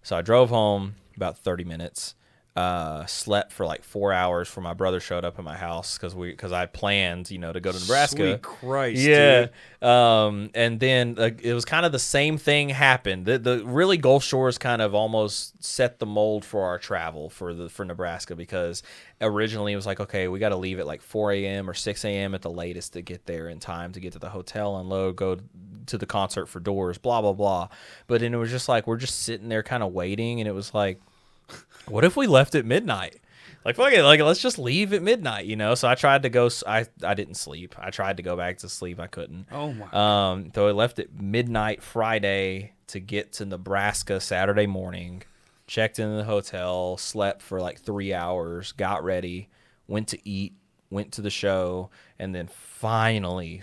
So I drove home about 30 minutes. Slept for like 4 hours before my brother showed up at my house because I planned, to go to Nebraska. Sweet Christ, yeah. dude. And then it was kind of the same thing happened. The really Gulf Shores kind of almost set the mold for our travel for Nebraska, because originally it was like, okay, we got to leave at like 4 a.m. or 6 a.m. at the latest to get there in time to get to the hotel, unload, go to the concert for Doors, blah blah blah. But then it was just like we're just sitting there kind of waiting, and it was like, what if we left at midnight? Like, fuck it, like, let's just leave at midnight, So I tried to go. I didn't sleep. I tried to go back to sleep. I couldn't. Oh my. So I left at midnight Friday to get to Nebraska Saturday morning. Checked into the hotel, slept for like 3 hours, got ready, went to eat, went to the show, and then finally,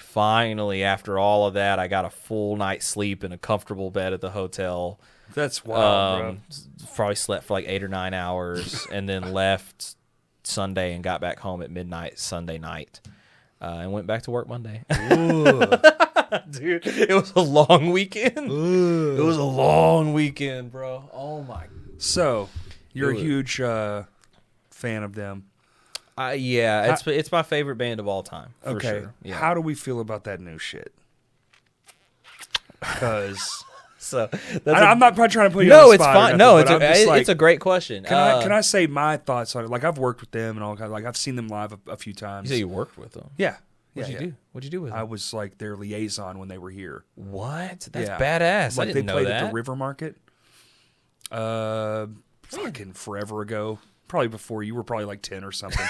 after all of that, I got a full night's sleep in a comfortable bed at the hotel. That's wild, bro. Probably slept for like 8 or 9 hours, and then left Sunday and got back home at midnight Sunday night, and went back to work Monday. Dude, it was a long weekend. It was a long weekend, bro. Oh my. So, you're a huge fan of them. Yeah, it's my favorite band of all time. For Okay. sure. Yeah. How do we feel about that new shit? Because So I'm not probably trying to put you no, on the it's spot or fine. nothing, No, but I'm just like, it's a great question. Can I say my thoughts on it? Like, I've worked with them and all kind of, like, I've seen them live a few times. You say you worked with them. Yeah. What'd you do? What'd you do with them? I was like their liaison when they were here. What? That's Yeah. badass. Like, I they didn't know played that. at the River Market. Fucking forever ago. Probably before you were probably like 10 or something.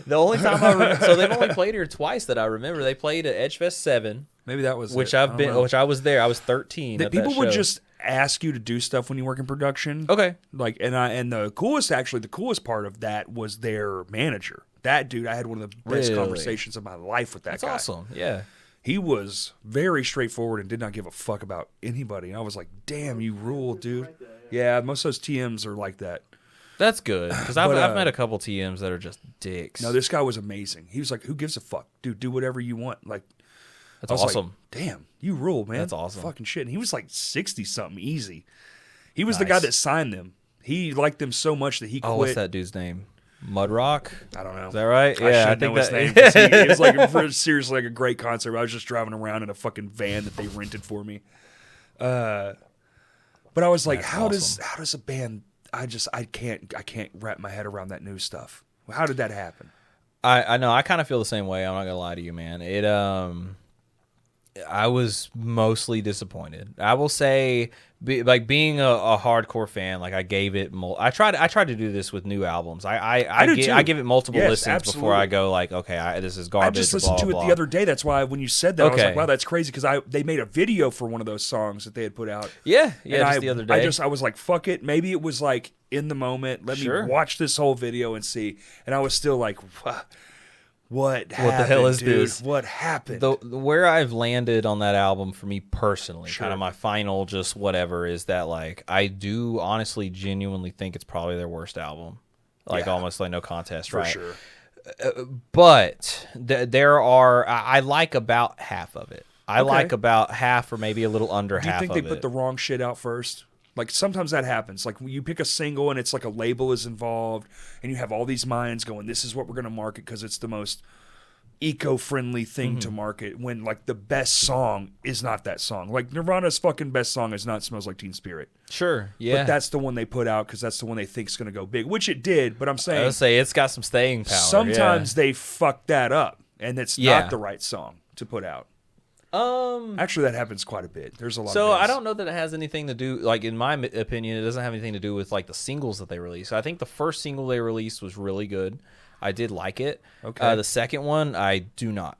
The only time so they've only played here twice that I remember. They played at Edgefest 7, Maybe that was which it. I was there. I was 13. That at people that would show. just ask you to do stuff when you work in production. Okay. Like, and the coolest part of that was their manager, that dude, I had one of the best Really? conversations of my life with that That's guy. awesome. Yeah. He was very straightforward and did not give a fuck about anybody. And I was like, damn, you rule, dude. Yeah, most of those TMs are like that. That's good because I've But, met a couple TMs that are just dicks. No, this guy was amazing. He was like, who gives a fuck? Dude, do whatever you want. Like, That's I was awesome. like, damn, you rule, man. That's awesome. Fucking shit. And he was like 60-something easy. He was the Nice. guy that signed them. He liked them so much that he quit. Oh, what's that dude's name? Mudrock? I don't know. Is that right? I Yeah, should know his name. that. 'Cause it was like seriously like a great concert. I was just driving around in a fucking van that they rented for me. But I was like, That's how awesome. does a band? I can't wrap my head around that new stuff. How did that happen? I know. I kind of feel the same way. I'm not gonna lie to you, man. I was mostly disappointed. I will say, being a hardcore fan, like I gave it. I tried to do this with new albums. I do too. I give it multiple Yes, listens before absolutely. I go like, okay, this is garbage. I just or listened blah, to it blah. the other day. That's why when you said that, I was Okay. like, wow, that's crazy because they made a video for one of those songs that they had put out. Yeah, And just the other day. I was like, fuck it. Maybe it was like in the moment. Let Sure. me watch this whole video and see. And I was still like, what happened, the hell is dude? this? What happened? Where I've landed on that album for me personally, Sure. kind of my final just whatever, is that like I do honestly genuinely think it's probably their worst album. Like Yeah. almost like no contest, for right? sure. But there are I like about half of it. I Okay. like about half or maybe a little under Do you half think of they it. put the wrong shit out first? Like sometimes that happens. Like when you pick a single and it's like a label is involved and you have all these minds going, this is what we're going to market because it's the most eco-friendly thing Mm-hmm. to market, when like the best song is not that song. Like Nirvana's fucking best song is not Smells Like Teen Spirit. Sure, yeah. But that's the one they put out because that's the one they think is going to go big, which it did. But I'm I saying would say it's got some staying power. sometimes they fuck that up and it's Yeah. not the right song to put out. yeah. Actually, that happens quite a bit. There's a lot So of I don't know that it has anything to do, like in my opinion, it doesn't have anything to do with like the singles that they released. I think the first single they released was really good. I did like it. Okay. The second one, I do not.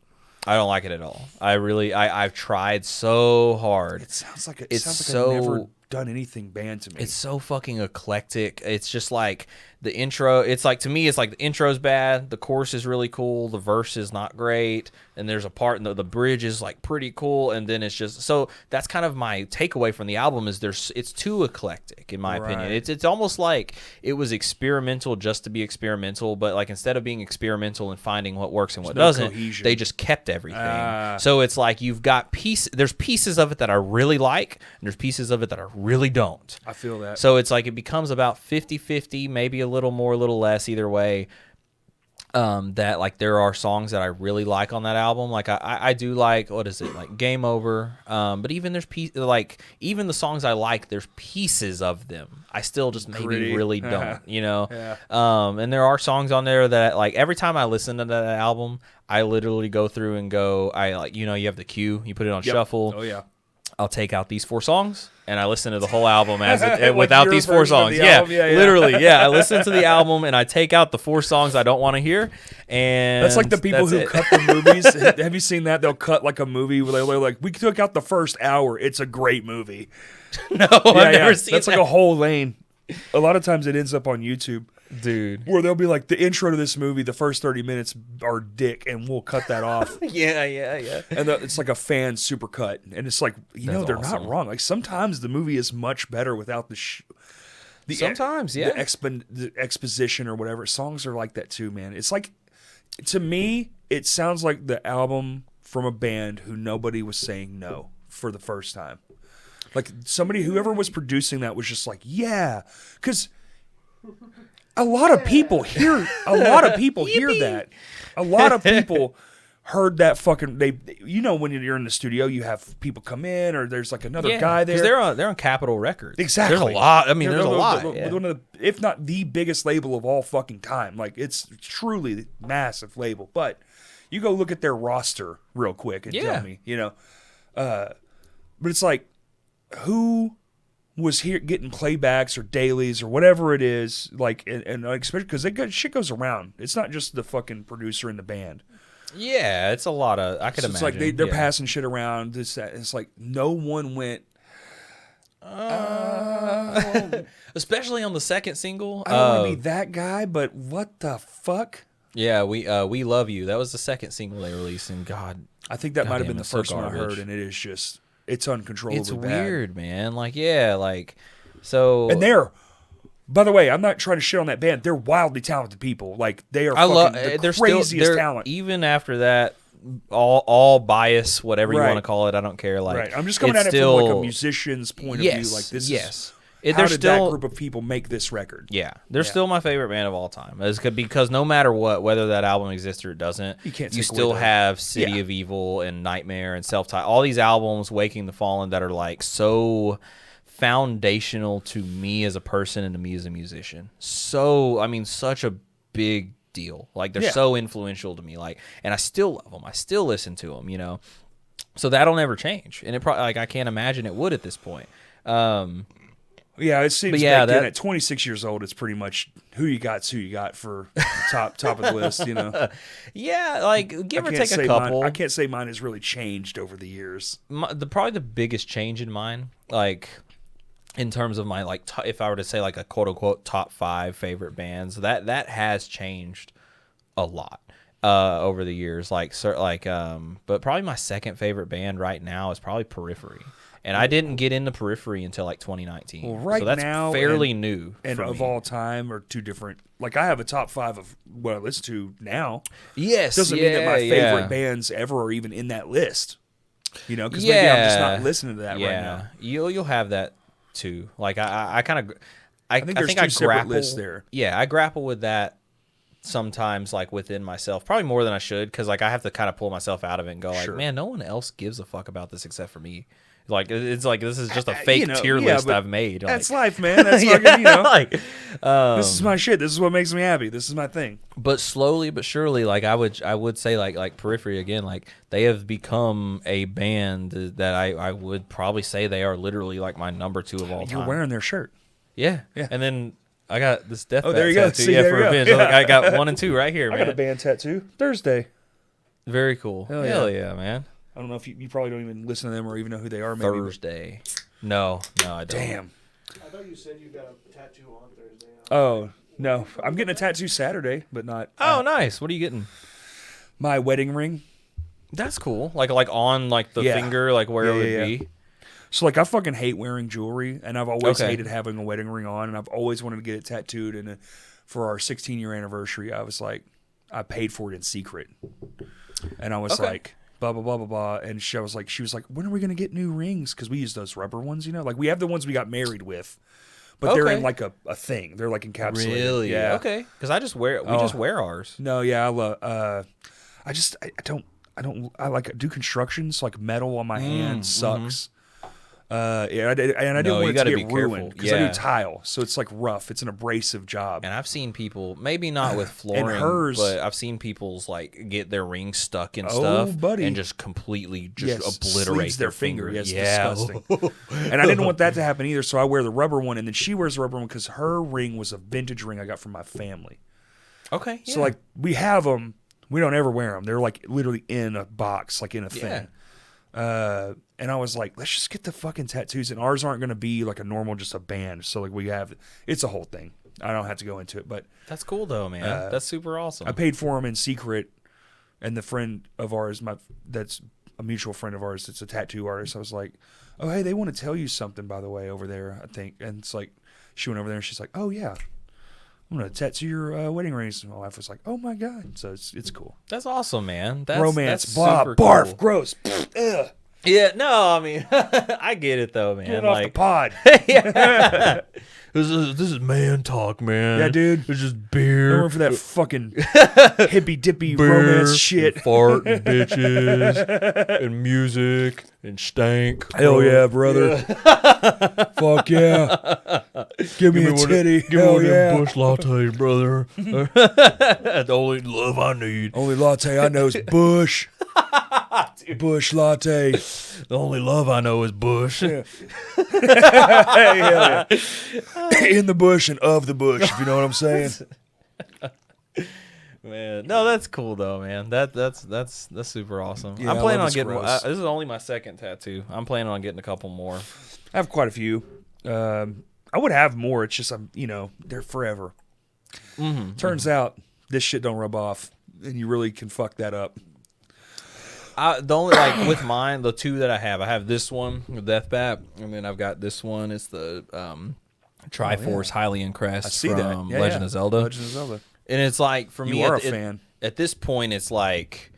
I don't like it at all. I've tried so hard. It sounds like It's I've never done anything banned to me. It's so fucking eclectic. It's just like the intro. It's like, to me, it's like the intro's bad. The chorus is really cool. The verse is not great. And there's a part, and the bridge is like pretty cool. And then it's just, so that's kind of my takeaway from the album is it's too eclectic in my opinion. Right. It's almost like it was experimental just to be experimental, but like instead of being experimental and finding what works and what no doesn't, cohesion. they just kept everything. Ah. So it's like you've got there's pieces of it that I really like, and there's pieces of it that I really don't. I feel that. So it's like it becomes about 50-50, maybe a little more, a little less, either way. That like there are songs that I really like on that album. Like I do like, what is it, like Game Over. But even there's like even the songs I like, there's pieces of them I still just maybe Gritty. really don't, you know. Yeah. And there are songs on there that like every time I listen to that album, I literally go through and go, I like, you know, you have the queue, you put it on Yep. shuffle. Oh yeah. I'll take out these 4 songs and I listen to the whole album as it, Like without your these 4 version of songs. the Yeah, album? Yeah, yeah. literally. Yeah, I listen to the album and I take out the 4 songs I don't want to hear. And That's like the people that's who it. cut the movies. Have you seen that? They'll cut like a movie where they're like, we took out the first hour. It's a great movie. No, I've never seen That's that. like a whole lane. A lot of times it ends up on YouTube Dude. where they'll be like, the intro to this movie, the first 30 minutes are dick, and we'll cut that off. Yeah. And it's like a fan super cut. And it's like, That's they're awesome. not wrong. Like sometimes the movie is much better without the Sometimes, yeah. the exposition or whatever. Songs are like that too, man. It's like, to me, it sounds like the album from a band who nobody was saying no for the first time. Like whoever was producing that was just like, yeah, because a lot of people hear that. A lot of people heard that fucking when you're in the studio, you have people come in or there's like another guy there. Because they're on Capitol Records. Exactly. There's a lot. I mean, They're there's a lot. One of the, if not the biggest label of all fucking time. Like it's truly a massive label. But you go look at their roster real quick and tell me, but it's like, who was here getting playbacks or dailies or whatever it is, like, and especially because shit goes around. It's not just the fucking producer and the band. Yeah, it's a lot of. I could So imagine. it's like they're yeah. passing shit around. This, that. It's like no one went. Especially on the second single. I don't want to be that guy, but what the fuck? Yeah, we love you. That was the second single they released, and God, I think that might have goddamn, been the it's so first one I heard, garbage. and it is just it's uncontrollably It's bad. weird, man. Like, yeah, like so. And they're, by the way, I'm not trying to shit on that band. They're wildly talented people. Like they are I love. fucking the They're craziest still talent. even after that. All bias, whatever you Right. want to call it. I don't care. Like, Right. I'm just coming it's at it still, from like a musician's point of view. Like this yes. is how They're did still that group of people make this record? Yeah, they're still my favorite band of all time. Because no matter what, whether that album exists or it doesn't, You can't you take away still the- have City Yeah. of Evil and Nightmare and Self-Titled. All these albums, Waking the Fallen, that are like so foundational to me as a person and to me as a musician. So, I mean, such a big deal. Like they're Yeah. so influential to me. Like, and I still love them. I still listen to them. You know, so that'll never change. And it probably like I can't imagine it would at this point. Yeah, it seems But yeah, back then that- at 26 years old, it's pretty much who you got's who you got for top of the list. You know, Yeah, like give I or can't take a say couple. I can't say mine has really changed over the years. Probably the biggest change in mine, like in terms of my like if I were to say like a quote unquote top 5 favorite bands, that has changed a lot over the years. But probably my second favorite band right now is probably Periphery. And I didn't get into Periphery until like 2019. Well, right so that's now fairly new. And for of me. all time are two different. Like I have a top 5 of what I listen to now. Yes, Doesn't mean that my yeah. favorite bands ever are even in that list. You know, because maybe I'm just not listening to that right now. You'll have that too. Like I kind of I think there's think two I separate grapple lists there. Yeah, I grapple with that sometimes, like within myself, probably more than I should, because like I have to kind of pull myself out of it and go like, Sure. man, no one else gives a fuck about this except for me. Like it's like this is just a fake you know, tier yeah, list but I've made. That's like, life, man. That's fucking, you know. like, This is my shit. This is what makes me happy. This is my thing. but slowly but surely, like I would say like Periphery again, like they have become a band that I would probably say they are literally like my number 2 of all time. You're wearing their shirt. Yeah. Yeah. And then I got this death Oh, bat there you go. tattoo. See, Yeah, there for you go. revenge. Yeah. Like, I got 1 and 2 right here, I got a man. band tattoo Thursday. Very cool. Hell Hell yeah. yeah, man. I don't know if you probably don't even listen to them or even know who they are. Maybe. but- Thursday. No, I don't. Damn. I thought you said you got a tattoo on Thursday. Oh no, I'm getting a tattoo Saturday, but not. Oh, nice. What are you getting? My wedding ring. That's cool. Like on like the Yeah. finger, like where it Yeah, would yeah, be. So like I fucking hate wearing jewelry, and I've always Okay. hated having a wedding ring on, and I've always wanted to get it tattooed. And for our 16-year anniversary, I was like, I paid for it in secret, and I was Okay. like, blah blah blah blah blah. And she was like, when are we gonna get new rings? Because we use those rubber ones, you know. Like we have the ones we got married with, but they're Okay. in like a thing. They're like encapsulated. Really? Yeah. Okay. Because I just wear we just wear ours. No, yeah, I love. I don't. I like do construction, so like metal on my hand sucks. Yeah, I didn't No, you want it gotta to be get careful. ruined because I Yeah. do tile, so it's like rough. It's an abrasive job. And I've seen people, maybe not with flooring, hers- but I've seen people's like get their rings stuck in Oh, stuff, buddy. and just completely just Yes, obliterate sleeves their finger. Yes, yeah, disgusting. And I didn't want that to happen either, so I wear the rubber one, and then she wears the rubber one because her ring was a vintage ring I got from my family. Okay. So like we have them, we don't ever wear them. They're like literally in a box, like in a thing. And I was like, let's just get the fucking tattoos, and ours aren't going to be like a normal, just a band. So like we have, it's a whole thing. I don't have to go into it, but that's cool though, man. That's super awesome. I paid for them in secret. And the friend of ours, that's a mutual friend of ours, that's a tattoo artist. I was like, oh hey, they want to tell you something, by the way, over there, I think. And it's like, she went over there and she's like, oh yeah, I'm gonna tattoo your wedding rings. And my wife was like, oh my god. So it's cool. That's awesome, man. That's, Romance, that's blah, super barf, cool. gross. Ugh. Yeah, no, I mean, I get it though, man. Get it off the Like, pod. yeah. this is man talk, man. Yeah, dude. It's just Don't beer, worry for that fucking hippy dippy romance shit. fart, and bitches, and music, and stank. Hell yeah, brother. Fuck yeah. Give me a titty. Give me Hell one of yeah. them bush lattes, brother. The only love I need. Only latte I know is Bush. Bush latte. The only love I know is Bush. Yeah. Hey, hell yeah. In the bush and of the bush, if you know what I'm saying. Man, no, that's cool though, man. That's super awesome. Yeah, I'm I planning love on this getting. gross. This is only my second tattoo. I'm planning on getting a couple more. I have quite a few. I would have more. It's just, they're forever. Mm-hmm. Turns out this shit don't rub off, and you really can fuck that up. The only like with mine, the two that I have this one, the Death Bat, and then I've got this one. It's the Triforce Hylian Crest I see from that. Yeah, Legend of Zelda. Legend of Zelda. And it's like for me, You are a fan. At this point, it's like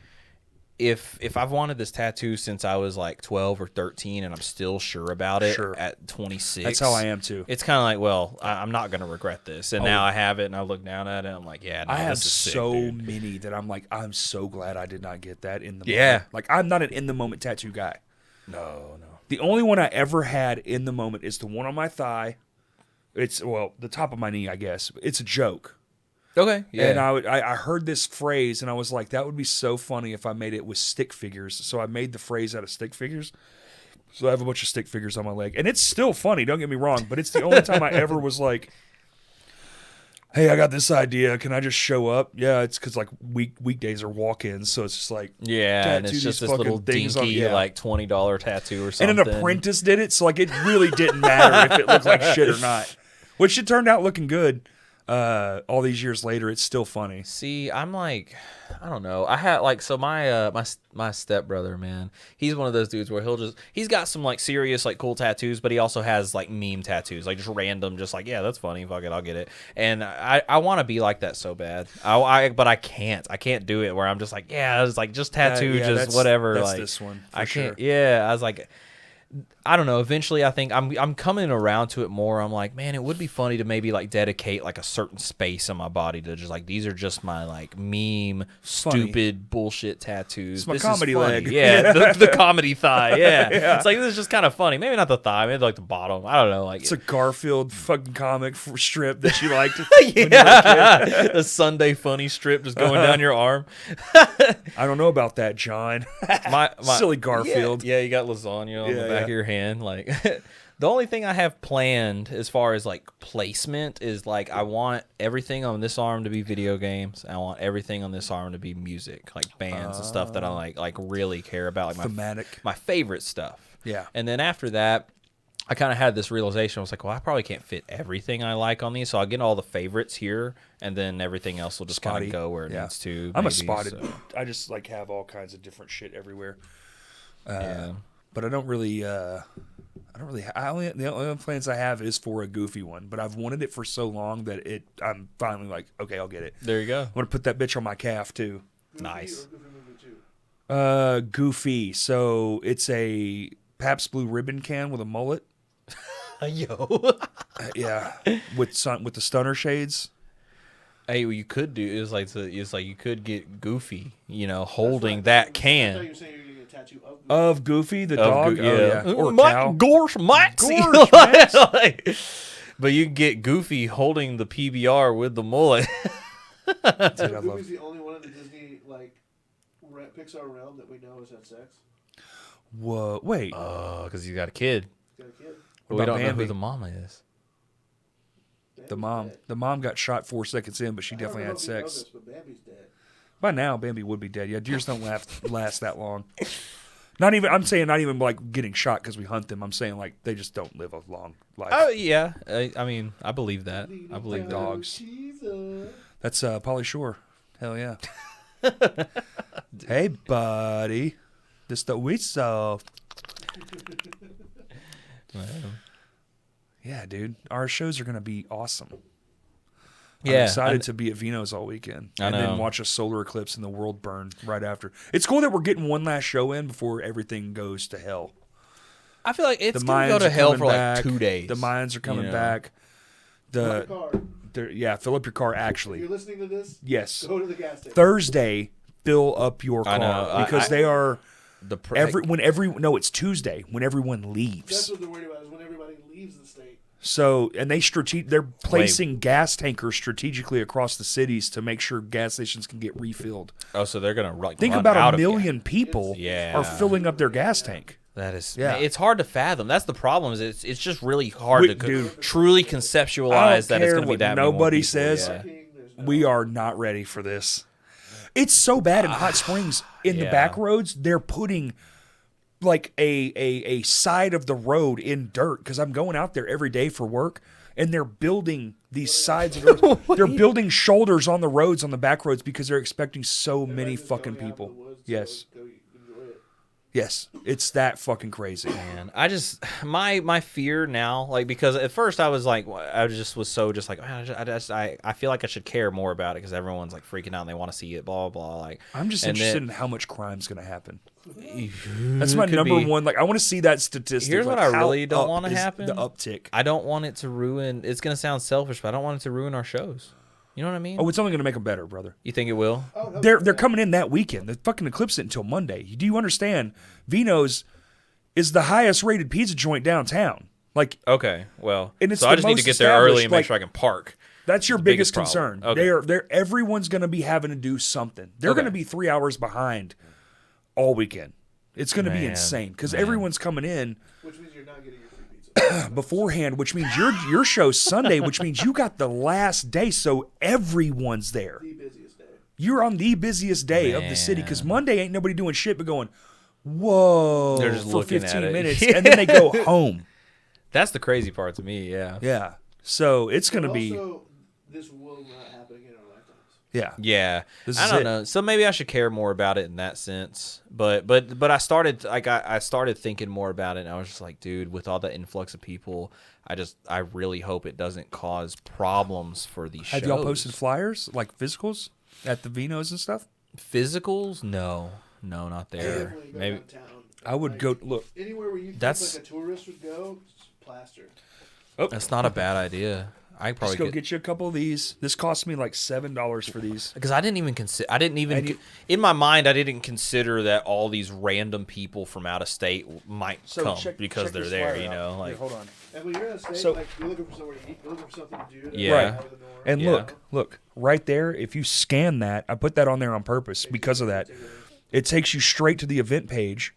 if I've wanted this tattoo since I was like 12 or 13, and I'm still sure about it at 26. That's how I am too. It's kind of like, well, I'm not going to regret this. And now I have it, and I look down at it, and I'm like, yeah, no, I have this is sick, so dude. many that I'm like, I'm so glad I did not get that in the Yeah. moment. Like, I'm not an in the moment tattoo guy. No. The only one I ever had in the moment is the one on my thigh. It's, well, the top of my knee, I guess. It's a joke. Okay, yeah. And I heard this phrase, and I was like, that would be so funny if I made it with stick figures. So I made the phrase out of stick figures. So I have a bunch of stick figures on my leg. And it's still funny, don't get me wrong, but it's the only time I ever was like, hey, I got this idea. Can I just show up? Yeah, it's because like weekdays are walk-ins, so it's just like and it's tattoo just these this little fucking things dinky on- like $20 tattoo or something. And an apprentice did it, so like it really didn't matter if it looked like shit or not. Which it turned out looking good. All these years later, it's still funny. See, I'm like, I don't know. I had like, so my stepbrother, man, he's one of those dudes where he's got some like serious like cool tattoos, but he also has like meme tattoos, like just random, just like, yeah, that's funny, fuck it, I'll get it. And I want to be like that so bad. But I can't do it where I'm just like, yeah, it's like just tattoo, just whatever. That's like this one. I can't. Yeah, I was like, I don't know. Eventually, I think I'm coming around to it more. I'm like, man, it would be funny to maybe like dedicate like a certain space on my body to just like, these are just my like meme, stupid bullshit tattoos. It's my this comedy is funny. leg. Yeah, the comedy thigh. Yeah. It's like, this is just kind of funny. Maybe not the thigh, maybe like the bottom. I don't know. Like It's a Garfield fucking comic strip that you liked. yeah, the Sunday funny strip just going down your arm. I don't know about that, John. My Silly Garfield. Yeah, you got lasagna on the Yeah, back yeah. of your hand. Like the only thing I have planned as far as like placement is like I want everything on this arm to be video games. I want everything on this arm to be music, like bands and stuff that I like really care about, like Thematic. my favorite stuff. Yeah. And then after that, I kind of had this realization. I was like, well, I probably can't fit everything I like on these, so I'll get all the favorites here, and then everything else will just kind Spotty. of go where it Yeah. needs to. I'm a maybe, spotted. so, I just like have all kinds of different shit everywhere. yeah. But I don't really. The only plans I have is for a Goofy one, but I've wanted it for so long that I'm finally like, okay, I'll get it. There you go. I'm gonna put that bitch on my calf too. Nice. Goofy Movie 2? Goofy. So it's a Pabst Blue Ribbon can with a mullet. Yo. Yeah, with the stunner shades. Hey, what you could do is like you could get Goofy, holding that I thought can. you were saying you were going to get a tattoo of Goofy. Of Goofy the dog. yeah. Oh, yeah. Or Mike cow. Gorsh Maxie. Gorsh, Max. Like, but you can get Goofy holding the PBR with the mullet. Dude, I love. Goofy's the only one in the Disney Pixar realm that we know has had sex. Whoa, wait. Oh, because he's got a kid. He's got a kid. But we about don't know Bambi? who the mama is. The mom got shot 4 seconds in, but she definitely had sex. This, but Bambi's dead. By now, Bambi would be dead. Yeah, deers don't last that long. I'm saying not even like getting shot because we hunt them. I'm saying like they just don't live a long life. Oh yeah, I mean I believe that. I believe that. Dogs. Jesus. That's Pauly Shore. Hell yeah. Hey buddy, this the we saw. Yeah, dude, our shows are gonna be awesome. Yeah, I'm excited to be at Vino's all weekend and then know. watch a solar eclipse and the world burn right after. It's cool that we're getting one last show in before everything goes to hell. I feel like it's The gonna Mayans go to are hell coming for back. like 2 days. The Mayans are coming know. back. Car. Fill up your car. If Actually, you're listening to this, yes. go to the gas station. Thursday, fill up your car I know. because they are The it's Tuesday when everyone That's leaves. what they're worried about is when everybody leaves the state. So and they're placing gas tankers strategically across the cities to make sure gas stations can get refilled. Oh, so they're gonna Think run about out a of million people Yeah. are filling up their gas tank. That is, Yeah. man, it's hard to fathom. That's the problem. Is it's just really hard to Dude. truly I conceptualize don't that it's care going to be what that many more nobody people. says. Yeah. There's no We are not ready for this. It's so bad in Hot Springs. In the Yeah. back roads, they're putting like a side of the road in dirt because I'm going out there every day for work. and they're building these sides of roads. They're building shoulders on the roads, on the back roads, because they're expecting so many fucking people. Yes. Yes, it's that fucking crazy. Man, I just my fear now, like, because at first I was like, I just was so just like, I feel like I should care more about it because everyone's like freaking out and they want to see it, blah blah blah. Like, I'm just and interested in how much crime's gonna happen. That's my number one. Like, I want to see that statistic. Here's like, what I how really don't up want to is happen. The uptick. I don't want it to ruin. It's gonna sound selfish, but I don't want it to ruin our shows. You know what I mean? Oh, it's only gonna make them better, brother. You think it will? They're coming in that weekend. The fucking eclipse it until Monday. Do you understand? Vino's is the highest rated pizza joint downtown. Like, Okay, well, And it's so I the just need to most get there early and make established, sure I can park. that's your biggest biggest concern. problem. Okay. They're everyone's gonna be having to do something. They're Okay. gonna be 3 hours behind all weekend. It's gonna be Man, insane because man. everyone's coming in Which means you're not getting your free pizza. beforehand, which means your show's Sunday, which means you got the last day, so everyone's there. The busiest day. You're on the busiest day of the city because Man. Monday ain't nobody doing shit but going, whoa, They're just for looking at 15 it. minutes, and then they go home. That's the crazy part to me. Yeah. Yeah, so it's gonna be Also, this will not happen again in our lifetimes. yeah. Yeah, This I is don't it. know. So maybe I should care more about it in that sense. But I started I started thinking more about it, and I was just like, dude, with all the influx of people, I really hope it doesn't cause problems for these shows. Have y'all posted flyers like physicals at the Vinos and stuff? Physicals? No, not there. Definitely go Maybe. downtown. I would Like, go look. anywhere where you think That's- like a tourist would go. Just plaster. That's not a bad idea. I Just probably go get you a couple of these. This cost me like $7 for these. because I didn't even consider. I didn't even And you- in my mind. I didn't consider that all these random people from out of state might come because they're there. You know, like hold on. And when you're in a state, So- like you're looking for somewhere to eat, you're looking for something to do. That's Yeah. out of the norm. And Yeah. look, right there. If you scan that, I put that on there on purpose because of that. It takes you straight to the event page,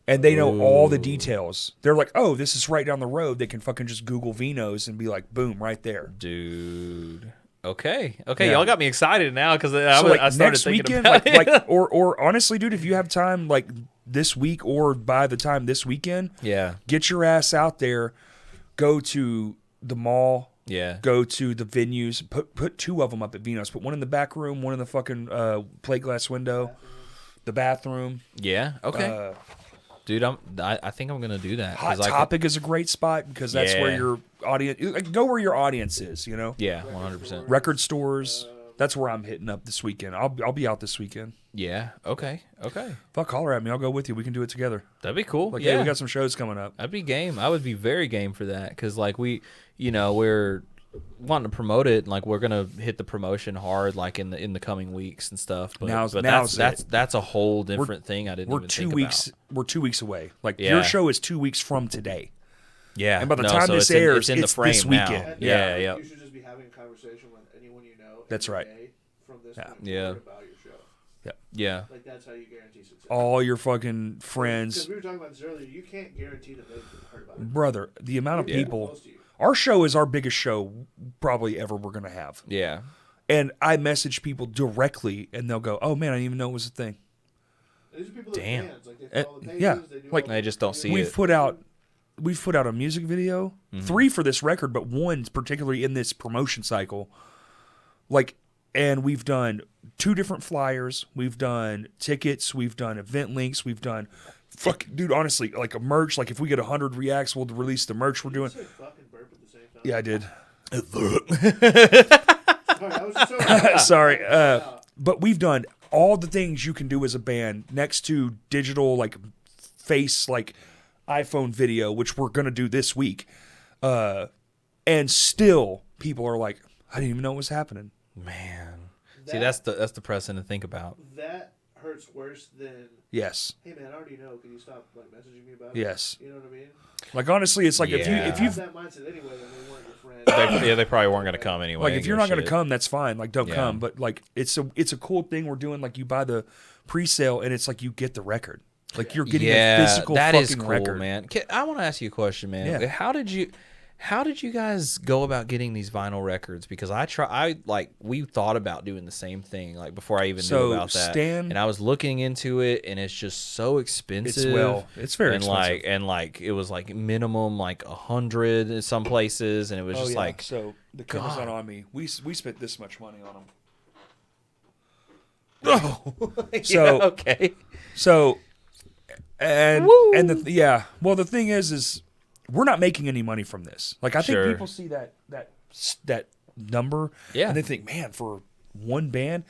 and they know all the details. They're like, oh, this is right down the road. They can fucking just Google Vinos and be like, boom, right there. dude. Okay, Yeah. y'all got me excited now because So I like started next thinking weekend, about like, it. or honestly, dude, if you have time, like this week or by the time this weekend, Yeah, get your ass out there, go to the mall. yeah. Go to the venues. Put two of them up at Vino's. Put one in the back room, one in the fucking plate glass window, the bathroom. Yeah. Okay, dude. I think I'm gonna do that. Hot 'cause I Topic is a great spot because that's where Yeah. your audience. Like, go where your audience is. You know, Yeah, 100%. record stores. That's where I'm hitting up this weekend. I'll be out this weekend. Yeah. Okay. Fuck, holler at me. I'll go with you. We can do it together. That'd be cool. Like, yeah, hey, we got some shows coming up. I'd be game. I would be very game for that because like we're wanting to promote it and like we're gonna hit the promotion hard like in the coming weeks and stuff. But, Now's that's it. that's a whole different thing. I didn't We're even 2 think weeks. about. We're 2 weeks away. Like Yeah. your show is 2 weeks from today. Yeah, And by the no, time so this it's in- airs, it's in the it's frame this now. weekend. Yeah, yeah. You should just be having a conversation with anyone you know. That's every right. day From this Yeah. point Yeah. forward about your show. Yeah. Like that's how you guarantee success. All your fucking Because friends. we were talking about this earlier. You can't guarantee that they've heard about it. Brother, the amount of People people. close to you. Our show is our biggest show probably ever we're going to have. Yeah. And I message people directly and they'll go, oh man, I didn't even know it was a thing. These are people that are Damn. fans. Like they follow the pages. yeah, They do like- all They the just don't videos. see We've it. put out a music video, 3 for this record, but 1 particularly in this promotion cycle. Like, and we've done 2 different flyers. We've done tickets. We've done event links. We've done, dude, honestly, like a merch. Like if we get 100 reacts, we'll release the merch we're doing. Did you say fucking burp at the same time? Yeah, I did. Sorry, I was just so Sorry. But we've done all the things you can do as a band next to digital, like face, like iPhone video, which we're going to do this week. And still people are like, I didn't even know it was happening. Man. See, that's depressing to think about. That hurts worse than, Yes. hey man, I already know. Can you stop like messaging me about it? Yes. You know what I mean? Like, honestly, it's like Yeah. if If you've, that mindset anyway, then they weren't your friend. They probably weren't gonna come anyway. like, if you're not going to Shit. come, that's fine. Like, don't Yeah. come. But like, it's a cool thing we're doing. Like, you buy the pre-sale and it's like you get the record. Like you're getting a physical that fucking is cool, record. man. I want to ask you a question, man. Yeah. How did you guys go about getting these vinyl records? Because we thought about doing the same thing, like before I even knew about that. And I was looking into it, and it's just so expensive. It's very expensive. And it was like minimum like 100 in some places, and it was just like. So the camera's not on me. We spent this much money on them. Oh, so okay. So, the thing is we're not making any money from this. Like I think people see that number, and they think, man, for one band,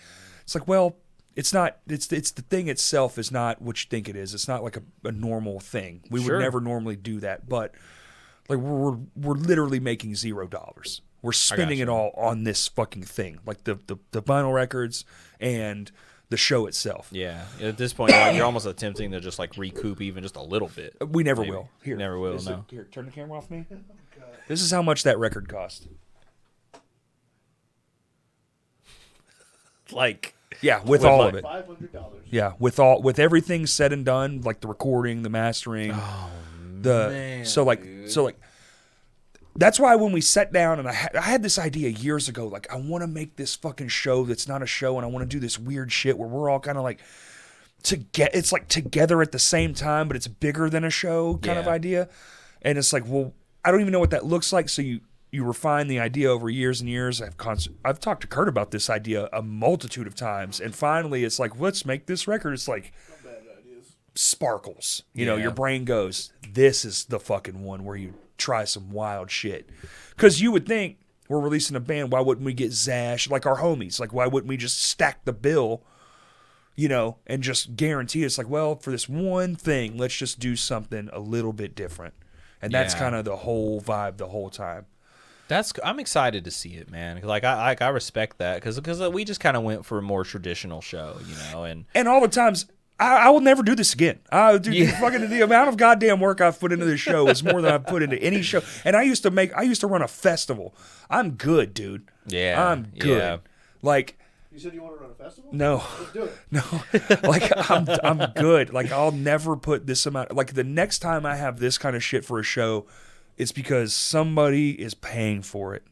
it's like, well, it's not. It's the thing itself is not what you think it is. It's not like a normal thing. We would never normally do that, but like we're literally making $0. We're spending it all on this fucking thing, like the vinyl records and the show itself. Yeah. At this point, you're almost attempting to just like recoup even just a little bit. We never will. Here, never will. No. Here, turn the camera off me. This is how much that record cost. Like, yeah, with all of it. $500. Yeah, with everything said and done, like the recording, the mastering, so that's why when we sat down and I had this idea years ago, like I want to make this fucking show that's not a show, and I want to do this weird shit where we're all kind of like it's like together at the same time, but it's bigger than a show kind of idea. And it's like, well, I don't even know what that looks like. So you refine the idea over years and years. I've talked to Kurt about this idea a multitude of times, and finally it's like, let's make this record. It's like sparkles. You know, your brain goes, this is the fucking one where you try some wild shit. Because you would think, we're releasing a band, why wouldn't we get Zash, like our homies? Like, why wouldn't we just stack the bill, you know, and just guarantee it's like, well, for this one thing, let's just do something a little bit different. And that's kind of the whole vibe the whole time. I'm excited to see it, man. Like I respect that because we just kind of went for a more traditional show, you know, and all the times I will never do this again. Fucking the amount of goddamn work I've put into this show is more than I've put into any show. And I used to run a festival. I'm good, dude. Yeah, I'm good. Yeah. Like. You said you want to run a festival? No. Let's do it. No. Like I'm good. Like I'll never put this amount. Like the next time I have this kind of shit for a show, it's because somebody is paying for it,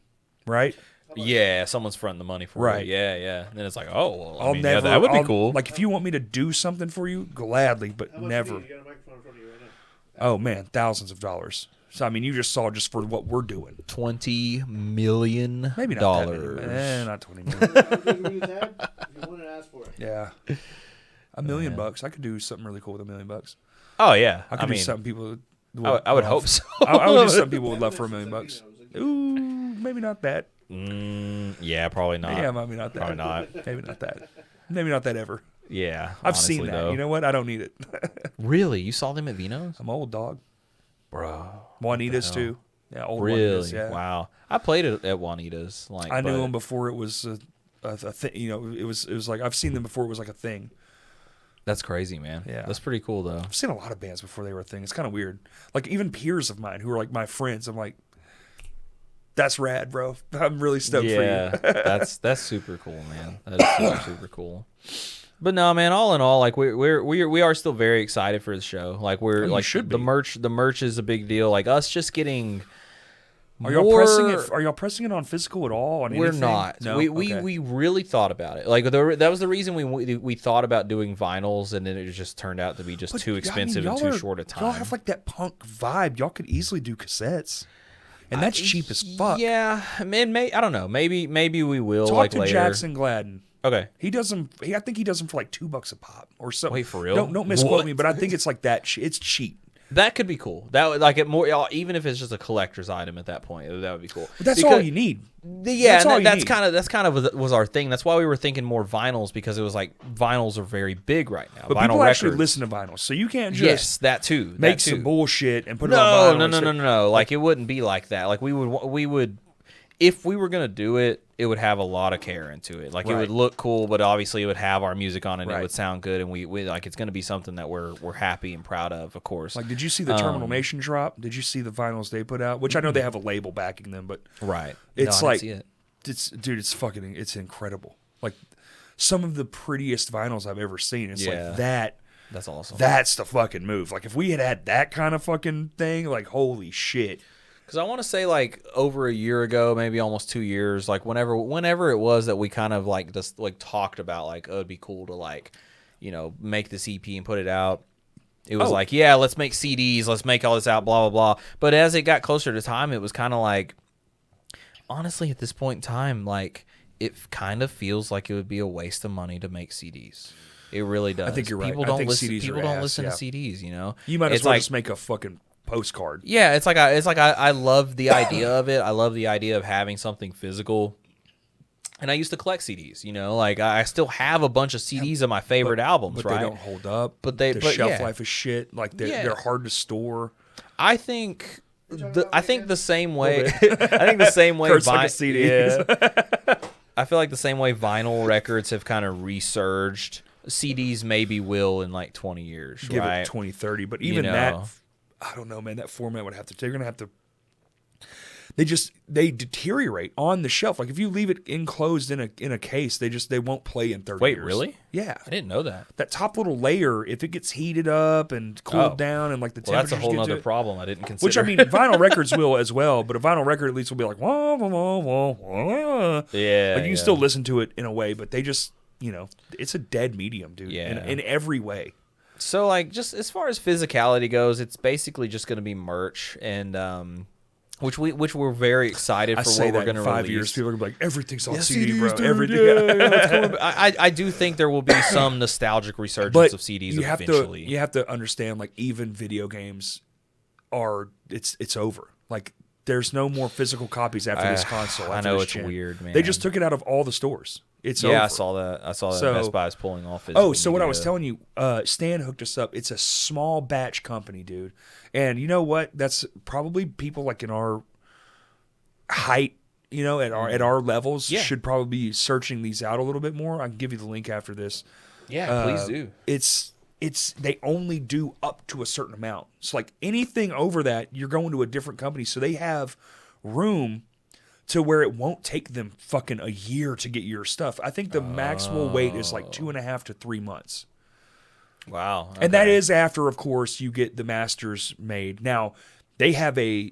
right? Yeah, someone's fronting the money for it. Yeah, yeah. And then it's like, oh, well, that would be cool. Like if you want me to do something for you, gladly, but never. You got a microphone in front of you right now. Oh man, thousands of dollars. So I mean, you just saw just for what we're doing. $20 million. Maybe not that many. Not 20 million. If you want to ask for it. Yeah, $1 million bucks. I could do something really cool with $1 million bucks. Oh yeah, I could do something people. I would hope so. I would do something people would love for $1 million. Ooh, maybe not that. Yeah, probably not. Yeah, maybe not that. Probably not. Maybe not that. Maybe not that ever. Yeah, I've seen that. Though. You know what? I don't need it. Really? You saw them at Vino's? I'm old, dog. Bro. Juanita's too. Yeah, old really? Juanita's, yeah. Wow. I played it at Juanita's. Like I knew them before it was a thing. You know, it was like I've seen them before it was like a thing. That's crazy, man. Yeah. That's pretty cool, though. I've seen a lot of bands before they were a thing. It's kind of weird. Like even peers of mine who are like my friends. I'm like, that's rad, bro. I'm really stoked for you. Yeah, that's super cool, man. That is super cool. But no, man. All in all, like we are still very excited for the show. Like the merch is a big deal. Like us just getting. Are y'all pressing it on physical at all? We're not. No? We really thought about it. Like that was the reason we thought about doing vinyls, and then it just turned out to be just too expensive and too short a time. Y'all have like that punk vibe. Y'all could easily do cassettes. And that's cheap as fuck. Yeah, man. I don't know. Maybe we will. Talk like to later. Jackson Gladden. Okay. He does them. I think he does them for like $2 a pop or something. Wait, for real? Don't misquote me, but I think it's like that. It's cheap. That could be cool. That would like it more. Even if it's just a collector's item at that point, that would be cool. But that's all you need. Yeah, that's kind of was our thing. That's why we were thinking more vinyls, because it was like vinyls are very big right now. But vinyl people records. actually listen to vinyls, so you can't just that too make some bullshit and put it on vinyl. No. Like it wouldn't be like that. Like we would. If we were gonna do it, it would have a lot of care into it. Like it would look cool, but obviously it would have our music on it. And it would sound good, and we like it's gonna be something that we're happy and proud of course. Like, did you see the Terminal Nation drop? Did you see the vinyls they put out? Which I know they have a label backing them, but it's no, I like didn't see it. it's incredible. Like some of the prettiest vinyls I've ever seen. It's like that. That's awesome. That's the fucking move. Like if we had that kind of fucking thing, like holy shit. Because I want to say like over a year ago, maybe almost 2 years, like whenever it was that we kind of like just like talked about like, oh, it'd be cool to like, make this EP and put it out. It was like, yeah, let's make CDs, let's make all this out, blah, blah, blah. But as it got closer to time, it was kind of like, honestly, at this point in time, like, it kind of feels like it would be a waste of money to make CDs. It really does. I think you're right. People I don't think listen. CDs People are don't ass, listen yeah. to CDs. You might as It's well like, just make a fucking postcard. yeah, it's like I love the idea of it. I love the idea of having something physical. And I used to collect CDs, like I still have a bunch of CDs of my favorite albums, but right? they don't hold up. The shelf life is shit. Like they're hard to store. I think the same way. I think the same way. Kurt's like a CD. Yeah. I feel like the same way vinyl records have kind of resurged. CDs maybe will in like 20 years, Give right? it 20, 30. But even that, I don't know, man. That format would have to. They're gonna have to. They deteriorate on the shelf. Like if you leave it enclosed in a case, they won't play in 30 Wait, years. really? Yeah. I didn't know that. That top little layer, if it gets heated up and cooled down and like the Well, that's a temperatures whole get to other it, problem I didn't consider. which I mean, vinyl records will as well, but a vinyl record at least will be like, wah, wah, wah, wah, wah. Yeah. Like you can still listen to it in a way, but they just, it's a dead medium, dude. Yeah. In every way. So like just as far as physicality goes, it's basically just going to be merch and which we're very excited for what we're going to release. 5 years, people are gonna be like, everything's on CD, CDs, bro. dude, Everything. it's coming. I do think there will be some nostalgic resurgence But of CDs you have eventually. you have to understand, like even video games it's over. Like there's no more physical copies after this console. I after know this it's gen. weird, man. They just took it out of all the stores. It's over. I saw that. So- Best Buy is pulling off. Physical So what I was media. telling you, Stan hooked us up. It's a small batch company, dude. And you know what? That's probably people like in our height, at our levels, should probably be searching these out a little bit more. I can give you the link after this. Yeah, please do. It's they only do up to a certain amount. So like anything over that, you're going to a different company. So they have room to where it won't take them fucking a year to get your stuff. I think the max we'll wait is like 2.5 to 3 months. Wow. And that okay. is after, of course, you get the masters made. Now, they have a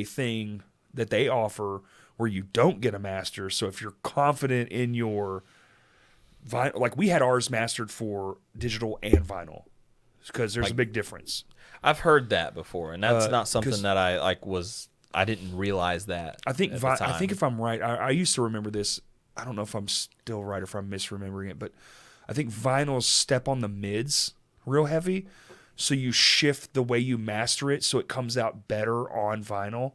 thing that they offer where you don't get a master. So if you're confident in your vinyl, like we had ours mastered for digital and vinyl, because there's a big difference. I've heard that before, and that's not 'cause- something that I didn't realize that. I think at the I time. think if I'm right, I used to remember this. I don't know if I'm still right or if I'm misremembering it, but I think vinyls step on the mids real heavy, so you shift the way you master it so it comes out better on vinyl.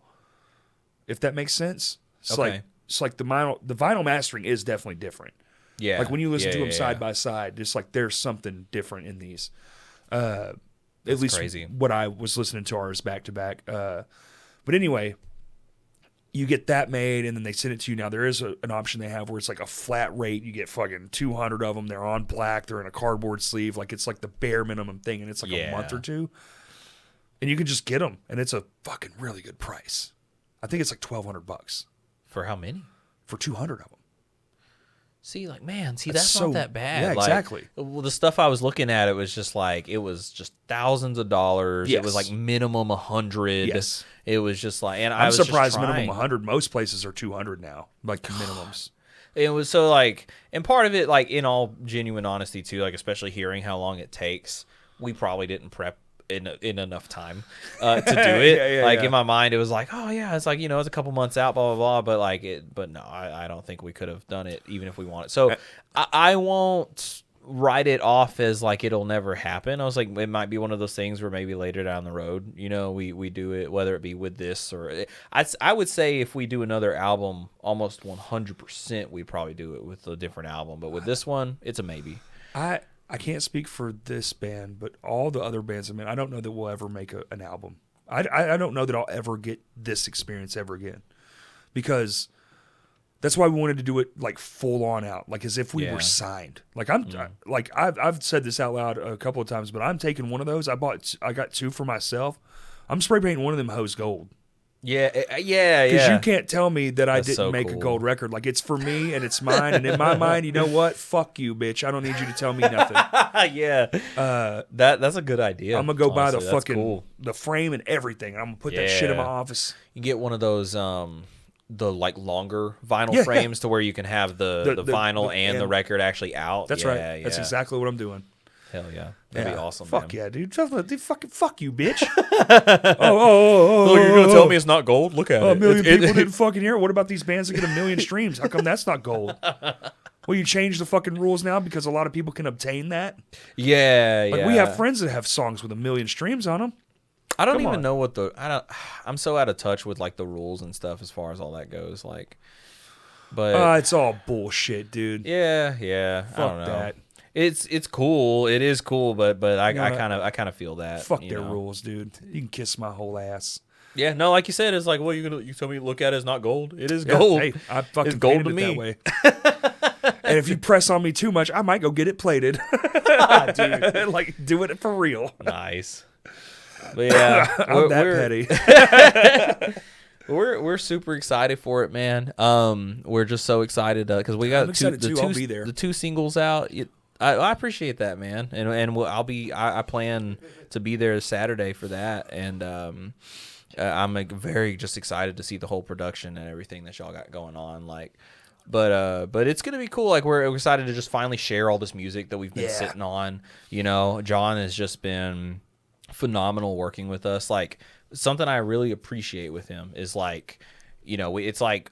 If that makes sense. Okay. It's like the vinyl mastering is definitely different. Yeah. Like when you listen to them yeah. side by side, just like there's something different in these. At least crazy. what I was listening to ours back to back. But anyway, you get that made and then they send it to you. Now there is an option they have where it's like a flat rate. You get fucking 200 of them. They're on black. They're in a cardboard sleeve. Like it's like the bare minimum thing, and it's like a month or two. And you can just get them, and it's a fucking really good price. I think it's like $1,200 For how many? for 200 of them. See, that's so- not that bad. yeah, Like, exactly. Well, the stuff I was looking at, it was just thousands of dollars. It was Yes. like minimum 100. Yes. It was just like, and I I'm was just surprised trying. minimum 100. Most places are 200 now, like minimums. It was so like, and part of it, like in all genuine honesty too, like especially hearing how long it takes, we probably didn't prep in enough time to do it. Yeah. In my mind, it was like, oh yeah, it's like it's a couple months out, blah blah blah. But no, I don't think we could have done it even if we wanted. So I won't write it off as like it'll never happen. I was like, it might be one of those things where maybe later down the road, we do it, whether it be with this or I would say if we do another album, almost 100% we probably do it with a different album. But with this one, it's a maybe. I can't speak for this band, but all the other bands, I don't know that we'll ever make an album. I don't know that I'll ever get this experience ever again, because that's why we wanted to do it like full on out, like as if we were signed. Like I've said this out loud a couple of times, but I'm taking one of those. I got two for myself. I'm spray painting one of them hoes gold. Yeah, Because you can't tell me that I That's didn't so make a cool. gold record. Like, it's for me and it's mine. And in my mind, you know what? Fuck you, bitch. I don't need you to tell me nothing. Yeah, that's a good idea. I'm gonna go buy the honestly. That's fucking cool. the frame and everything. And I'm gonna put that shit in my Yeah. office. You get one of those the like longer vinyl Yeah, frames to where you can have the vinyl and the and- record actually out. That's Yeah, right. That's yeah. exactly what I'm doing. Hell yeah, that'd be awesome. Fuck man. yeah, dude. Dude, fucking fuck you, bitch. oh, Look, you're gonna tell me it's not gold? Look at a it. million people didn't fucking hear it. What about these bands that get a million streams? How come that's not gold? Well, you change the fucking rules now because a lot of people can obtain that. Yeah, Like yeah. we have friends that have songs with a million streams on them. I don't Come even on. know what I'm so out of touch with like the rules and stuff as far as all that goes. Like, but It's all bullshit, dude. yeah. I don't know. that. It's cool. It is cool, but I You know, kind of feel that. Fuck you their know? rules, dude. You can kiss my whole ass. Yeah, no, like you said, it's like, well, you tell me look at it as not gold. It is Yeah, gold. Hey, I fucking It's gold painted to it me. that way. And if you press on me too much, I might go get it plated. Dude. Like, do it for real. Nice. But yeah, I'm that petty. We're super excited for it, man. We're just so excited because we got I'm excited too. I'll be there. The 2 singles out. I appreciate that, man, and I plan to be there Saturday for that, and I'm like, very just excited to see the whole production and everything that y'all got going on, like. But it's gonna be cool. Like we're excited to just finally share all this music that we've been sitting on. You know, John has just been phenomenal working with us. Like something I really appreciate with him is like, you know, it's like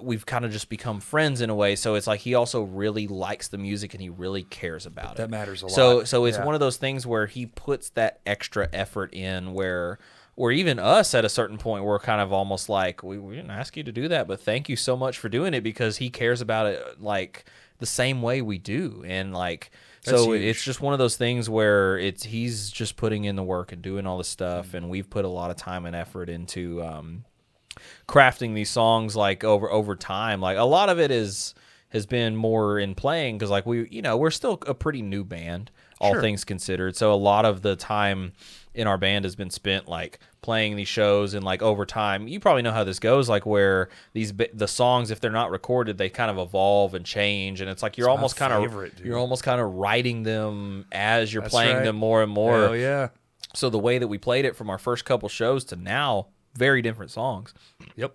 we've kind of just become friends in a way. So it's like he also really likes the music and he really cares about it. That matters a So lot. it's one of those things where he puts that extra effort in where even us at a certain point we're kind of almost like we didn't ask you to do that, but thank you so much for doing it because he cares about it like the same way we do. And like That's so huge. it's just one of those things where he's just putting in the work and doing all this stuff, and we've put a lot of time and effort into crafting these songs like over time. Like a lot of it has been more in playing because like we're still a pretty new band, all Sure. things considered. So a lot of the time in our band has been spent like playing these shows, and like over time, you probably know how this goes. Like where the songs, if they're not recorded, they kind of evolve and change, and it's like you're It's my almost favorite, dude. you're almost kind of writing them as you're That's playing right. them more and more. Hell yeah. So the way that we played it from our first couple shows to now, very different songs. Yep.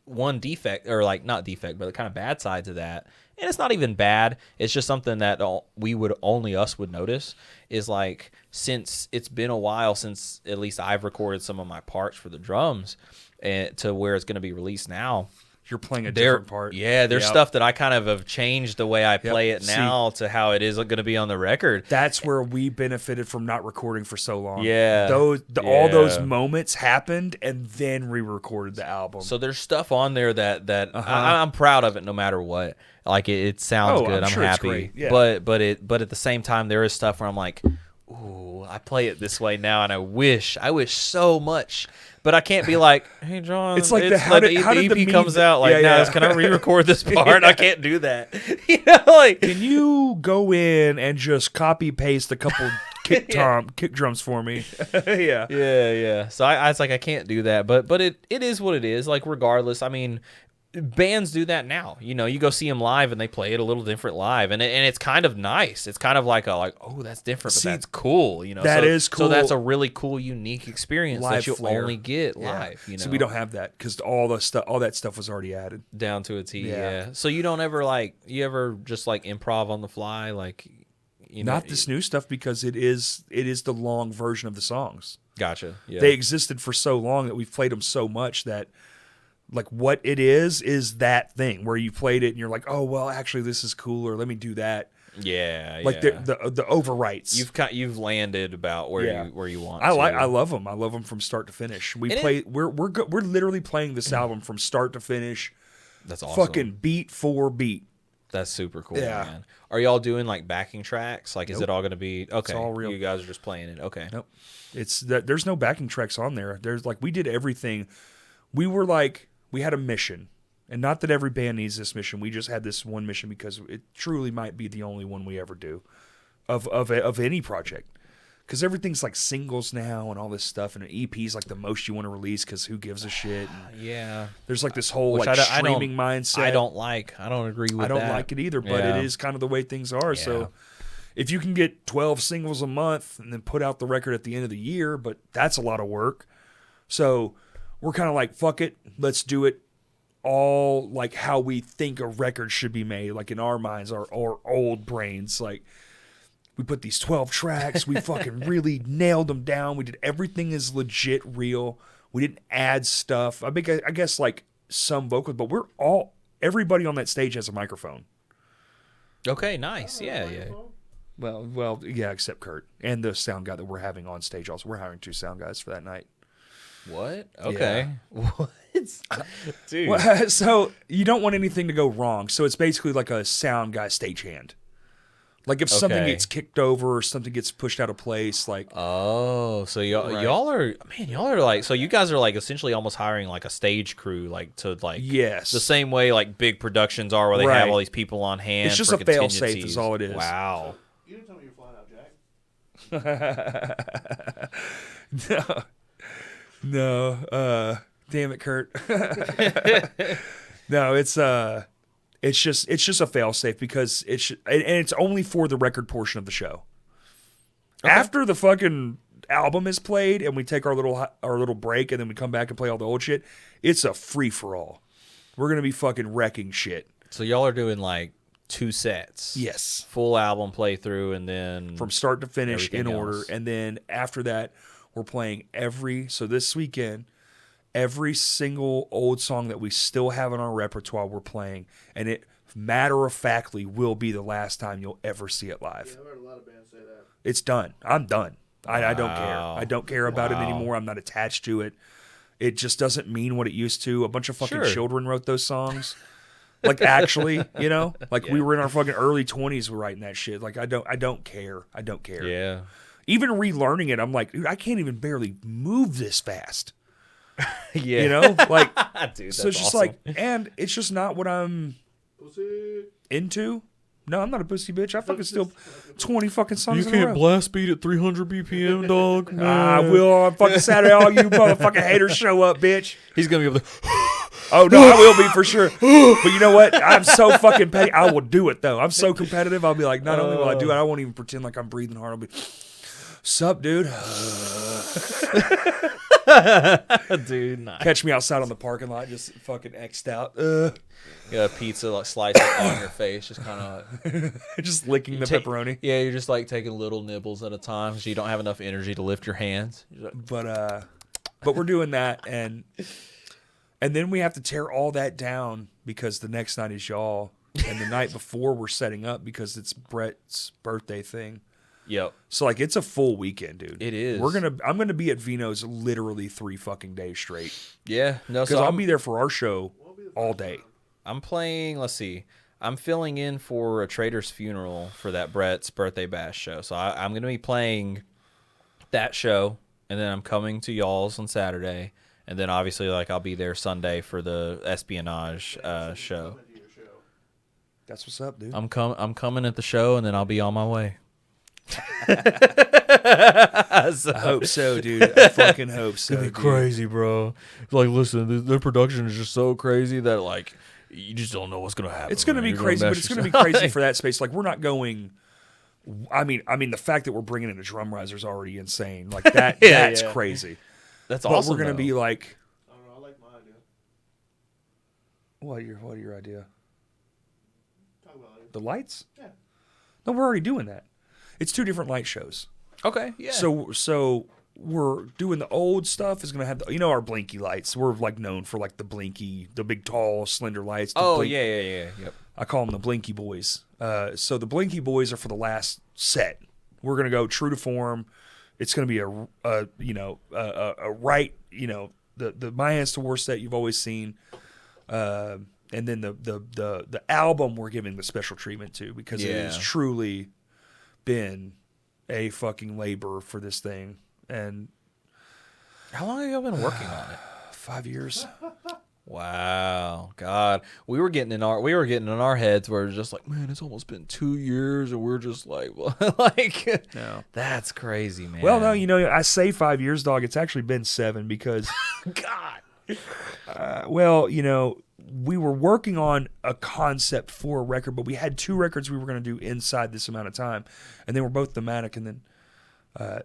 One defect, or like not defect, but the kind of bad side to that, and it's not even bad, it's just something that only us would notice, is like since it's been a while since at least I've recorded some of my parts for the drums and to where it's going to be released now. You're playing a different part. Yeah, there's Yep. stuff that I kind of have changed the way I play it See, now to how it is going to be on the record. That's where we benefited from not recording for so long. Yeah. All those Yeah. moments happened, and then we recorded the album. So there's stuff on there that I'm proud of it no matter what. Like it sounds good. I'm sure it's happy. great. Yeah. But at the same time there is stuff where I'm like, ooh, I play it this way now, and I wish so much. But I can't be like, hey John, It's like how did the EP meme- comes out like, Yeah, yeah. can I re-record this part? I can't do that. You know, like Can you go in and just copy paste a couple kick drums for me? Yeah. Yeah. So I was like, I can't do that, but it is what it is. Like regardless, I mean, bands do that now. You know, you go see them live and they play it a little different live, and it's kind of nice. It's kind of like oh, that's different, but See, that's cool. You know, that so, is So cool. that's a really cool, unique experience Live that you flair. only get Yeah. live. You know, So we don't have that because all that stuff was already added. down to a T. Yeah. Yeah. So you don't ever just like improv on the fly, like you know. Not this new stuff because it is the long version of the songs. Gotcha. Yeah. They existed for so long that we've played them so much that like what it is that thing where you played it and you're like, oh well, actually this is cooler. Let me do that. yeah. Like yeah. the overwrites. You've landed about where Yeah. you want. I to. love them. I love them from start to finish. And We're literally playing this album from start to finish, That's awesome. fucking beat for beat. That's super cool, Yeah. man. Are y'all doing like backing tracks? Like, is it all going to be okay? all real. You guys are just playing it. Okay. Nope. It's that there's no backing tracks on there. There's like we did everything. We had a mission. And not that every band needs this mission. We just had this one mission because it truly might be the only one we ever do of any project. because everything's like singles now and all this stuff, and an EP is like the most you want to release because who gives a shit? And Yeah. there's like this whole Which like I don't- streaming mindset. I don't like. I don't agree with that. I don't like it either, but Yeah. it is kind of the way things are. Yeah. So if you can get 12 singles a month and then put out the record at the end of the year, but that's a lot of work. So we're kind of like, fuck it, let's do it all like how we think a record should be made, like in our minds, our old brains. Like, we put these 12 tracks, we fucking really nailed them down. We did everything is legit real. We didn't add stuff. I guess like some vocals, but everybody on that stage has a microphone. Okay, nice. Yeah. Well, yeah, except Kurt and the sound guy that we're having on stage. Also, we're hiring 2 sound guys for that night. What? Okay. What? Dude. Well, so you don't want anything to go wrong. So it's basically like a sound guy stagehand. Like if something Okay. gets kicked over or something gets pushed out of place, like Oh, so Right. y'all are like, so you guys are like essentially almost hiring like a stage crew, like to like yes, the same way like big productions are, where they Right. have all these people on hand. It's just for a fail-safe contingencies. is all it is. Wow. You didn't tell me you're flying out, Jack. no, damn it, Kurt. No, it's just a fail safe because and it's only for the record portion of the show. Okay. After the fucking album is played and we take our little break and then we come back and play all the old shit, it's a free for all. We're gonna be fucking wrecking shit. So y'all are doing like 2 sets. Yes, Full album playthrough, and then from start to finish in everything order, else. and then after that we're playing this weekend. Every single old song that we still have in our repertoire, we're playing, and it matter-of-factly will be the last time you'll ever see it live. Yeah, I've heard a lot of bands say that. It's done. I'm done. I don't care. Wow. I don't care about it Wow. anymore. I'm not attached to it. It just doesn't mean what it used to. A bunch of fucking Sure. children wrote those songs. Like, actually, like we were in our fucking early 20s writing that shit. Like, I don't care. I don't care. yeah. Even relearning it, I'm like, dude, I can't even barely move this fast. Yeah. You know? Like, Dude, so it's just awesome. like, and it's just not what I'm Pussy. into. No, I'm not a pussy bitch. I fucking still 20 fucking songs in a row. blast beat at 300 BPM, dog. I will on fucking Saturday. All you motherfucking haters show up, bitch. He's gonna be able to. Oh, no, I will be for sure. But you know what? I'm so fucking petty. I will do it, though. I'm so competitive. I'll be like, not only will I do it, I won't even pretend like I'm breathing hard. I'll be, sup, dude? Dude, nice. Catch me outside on the parking lot, just fucking X'd out. You got a pizza like slice it on your face, just kind of Just licking the pepperoni. Yeah, you're just like taking little nibbles at a time, so you don't have enough energy to lift your hands. You're like, But we're doing that, and then we have to tear all that down because the next night is y'all, and the night before we're setting up because it's Brett's birthday thing. yep. So like it's a full weekend, dude. It is. I'm gonna be at Vino's literally 3 fucking days straight Yeah. No. because So I'll be there for our show all day. I'm playing. Let's see. I'm filling in for a trader's funeral for that Brett's birthday bash show. So I'm going to be playing that show, and then I'm coming to y'all's on Saturday, and then obviously like I'll be there Sunday for the Espionage show. That's what's up, dude. I'm coming at the show, and then I'll be on my way. I hope so, dude. I fucking hope so. Dude. Crazy, bro. Like, listen, their production is just so crazy that like you just don't know what's gonna happen. It's gonna man. be You're crazy, but mess it's gonna be yourself. crazy for that space. Like we're not going. I mean, the fact that we're bringing in a drum riser is already insane. Like that, Yeah, that's yeah. crazy. That's But awesome. we're gonna though. be like, I don't know. I like my idea. what are your idea? Talk about it. The lights? Yeah. No, we're already doing that. It's 2 different light shows. okay. Yeah. So we're doing the old stuff is gonna have our blinky lights. We're like known for like the blinky, the big tall slender lights. The oh blink- yeah. Yep. I call them the Blinky Boys. So the Blinky Boys are for the last set. We're gonna go true to form. It's gonna be a right, the My Hands to War set you've always seen, and then the album we're giving the special treatment to because it has Yeah. truly been a fucking labor for this thing. And How long have you been working on it? 5 years. Wow, God, we were getting in our heads where it's just like, man, it's almost been 2 years, and we're just like, like, No. that's crazy, man. Well, no, I say 5 years, dog. It's actually been 7 because, God, well, we were working on a concept for a record, but we had 2 records we were going to do inside this amount of time, and they were both thematic, and then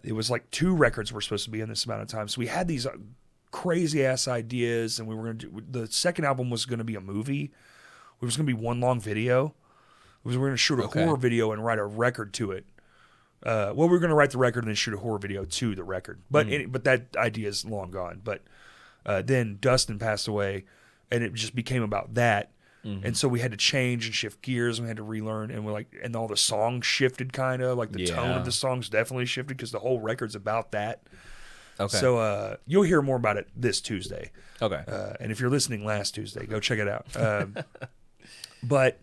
it was like 2 records were supposed to be in this amount of time. So we had these crazy ass ideas, and we were going to do the second album was going to be a movie. It was going to be one long video. We were going to shoot a horror video and write a record to it. Well, we were going to write the record and then shoot a horror video to the record, but but that idea is long gone. But then Dustin passed away, and it just became about that. And so we had to change and shift gears, and we had to relearn, and and all the songs shifted, kind of like the tone of the songs definitely shifted because the whole record's about that. okay, So you'll hear more about it this Tuesday. okay, And if you're listening last Tuesday, go check it out. But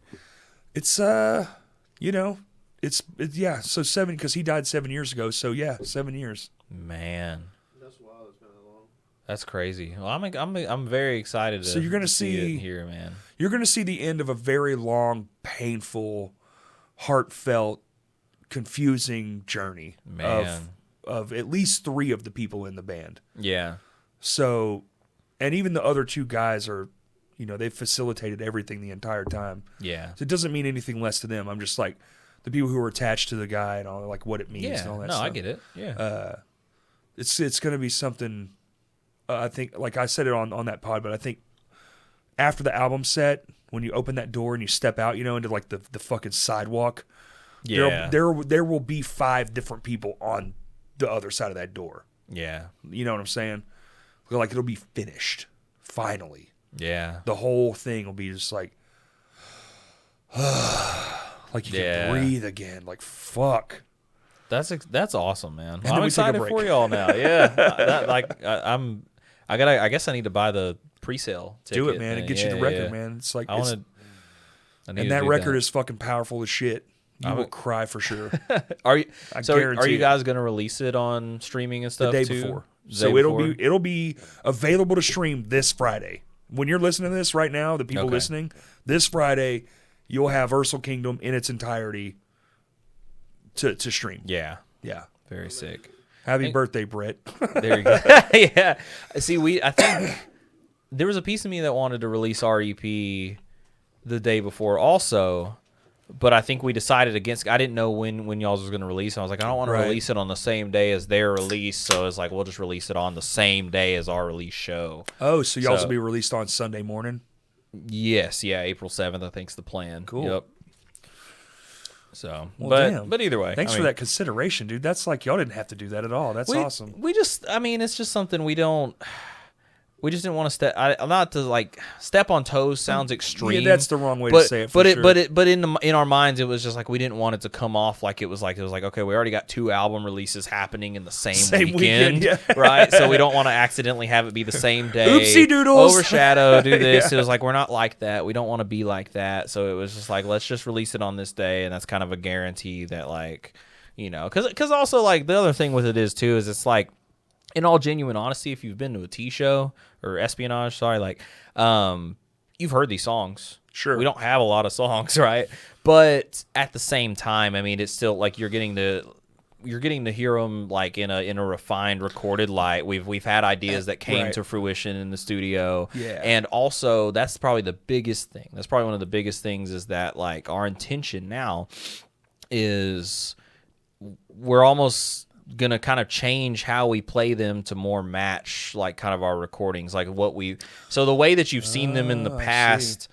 it's yeah. So 7 because he died 7 years ago. So yeah, 7 years. man. That's wild. It's been that long. That's crazy. Well, I'm very excited. So you're gonna see see it here, man. You're going to see the end of a very long, painful, heartfelt, confusing journey Man. of at least 3 of the people in the band. Yeah, So, and even the other 2 guys are, they've facilitated everything the entire time. yeah, So it doesn't mean anything less to them. I'm just like the people who are attached to the guy and all, like what it means yeah. and all that No, stuff. I get it. Yeah, It's going to be something. I think, like I said it on that pod, but I think after the album set, when you open that door and you step out, into like the fucking sidewalk, yeah, there will be 5 different people on the other side of that door. yeah, You know what I'm saying? Like it'll be finished finally. yeah. The whole thing will be just like, like you can breathe again. Like fuck. That's awesome, man. then I'm we take a excited break. for y'all now. Yeah, I gotta buy the pre-sale ticket. Do it, man. It gets you the record, man. It's like, and that record is fucking powerful as shit. You will cry for sure. Are you? I So are guarantee you it. guys gonna release it on streaming and The stuff day too? before. The So day it'll before? be available to stream this Friday. When you're listening to this right now, the people Okay. listening, this Friday, you'll have Ursel Kingdom in its entirety to stream. Yeah, Yeah. very sick. Happy birthday, Brett. There you go. Yeah. See, I think there was a piece of me that wanted to release REP the day before also, but I think we decided against. I didn't know when y'all's was going to release. I was like, I don't want to Right. release it on the same day as their release, so it's like we'll just release it on the same day as our release show. Oh, so y'all's So- will be released on Sunday morning? Yes, yeah, April 7th, I think's the plan. Cool. Yep. So, Well, damn. but either way, Thanks I for mean, that consideration, dude. That's like y'all didn't have to do that at all. That's awesome. We just, I mean, it's just something we just didn't want to step. Not to like step on toes sounds extreme. Yeah, that's the wrong way to say it. For sure. But in our minds, it was just like we didn't want it to come off like it was like okay, we already got 2 album releases happening in the same weekend, yeah. right? So we don't want to accidentally have it be the same day. Oopsie doodles. Overshadow. Do this. Yeah. It was like we're not like that. We don't want to be like that. So it was just like let's just release it on this day, and that's kind of a guarantee that like because also like the other thing with it is too is it's like. In all genuine honesty, if you've been to a T show or Espionage, you've heard these songs. Sure. We don't have a lot of songs, right? But at the same time, I mean, it's still like you're getting to hear them like in a refined, recorded light. We've had ideas that came Right. to fruition in the studio, Yeah. and also that's probably the biggest thing. That's probably one of the biggest things is that like our intention now is we're almost gonna kind of change how we play them to more match like kind of our recordings, like so the way that you've seen them in the I past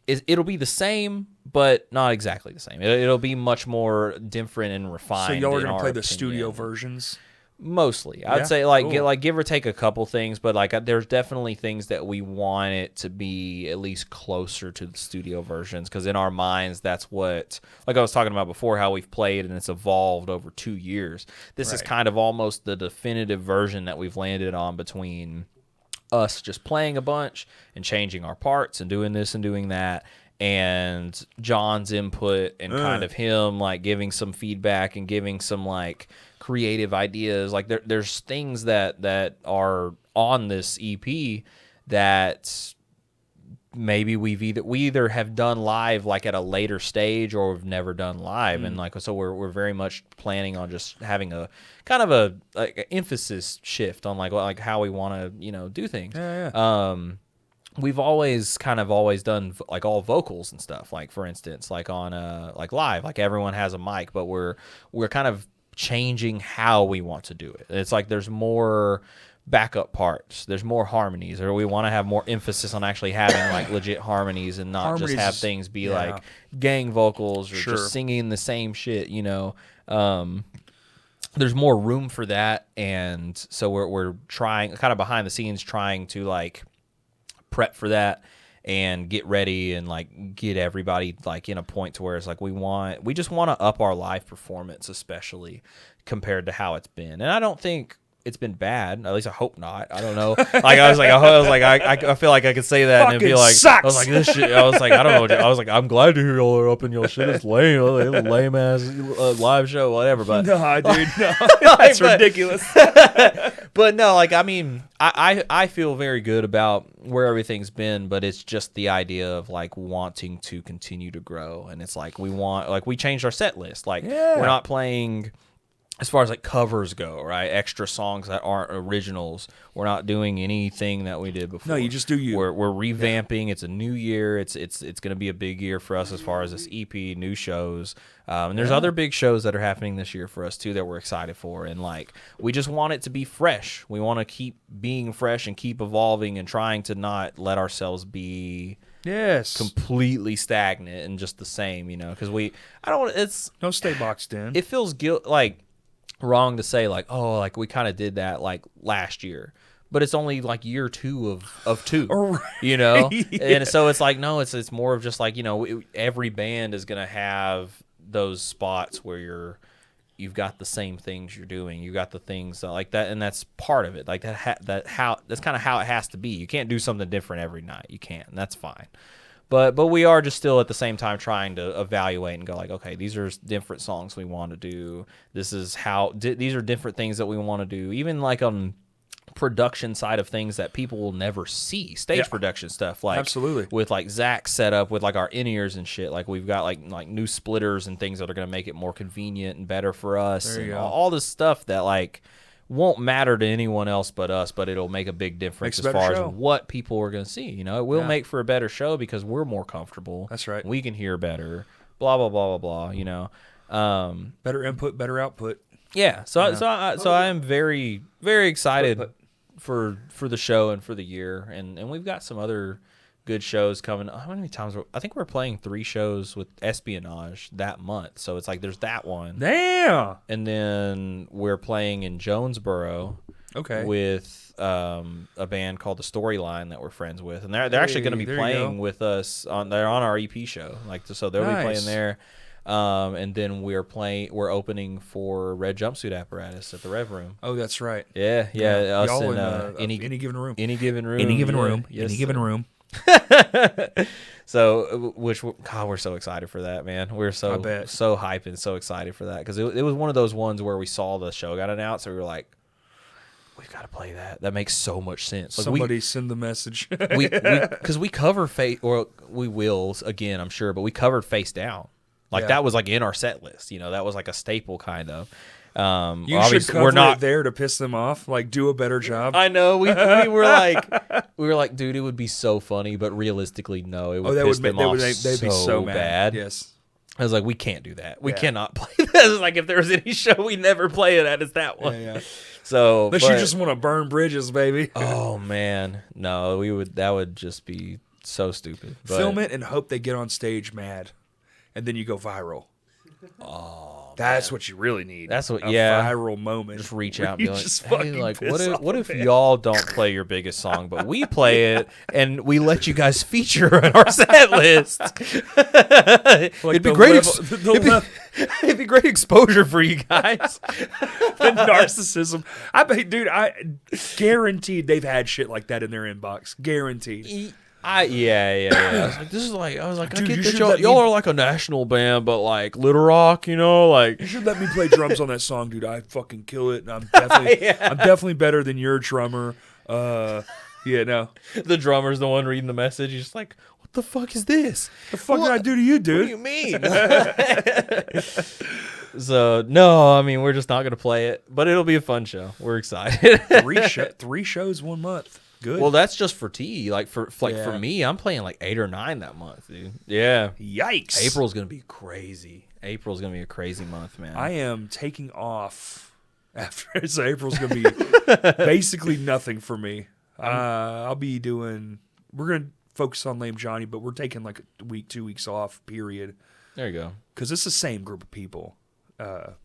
is it'll be the same but not exactly the same. It'll be much more different and refined. So y'all are in gonna our play the opinion. studio versions? Mostly, Yeah? I'd say like Cool. give or take a couple things, but like there's definitely things that we want it to be at least closer to the studio versions because in our minds that's what like I was talking about before how we've played and it's evolved over 2 years. This is Right. kind of almost the definitive version that we've landed on between us just playing a bunch and changing our parts and doing this and doing that. And John's input and kind of him like giving some feedback and giving some like creative ideas. Like there's things that are on this EP that maybe we either have done live like at a later stage or we've never done live, and like so we're very much planning on just having a kind of a like emphasis shift on like how we want to do things. We've always done like all vocals and stuff, like for instance like on like live, like everyone has a mic, but we're kind of changing how we want to do it. It's like there's more backup parts, there's more harmonies, or we want to have more emphasis on actually having like legit harmonies and not just have things be like gang vocals or just singing the same shit. There's more room for that, and so we're trying kind of behind the scenes trying to like prep for that and get ready and like get everybody like in a point to where it's like we just want to up our live performance, especially compared to how it's been. And I don't think it's been bad. At least I hope not. I don't know. Like I feel like I could say that and it'd be like sucks. I was like this shit. I was like I don't know. I was like I'm glad to hear y'all are up in your shit. It's lame, lame ass live show, whatever. But no, dude, no, that's ridiculous. But no, like I mean, I feel very good about where everything's been, but it's just the idea of like wanting to continue to grow, and it's like we changed our set list. Like we're not playing. As far as like covers go, right? Extra songs that aren't originals. We're not doing anything that we did before. No, you just do you. We're revamping. Yeah. It's a new year. It's going to be a big year for us as far as this EP, new shows. And there's other big shows that are happening this year for us too that we're excited for. And like we just want it to be fresh. We want to keep being fresh and keep evolving and trying to not let ourselves be completely stagnant and just the same, because it's don't stay boxed in. It feels wrong to say like, oh, like we kind of did that like last year, but it's only like year 2 of 2, right. And so it's like, no, it's more of just like, every band is going to have those spots where you've got the same things you're doing. You got the things like that. And that's part of it. Like that's kind of how it has to be. You can't do something different every night. You can't, and that's fine. But we are just still at the same time trying to evaluate and go like, okay, these are different songs we want to do. This is these are different things that we want to do. Even like on production side of things that people will never see, stage production stuff, like absolutely with like Zach's setup with like our in-ears and shit. Like we've got like new splitters and things that are going to make it more convenient and better for us. And all this stuff that like won't matter to anyone else but us, but it'll make a big difference as far as what people are going to see. It will make for a better show because we're more comfortable. That's right. We can hear better. Blah blah blah blah blah. Better input, better output. Yeah. So I am very very excited for the show and for the year, and we've got some other good shows coming. How many times? I think we're playing 3 shows with Espionage that month. So it's like there's that one. Damn. And then we're playing in Jonesboro. Okay. With a band called The Storyline that we're friends with, and they're actually going to be playing with us they're on our EP show. So they'll be playing there. And then we're opening for Red Jumpsuit Apparatus at the Rev Room. Oh, that's right. Yeah. Us y'all in any given room. Any given room. Any given room. Yes, any given room. So, we're so excited for that, man. We're so hyped and so excited for that because it was one of those ones where we saw the show got announced, so we were like, we've got to play that. That makes so much sense. Like somebody send the message. Because we cover Face, or we will again, I'm sure, but we covered Face Down. Like that was like in our set list. That was like a staple kind of. You should cover it there to piss them off. Like, do a better job. I know. We were like, dude, it would be so funny, but realistically, no, it would piss them off. They'd be so bad. Yes. I was like, we can't do that. We cannot play this. Like, if there was any show we never play it at, it's that one. Yeah. So, unless you just want to burn bridges, baby. Oh man, no, that would just be so stupid. But, film it and hope they get on stage mad, and then you go viral. Oh, that's what you really need. That's what, viral moment. Just reach out and be like, hey, like, what if y'all don't play your biggest song, but we play it and we let you guys feature on our set list? It'd be great. It'd be great exposure for you guys. The narcissism. I guaranteed they've had shit like that in their inbox. Guaranteed. I was like, this is like, I get that y'all are like a national band, but like Little Rock, like you should let me play drums on that song, dude. I fucking kill it, and I'm definitely better than your drummer. Yeah, no. The drummer's the one reading the message. He's just like, what the fuck is this? The fuck did I do to you, What do dude? you mean? So, no, I mean, we're just not going to play it, but it'll be a fun show. We're excited. Three shows 1 month. Good. Well, that's just for T. Like, for Yeah. me, I'm playing like 8 or 9 that month, dude. Yeah. Yikes. April's going to be crazy. April's going to be a crazy month, man. I am taking off after, so April's going to be basically nothing for me. I'll be doing, we're going to focus on Lame Johnny, but we're taking like a week, 2 weeks off, period. There you go. Because it's the same group of people.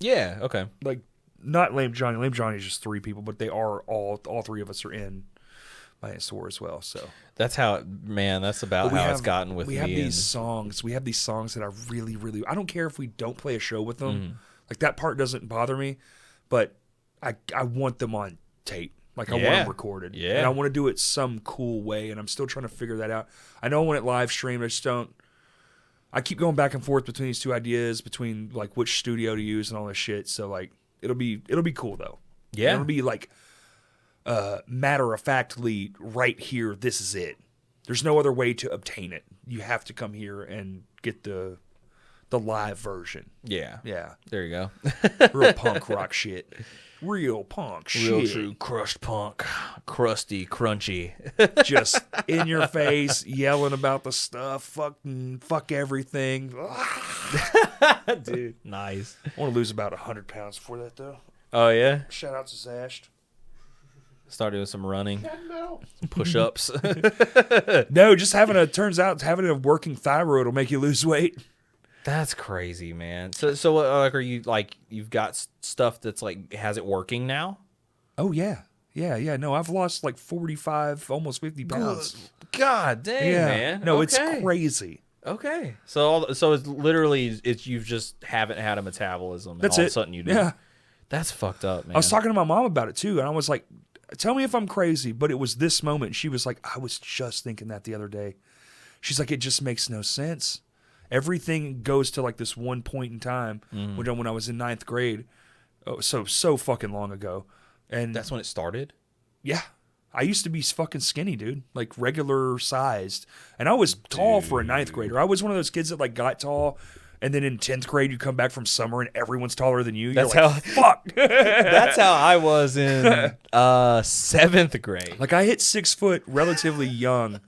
Yeah, okay. Like, not Lame Johnny. Lame Johnny is just 3 people, but they are all 3 of us are in my store as well. So That's how, man, that's about how it's gotten with me. We have these songs. We have these songs that I really, really, I don't care if we don't play a show with them. Like, that part doesn't bother me, but I want them on tape. Like, I want them recorded. Yeah. And I want to do it some cool way, and I'm still trying to figure that out. I know I want it live streamed. I just don't. I keep going back and forth between these 2 ideas, between like which studio to use and all this shit. So like it'll be cool though. Yeah. It'll be like matter of factly right here. This is it. There's no other way to obtain it. You have to come here and get the live version. Yeah. Yeah. There you go. Real punk rock shit. Real punk shit. Real true crushed punk. Crusty, crunchy. Just in your face, yelling about the stuff. Fuck everything. Dude. Nice. I want to lose about 100 pounds before that, though. Oh, yeah? Shout out to Zashed. Start doing some running. Some push-ups. No, just turns out having a working thyroid will make you lose weight. That's crazy, man. So what, like, are you, like, you've got stuff that's, like, has it working now? Oh, yeah. Yeah. No, I've lost like 45, almost 50 pounds. God dang, Yeah. man. No, Okay. it's crazy. Okay. So it's literally, you just haven't had a metabolism. And That's all it. of a sudden you do. Yeah. That's fucked up, man. I was talking to my mom about it, too, and I was like, tell me if I'm crazy, but it was this moment. And she was like, I was just thinking that the other day. She's like, it just makes no sense. Everything goes to like this one point in time when I was in 9th grade. Oh, so fucking long ago. And That's when it started? yeah, I used to be fucking skinny, dude, like regular sized. And I was tall for a 9th grader. I was one of those kids that like got tall. And then in 10th grade, you come back from summer and everyone's taller than you. You're That's like, how- fuck. That's how I was in 7th grade. Like I hit 6 foot relatively young.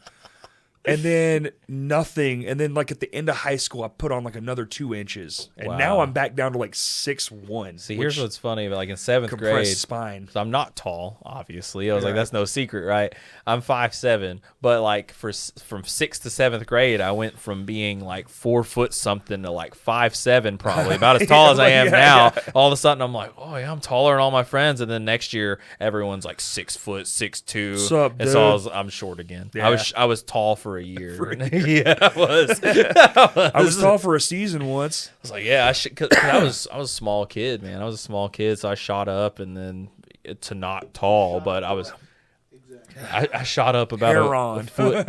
And then nothing. And then like at the end of high school, I put on like another 2 inches. And now Wow. I'm back down to like 6'1". See, here's what's funny. But like in 7th compressed grade, spine. so I'm not tall, obviously. I was like, Right. that's no secret, right? I'm 5'7", but like from 6th to 7th grade, I went from being like 4 foot something to like 5'7", probably about as tall as I am now. All of a sudden, I'm like, oh yeah, I'm taller than all my friends. And then next year, everyone's like 6 foot, 6'2". What's up, and dude? so I'm short again. Yeah. I was tall for a year. Yeah, I was. I was tall for a season once. I was like, yeah, cause I was a small kid, man. I was a small kid, so I shot up and then to not tall, but I was. I shot up about Hair a on. foot.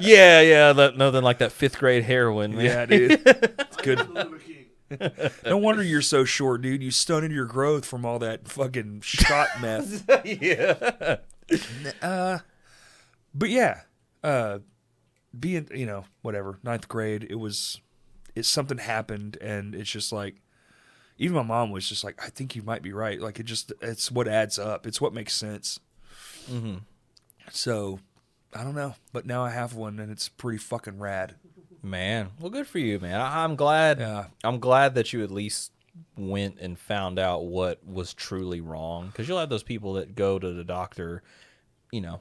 yeah. Nothing like that 5th grade heroin, man. Yeah, dude. It's good. No wonder you're so short, dude. You stunted your growth from all that fucking shot meth. Yeah. But yeah, being, whatever, 9th grade, it's something happened, and it's just like, even my mom was just like, I think you might be right. Like, it's what adds up. It's what makes sense. Mm-hmm. So, I don't know. But now I have one, and it's pretty fucking rad. Man, well, good for you, man. I'm glad. Yeah. I'm glad that you at least went and found out what was truly wrong, because you'll have those people that go to the doctor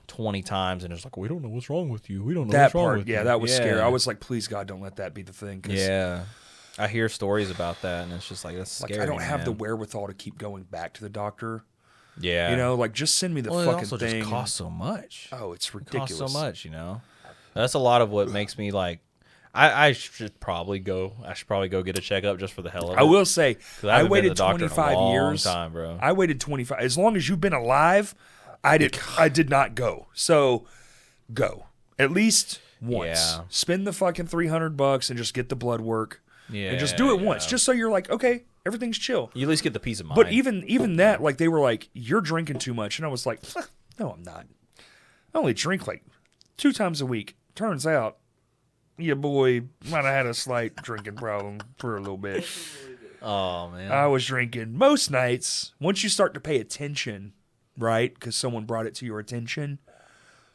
20 times and it's like, we don't know what's wrong with you. We don't know That what's wrong part, with yeah, you. that was scary. I was like, please, God, don't let that be the thing. 'Cause, Yeah. I hear stories about that, and it's just like, that's like, scary. I don't have the man. wherewithal to keep going back to the doctor. Yeah. Like, just send me the well, it fucking also thing. just costs so much. Oh, it's It ridiculous. costs so much, That's a lot of what makes me like, I should probably go get a checkup just for the hell of it. I will say, 'Cause I haven't been to waited the doctor in a 25 long years. time, bro. I waited 25. As long as you've been alive, I did not go. So go at least once. Yeah. Spend the fucking $300 and just get the blood work. Yeah, and just do it yeah. once, just so you're like, okay, everything's chill. You at least get the peace of mind. But even that, like, they were like, you're drinking too much, and I was like, no, I'm not. I only drink like 2 times a week. Turns out, your boy might have had a slight drinking problem for a little bit. Oh man. I was drinking most nights. Once you start to pay attention, right? Because someone brought it to your attention.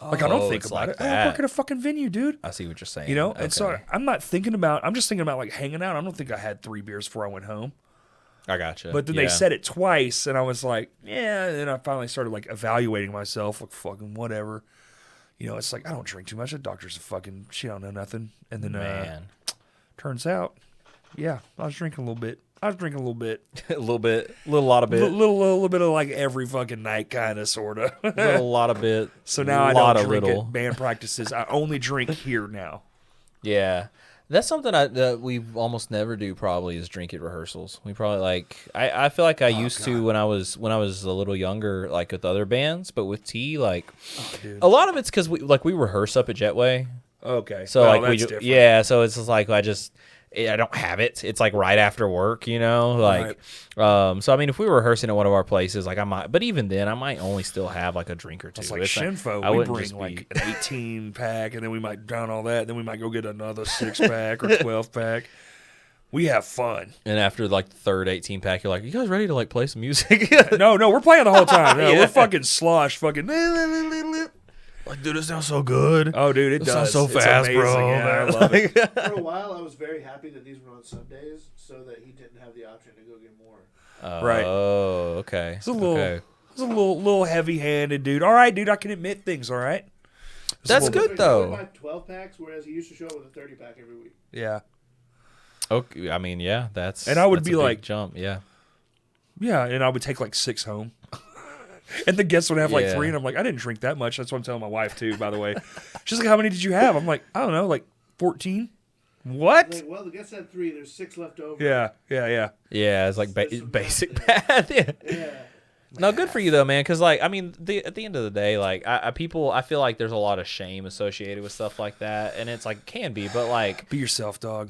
Like, I don't think it's about like it. I that. work at a fucking venue, dude. I see what you're saying. You know? And so Okay. I'm not thinking about, I'm just thinking about like hanging out. I don't think I had 3 beers before I went home. I gotcha. But then they said it twice, and I was like, yeah. And then I finally started like evaluating myself, like fucking whatever. You know, it's like, I don't drink too much. The doctor's a fucking, she don't know nothing. And then man, turns out, yeah, I was drinking a little bit. a little bit, lot of bit, little bit of like every fucking night, kind of, sort of. lot of bit. So now I lot don't of drink little. at band practices. I only drink here now. Yeah, that's something that we almost never do. Probably is drink at rehearsals. We probably like. I feel like I used to when I was a little younger, like with other bands, but with T, like Dude. a lot of it's because we rehearse up at Jetway. Okay. So Well, like that's different. yeah, so it's just like I don't have it. It's like right after work, you know, like so I mean if we were rehearsing at one of our places, like I might, but even then I might only still have like a drink or two. It's like not- Shinfo. I We wouldn't bring just like be, an 18 pack, and then we might down all that. Then we might go get another 6-pack or 12-pack. We have fun. and after like the third 18 pack, you're like, you guys ready to like play some music? No, we're playing the whole time. No, Yeah. We're fucking slosh, fucking. Like, dude, it sounds so good. Oh, dude, it sounds does. so It's fast, amazing. bro. Yeah, I love it. For a while, I was very happy that these were on Sundays, so that he didn't have the option to go get more. Right. Oh, okay. It's a little, Okay. it's a little heavy-handed, dude. All right, dude, I can admit things. All right. It's a That's little- good though. He would buy 12 packs, whereas he used to show up with a 30 pack every week. Yeah. Okay, I mean, yeah, that's And I would that's be a big like- jump, yeah. Yeah, and I would take like 6 home. And the guests would have like Yeah. 3, and I'm like, I didn't drink that much. That's what I'm telling my wife too, by the way. She's like, how many did you have? I'm like, I don't know, like 14. What? Like, well, the guest had 3. There's 6 left over. Yeah. Yeah, it's like Just some basic math. math. Yeah. Yeah. No, good for you though, man. Because like, I mean, at the end of the day, like, I feel like there's a lot of shame associated with stuff like that, and it's like can be, but like, Be yourself, dog.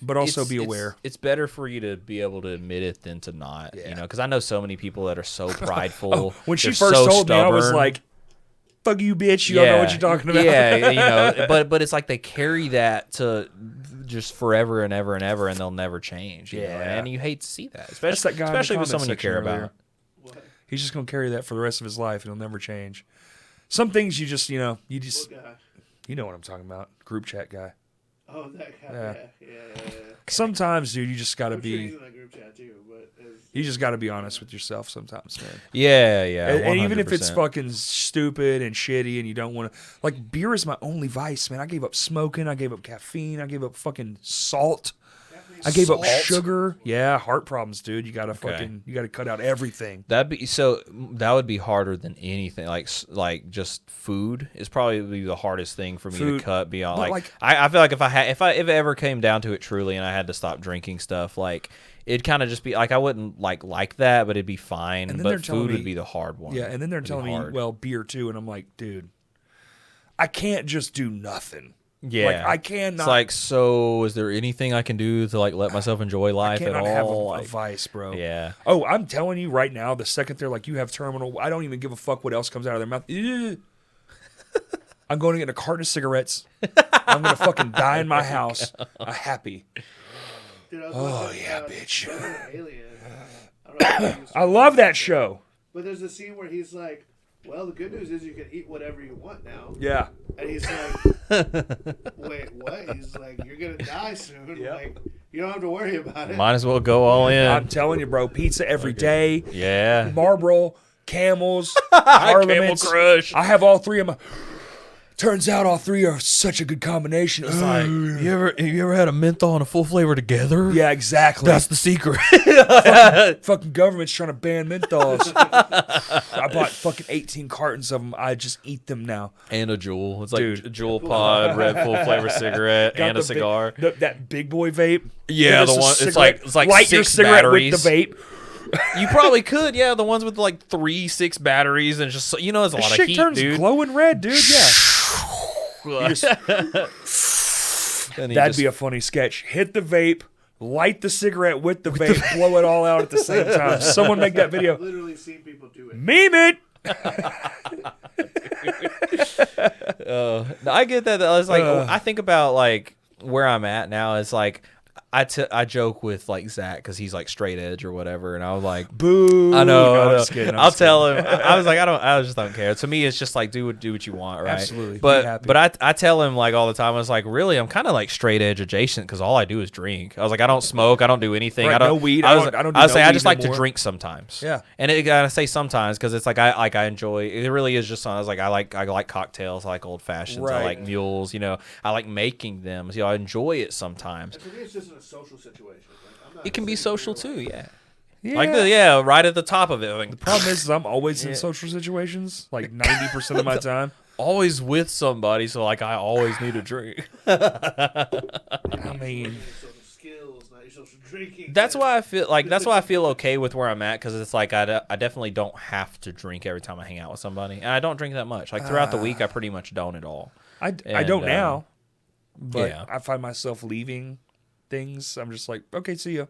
but also be aware. It's better for you to be able to admit it than to not. Yeah. You know, because I know so many people that are so prideful. When she they're first so told me, I was stubborn. like, fuck you, bitch. You don't know what you're talking about. Yeah, you know, but it's like they carry that to just forever and ever and ever, and they'll never change. You know? Yeah. And you hate to see that, That's especially that guy in the with comment someone you section care earlier. about. What? He's just going to carry that for the rest of his life, and he'll never change. Some things you just, What guy? you know what I'm talking about. Group chat guy. Oh, that guy. Yeah. Yeah. Sometimes, dude, you just got to I'm sure he's be, in that group chat too, but you just got to be honest with yourself sometimes, man. Yeah, And even if it's 100%. fucking stupid and shitty and you don't want to, like, beer is my only vice, man. I gave up smoking. I gave up caffeine. I gave up fucking salt. I gave up Salt? sugar. Yeah, heart problems, dude. You gotta you gotta cut out everything. That would be harder than anything. Like just food is probably the hardest thing for me Food. to cut beyond. But, Like, like- I feel like if it ever came down to it truly, and I had to stop drinking stuff, like it'd kind of just be like I wouldn't like that, but it'd be fine. And then they're But telling food me- would be the hard one. Yeah, and then they're It'd be telling me, hard. well, beer too, and I'm like, dude, I can't just do nothing. Yeah, Like, I cannot. It's like, so is there anything I can do to like let myself enjoy life at cannot have a all? Like, vice, bro. yeah. Oh, I'm telling you right now, the second they're like, you have terminal, I don't even give a fuck what else comes out of their mouth. Ugh. I'm going to get a carton of cigarettes. I'm going to fucking die in my house. Happy. dude, I was Oh, watching, yeah, bitch. Alien. I don't know if you've I seen love it. that show. But there's a scene where he's like, well, the good news is you can eat whatever you want now. Yeah. And he's like, wait, what? He's like, you're going to die soon. Yep. Like, you don't have to worry about it. Might as well go all in. I'm telling you, bro, pizza every day. Yeah. Marlboro, Camels, Parliaments. Crush. I have all 3 of them. Turns out all 3 are such a good combination. It's like, You ever had a menthol and a full flavor together? yeah, exactly. That's the secret. Fucking government's trying to ban menthols. I bought fucking 18 cartons of them. I just eat them now. And a Juul. It's like Dude. a Juul pod, red full flavor cigarette, Got and a the cigar. that big boy vape. Yeah, And the a one- it's like light your 6 cigarette batteries. with the vape. You probably could, yeah. The ones with like 6 batteries and just it's a lot That of shit heat, turns dude. glowing red, dude. Yeah. You just- And you that'd just- be a funny sketch. Hit the vape, light the cigarette with the vape, blow it all out at the same time. Someone make that video. I've literally seen people do it. Meme it. No, I get that. Though. It's like I think about like where I'm at now. It's like I joke with like Zach because he's like straight edge or whatever, and I was like, Boo! I know. No, I I'm know. just kidding. I'll tell him. I was like, I just don't care. To me, it's just like do what you want, right? Absolutely. Be But happy. I tell him like all the time. I was like, really, I'm kind of like straight edge adjacent because all I do is drink. I was like, I don't smoke. I don't do anything. Right, I don't no weed. I was, I don't do I was no like, I weed just like no to more. drink sometimes. Yeah. And I say sometimes because it's like I enjoy. It really is just. I was like I like cocktails. I like old fashions. I Right. like mules. You know, I like making them. So I enjoy it sometimes. And for me, it's just in a social situation. Like, I'm not It can be sitting social here, too. like, Yeah. Yeah. Like right at the top of it. Like, The problem is I'm always in Yeah. social situations, like 90% of my time. always with somebody, so like I always need a drink. I mean, your social skills, not your social drinking. That's why I feel okay with where I'm at because it's like I definitely don't have to drink every time I hang out with somebody, and I don't drink that much. Like throughout the week, I pretty much don't at all. I And, don't now, but yeah. I find myself leaving things. I'm just like, okay, see ya.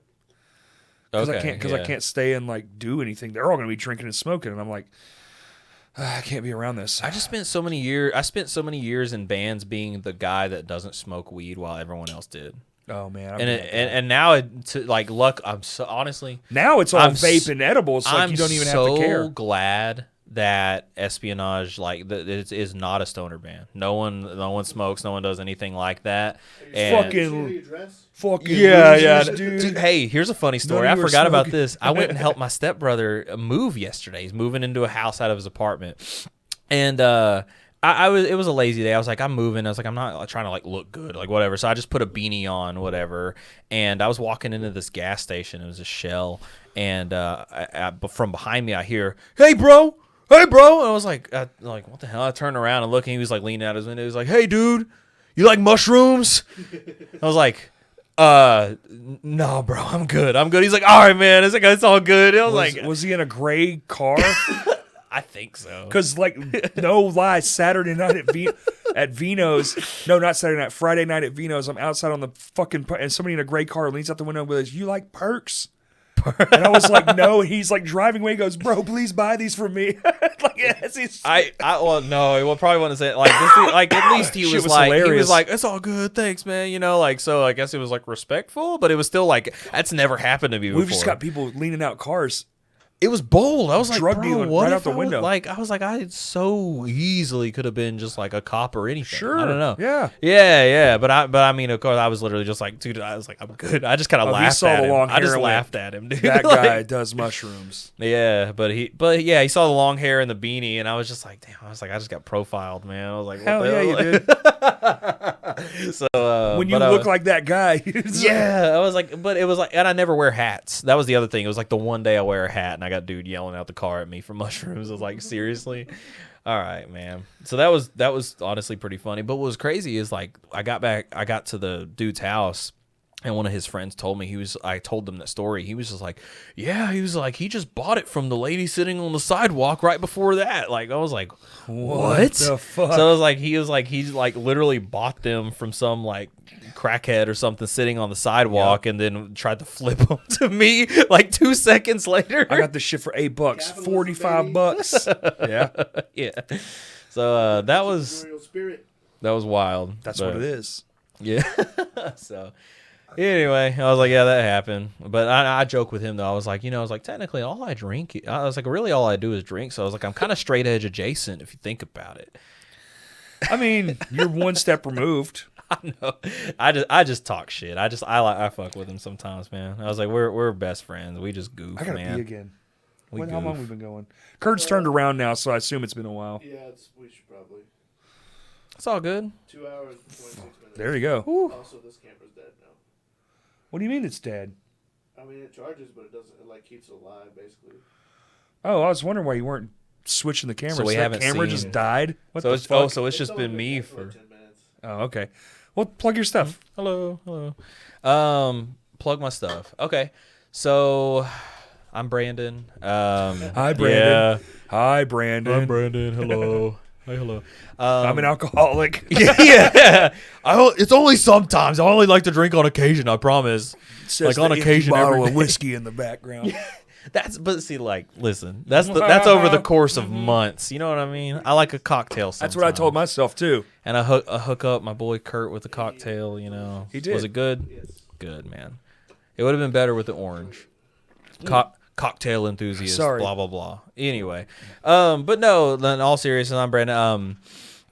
Because I can't stay and like do anything. They're all going to be drinking and smoking, and I'm like, I can't be around this. I spent so many years in bands being the guy that doesn't smoke weed while everyone else did. Oh man, And now I'm so honestly now it's all I'm vape and edibles. Like I'm you don't even so have to care. glad that Espionage is not a stoner band. No one smokes. No one does anything like that. And See how you dress? Fucking yeah. losers, dude. Dude, hey, here's a funny story. None I of you are forgot about smoking. this. I went and helped my stepbrother move yesterday. He's moving into a house out of his apartment, and it was a lazy day. I was like, I'm moving. I was like, I'm not trying to like look good, like whatever. So I just put a beanie on, whatever. And I was walking into this gas station. It was a Shell, and from behind me, I hear, "Hey, bro." Hey, bro. And I was like, what the hell? I turned around and looked, and he was like leaning out his window. He was like, hey, dude, you like mushrooms? I was like, no, bro, I'm good. He's like, all right, man. It's all good. I was like, Was he in a gray car? I think so. Because, like, no lie, Saturday night at Vino's, no, not Saturday night, Friday night at Vino's, I'm outside on the fucking, and somebody in a gray car leans out the window and goes, you like perks? And I was like, no. And he's like driving away. He goes, bro, please buy these for me. Like, yes, he's. Well, no, he probably wouldn't say it. Like, at least he Shit was was like, hilarious. it's all good, thanks, man. You know, like, so I guess it was like respectful, but it was still like, that's never happened to me before. We've just got people leaning out cars. It was bold. I was like, Drug bro, dealing what right if out the I was, window. like, I was like, I so easily could have been just like a cop or anything. Sure. I don't know. Yeah. Yeah. But I mean, of course, I was literally just like, dude, I was like, I'm good. I just kind of Oh, he laughed saw at the him. long I just hair and laughed at him, dude. That Like, guy does mushrooms. yeah, but he saw the long hair and the beanie, and I was just like, damn. I was like, I just got profiled, man. I was like, what Hell the yeah, hell? you did. So When you look like that guy. yeah, I was like, but it was like, and I never wear hats. That was the other thing. It was like the one day I wear a hat, and I got dude yelling out the car at me for mushrooms. I was like, seriously? All right, man. So that was honestly pretty funny. But what was crazy is like I got to the dude's house. And one of his friends told me, I told them that story. He was just like, yeah, he was like, he just bought it from the lady sitting on the sidewalk right before that. Like, I was like, what the fuck? So I was like, he's like literally bought them from some like crackhead or something sitting on the sidewalk and then tried to flip them to me like 2 seconds later. I got this shit for $8, Capitalism, $45. Yeah. yeah. So that was Entrepreneurial spirit. wild. That's but- what it is. Yeah. So anyway, I was like, yeah, that happened. But I joke with him though. I was like, technically all I drink, I was like, really all I do is drink. So I was like, I'm kind of straight edge adjacent if you think about it. I mean, you're one step removed. I know. I just talk shit. I fuck with him sometimes, man. I was like, we're best friends. We just goof, I gotta man. pee again. We How long goof. we been going? Kurt's turned around now, so I assume it's been a while. Yeah, we should probably. It's all good. 2 hours and 26 minutes. There you go. Also, this camera's dead now. What do you mean it's dead? I mean, it charges, but it doesn't. It like keeps it alive, basically. Oh, I was wondering why you weren't switching the camera. So we that haven't camera seen- just died. What So the it's fuck? so it's just only been me dead for for. like 10 minutes. Oh, okay. Well, plug your stuff. Hello. Plug my stuff. Okay. So I'm Brandon. Hi, Brandon. Yeah. Hi, Brandon. Brandon. Hello. Hi, hello. I'm an alcoholic. yeah. It's only sometimes. I only like to drink on occasion. I promise. Says Like the on empty occasion bottle every of day. whiskey in the background. But see, like, listen, that's over the course of months. You know what I mean? I like a cocktail. Sometimes. That's what I told myself too. And I hook up my boy Kurt with a cocktail. You know, He did. Was it good? Yes. Good, man. It would have been better with the orange. Cocktail enthusiast. Sorry. Blah blah blah. Anyway, but no. In all seriousness, I'm Brandon.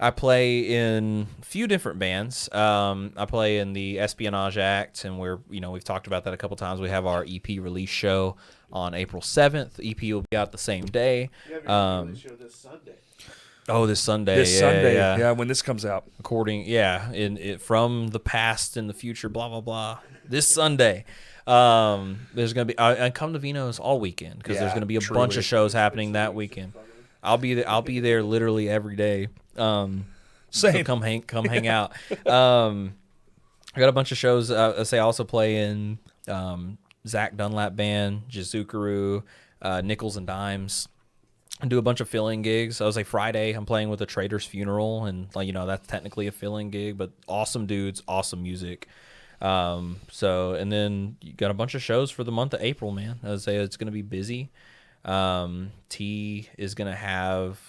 I play in a few different bands. I play in the Espionage Act, and we've talked about that a couple times. We have our EP release show on April 7th. The EP will be out the same day. You have your release show this Sunday. Oh, this Sunday. This Sunday, yeah. yeah, when this comes out. From the past and the future, blah blah blah. This Sunday. There's gonna be and come to Vino's all weekend because there's gonna be a bunch of shows happening that weekend. I'll be there literally every day. Same. So come hang out. I got a bunch of shows. I also play in Zach Dunlap Band, Jizukaru, Nickels and Dimes. I do a bunch of fill-in gigs. I was like Friday, I'm playing with a Trader's Funeral, and that's technically a fill-in gig, but awesome dudes, awesome music. And then you got a bunch of shows for the month of April, man. I would say it's gonna be busy. T is gonna have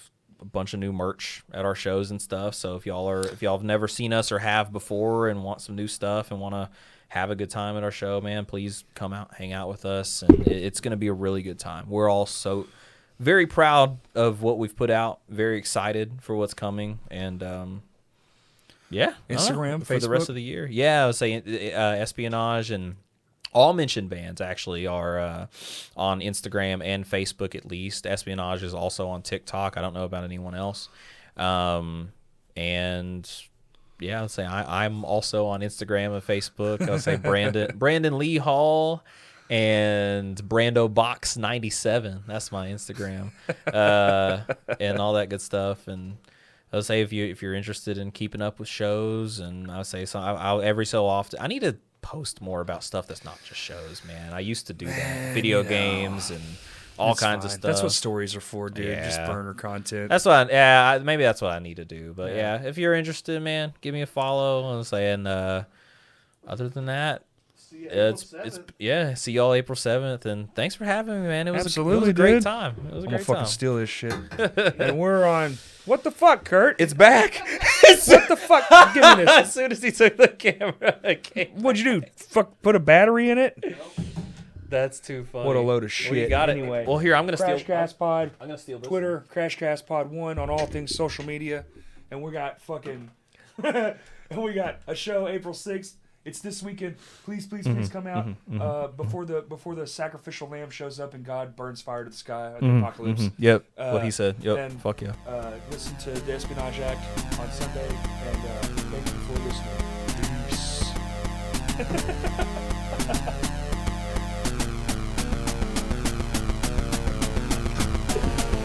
a bunch of new merch at our shows and stuff. So if y'all have never seen us or have before and want some new stuff and want to have a good time at our show, man, please come out, hang out with us, and it's going to be a really good time. We're all so very proud of what we've put out, very excited for what's coming, and yeah, Instagram, for Facebook? the rest of the year. Yeah, I was saying Espionage and all mentioned bands actually are on Instagram and Facebook at least. Espionage is also on TikTok. I don't know about anyone else. And yeah, I'll say I'm also on Instagram and Facebook. I'll say Brandon Lee Hall and Brando Box 97. That's my Instagram, and all that good stuff. And I'll say if you're interested in keeping up with shows, and I'll say so. I'll every so often I need to post more about stuff that's not just shows, man. I used to do that, video games and all kinds of stuff. That's what stories are for, dude. Yeah. Just burner content. That's what. Maybe that's what I need to do. But yeah, if you're interested, man, give me a follow. I'm saying. Other than that, See you April 7th. See y'all April 7th, and thanks for having me, man. It was Absolutely, a great dude. time. It was a I'm gonna great fucking time. steal this shit. And we're on. What the fuck, Kurt? It's back. What the fuck? Give me this. As soon as he took the camera, What'd you do? Fuck, put a battery in it? That's too funny. What a load of shit. Well, you got Anyway. it. Well, here I'm gonna steal. Crashcast Pod, I'm gonna steal this. Twitter, Crashcast Pod 1 on all things social media. And we got fucking. And we got a show April 6th. It's this weekend. Please come out before the sacrificial lamb shows up and God burns fire to the sky at the apocalypse. Yep. What he said. Yep. then, Fuck yeah. Listen to the Espionage Act on Sunday, and thank you for listening. Peace.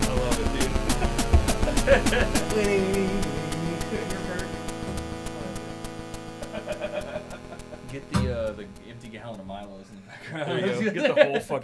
I love it, dude. Get the empty gallon of Milos in the background. There you go. Get the whole fucking